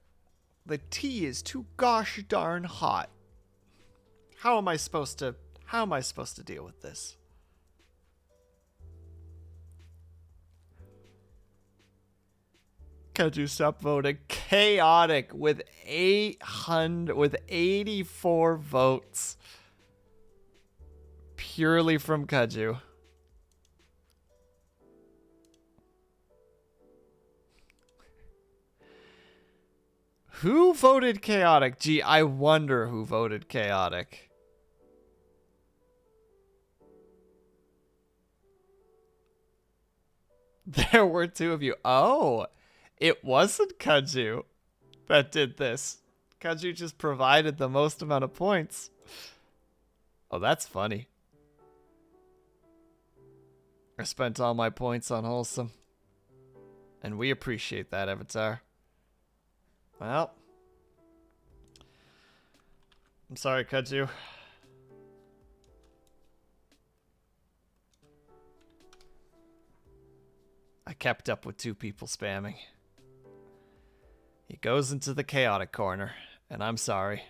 The tea is too gosh darn hot. How am I supposed to deal with this? Could you stop voting? Chaotic with 84 votes. Purely from Kaju. Who voted chaotic? Gee, I wonder who voted chaotic. There were two of you. Oh, it wasn't Kaju that did this. Kaju just provided the most amount of points. Oh, that's funny. I spent all my points on Wholesome. And we appreciate that, Avatar. Well. I'm sorry, Kaju. I kept up with two people spamming. He goes into the chaotic corner, and I'm sorry.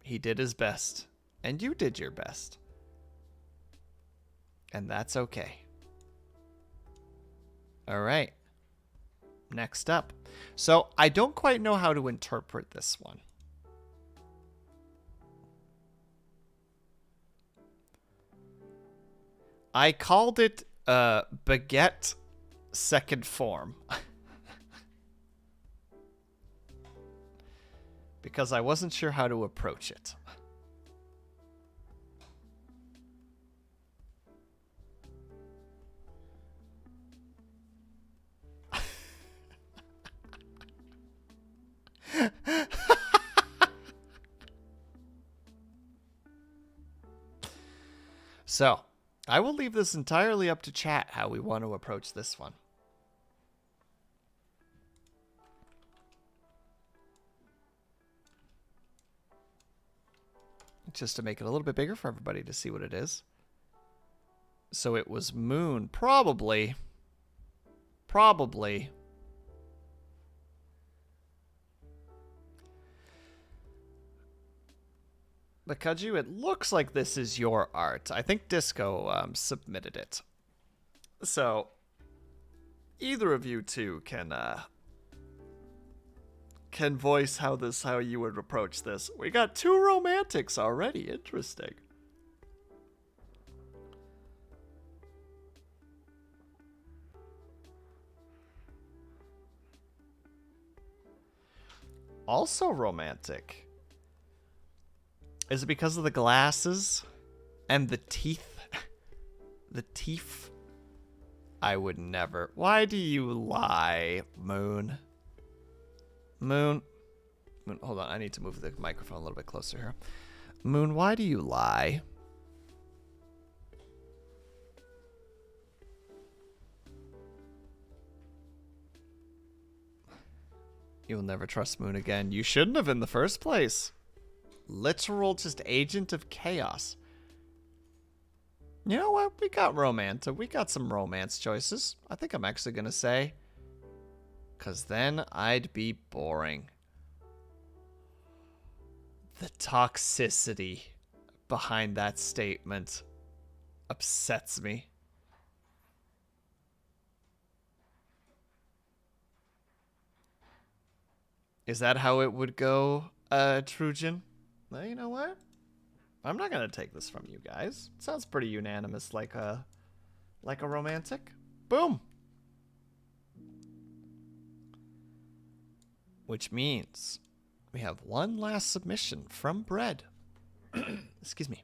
He did his best, and you did your best. And that's okay. All right. Next up. So, I don't quite know how to interpret this one. I called it Baguette second form. Because I wasn't sure how to approach it. So, I will leave this entirely up to chat how we want to approach this one. Just to make it a little bit bigger for everybody to see what it is. So it was Moon, probably. But Kaju, it looks like this is your art. I think Disco submitted it. So, either of you two can voice how you would approach this. We got two romantics already. Interesting. also romantic. Is it because of the glasses and the teeth? The teeth? I would never. Why do you lie, Moon? Moon, hold on. I need to move the microphone a little bit closer here. Moon, why do you lie? You'll never trust Moon again. You shouldn't have in the first place. Literal just agent of chaos. You know what? We got romantic. We got some romance choices. I think I'm actually going to say. Because then I'd be boring. The toxicity behind that statement upsets me. Is that how it would go, Trujan? Well, you know what? I'm not gonna take this from you guys. It sounds pretty unanimous, like a romantic. Boom. Which means we have one last submission from Bread. Excuse me.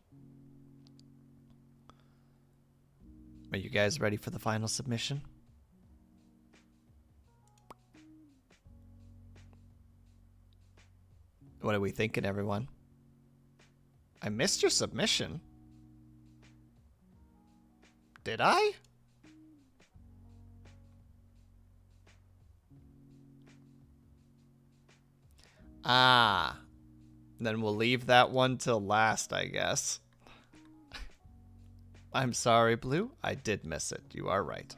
Are you guys ready for the final submission? What are we thinking, everyone? I missed your submission. Did I? Ah. Then we'll leave that one till last, I guess. I'm sorry, Blue. I did miss it. You are right.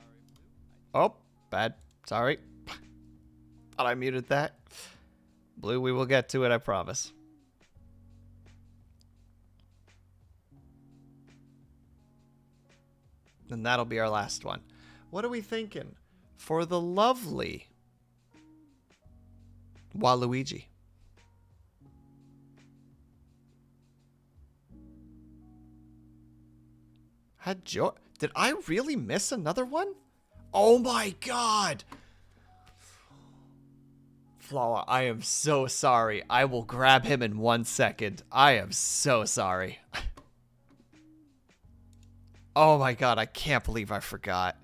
Oh, bad. Sorry. Thought I muted that. Blue, we will get to it, I promise. And that'll be our last one. What are we thinking for the lovely Waluigi? Did I really miss another one? Oh my god! Flawa, I am so sorry. I will grab him in 1 second. I am so sorry. Oh my god, I can't believe I forgot.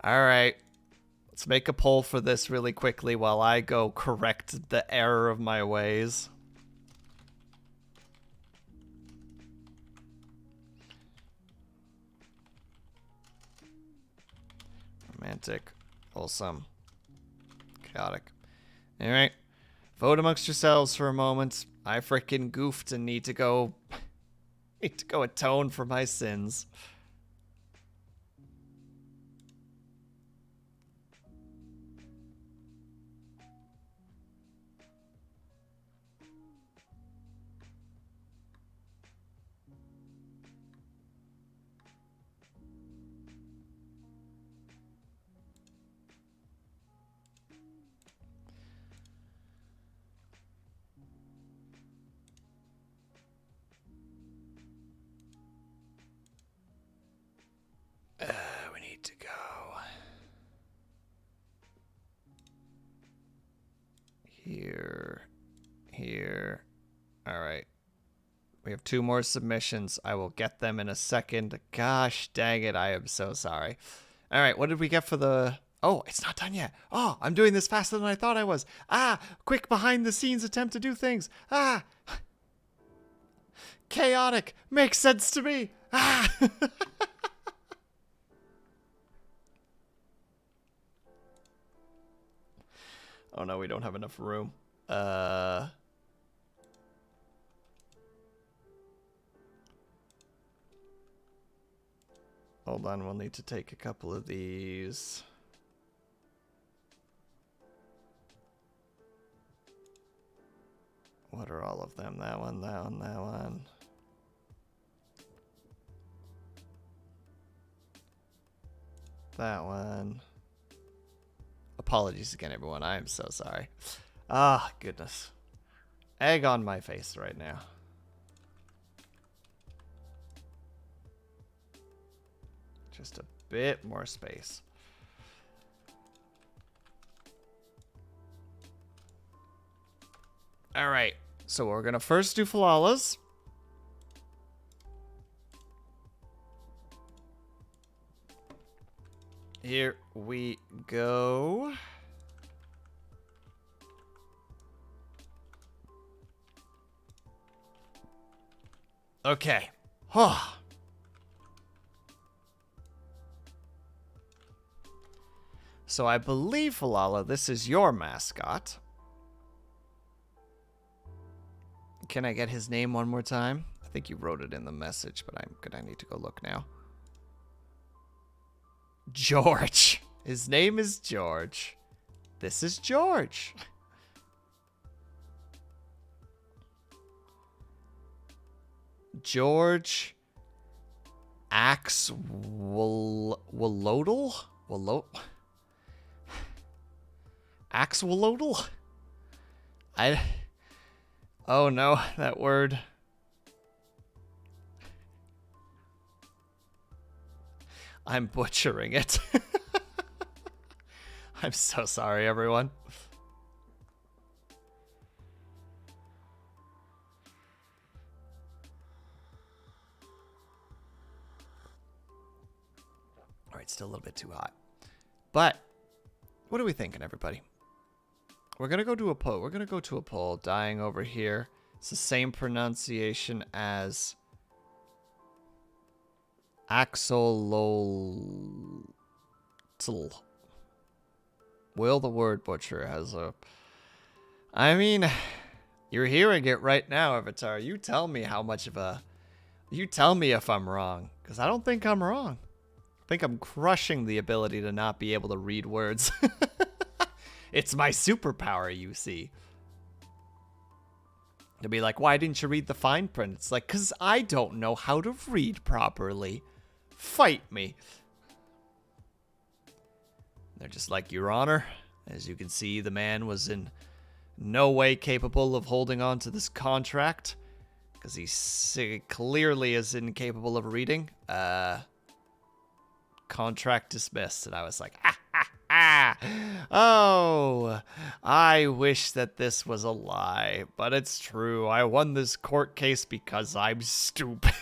Alright. Let's make a poll for this really quickly while I go correct the error of my ways. Romantic, wholesome, chaotic. Alright. Vote amongst yourselves for a moment. I frickin' goofed and need to go atone for my sins. We need to go here. All right. We have 2 more submissions. I will get them in a second. Gosh dang it. I am so sorry. All right. What did we get for the... Oh, it's not done yet. Oh, I'm doing this faster than I thought I was. Ah, quick behind the scenes attempt to do things. Ah. Chaotic. Makes sense to me. Ah. Oh no, we don't have enough room. Hold on, we'll need to take a couple of these. What are all of them? That one, that one, that one. That one. Apologies again, everyone. I am so sorry. Ah, goodness. Egg on my face right now. Just a bit more space. All right. So we're going to first do Falala's. Here we go. Okay. So I believe, Falala, this is your mascot. Can I get his name one more time? I think you wrote it in the message, but I'm gonna need to go look now. George. His name is George. This is George. George Axolotl? Axolotl? Oh no, that word. I'm butchering it. I'm so sorry, everyone. All right, still a little bit too hot. But what are we thinking, everybody? We're going to go to a poll. We're going to go to a poll. Dying over here. It's the same pronunciation as Axolotl. Will the word butcher has a... I mean, you're hearing it right now, Avatar. You tell me how much of a... You tell me if I'm wrong. Because I don't think I'm wrong. I think I'm crushing the ability to not be able to read words. It's my superpower, you see. To be like, why didn't you read the fine print? It's like, because I don't know how to read properly. Fight me. They're just like, Your Honor, as you can see, the man was in no way capable of holding on to this contract. Because he clearly is incapable of reading. Contract dismissed. And I was like, oh, I wish that this was a lie, but it's true. I won this court case because I'm stupid.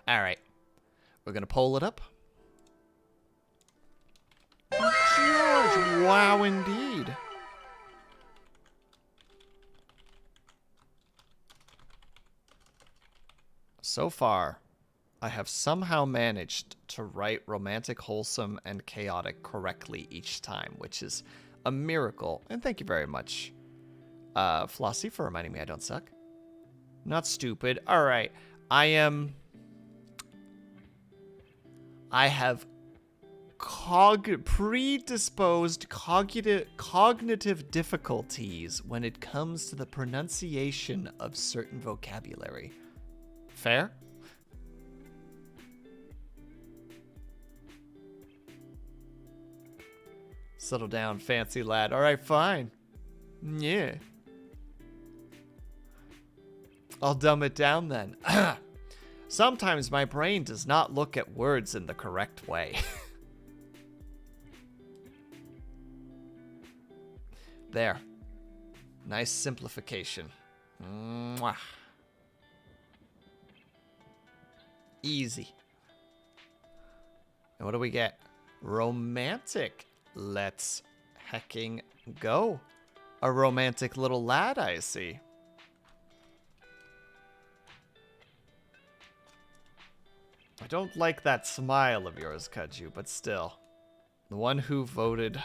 All right, we're gonna pull it up. George, wow, indeed. So far, I have somehow managed to write romantic, wholesome, and chaotic correctly each time, which is a miracle. And thank you very much, Flossie, for reminding me I don't suck. Not stupid. All right. I have predisposed cognitive difficulties when it comes to the pronunciation of certain vocabulary. Fair? Settle down, fancy lad. All right, fine. Yeah. I'll dumb it down then. Sometimes my brain does not look at words in the correct way. There. Nice simplification. Mwah. Easy. And what do we get? Romantic. Let's hecking go. A romantic little lad, I see. I don't like that smile of yours, Kaju, but still. The one who voted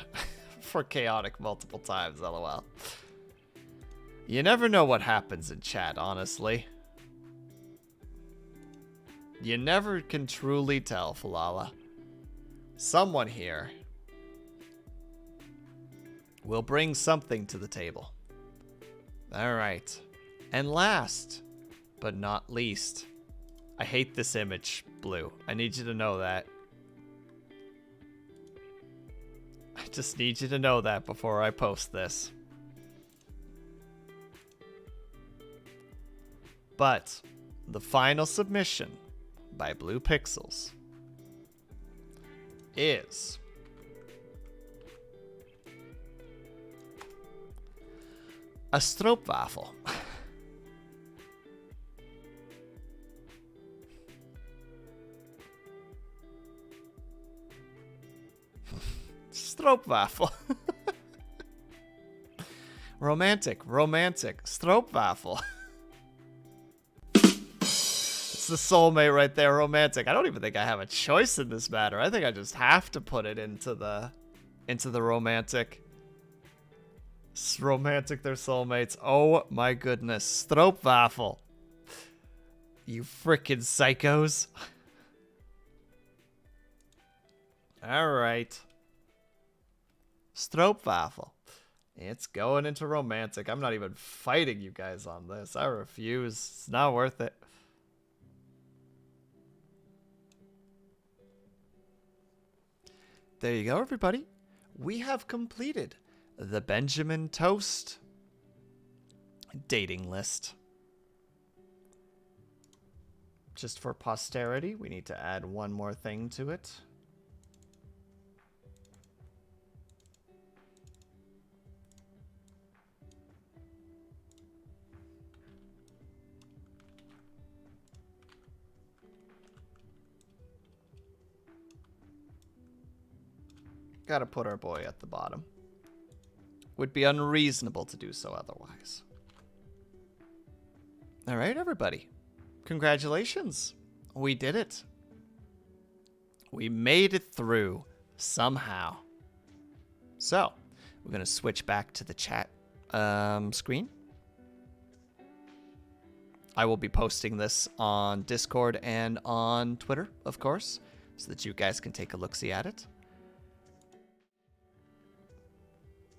for chaotic multiple times, lol. You never know what happens in chat, honestly. You never can truly tell, Falala. Someone here will bring something to the table. Alright. And last, but not least, I hate this image, Blue. I need you to know that. I just need you to know that before I post this. But the final submission by Blue Pixels is A stroopwafel. Stroopwafel. Romantic, romantic. Stroopwafel. It's the soulmate right there, romantic. I don't even think I have a choice in this matter. I think I just have to put it into the romantic. Romantic, they're soulmates. Oh my goodness. Stroopwafel. You frickin' psychos. Alright. Stroopwafel. It's going into romantic. I'm not even fighting you guys on this. I refuse. It's not worth it. There you go, everybody. We have completed the Benjamin Toast dating list. Just for posterity, we need to add one more thing to it. Gotta put our boy at the bottom. Would be unreasonable to do so otherwise. All right, everybody. Congratulations. We did it. We made it through somehow. So, we're going to switch back to the chat screen. I will be posting this on Discord and on Twitter, of course, so that you guys can take a look-see at it.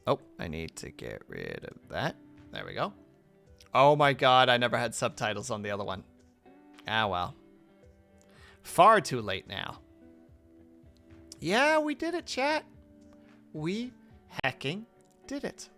Oh, I need to get rid of that. There we go. Oh my god, I never had subtitles on the other one. Ah, well. Far too late now. Yeah, we did it, chat. We hecking did it.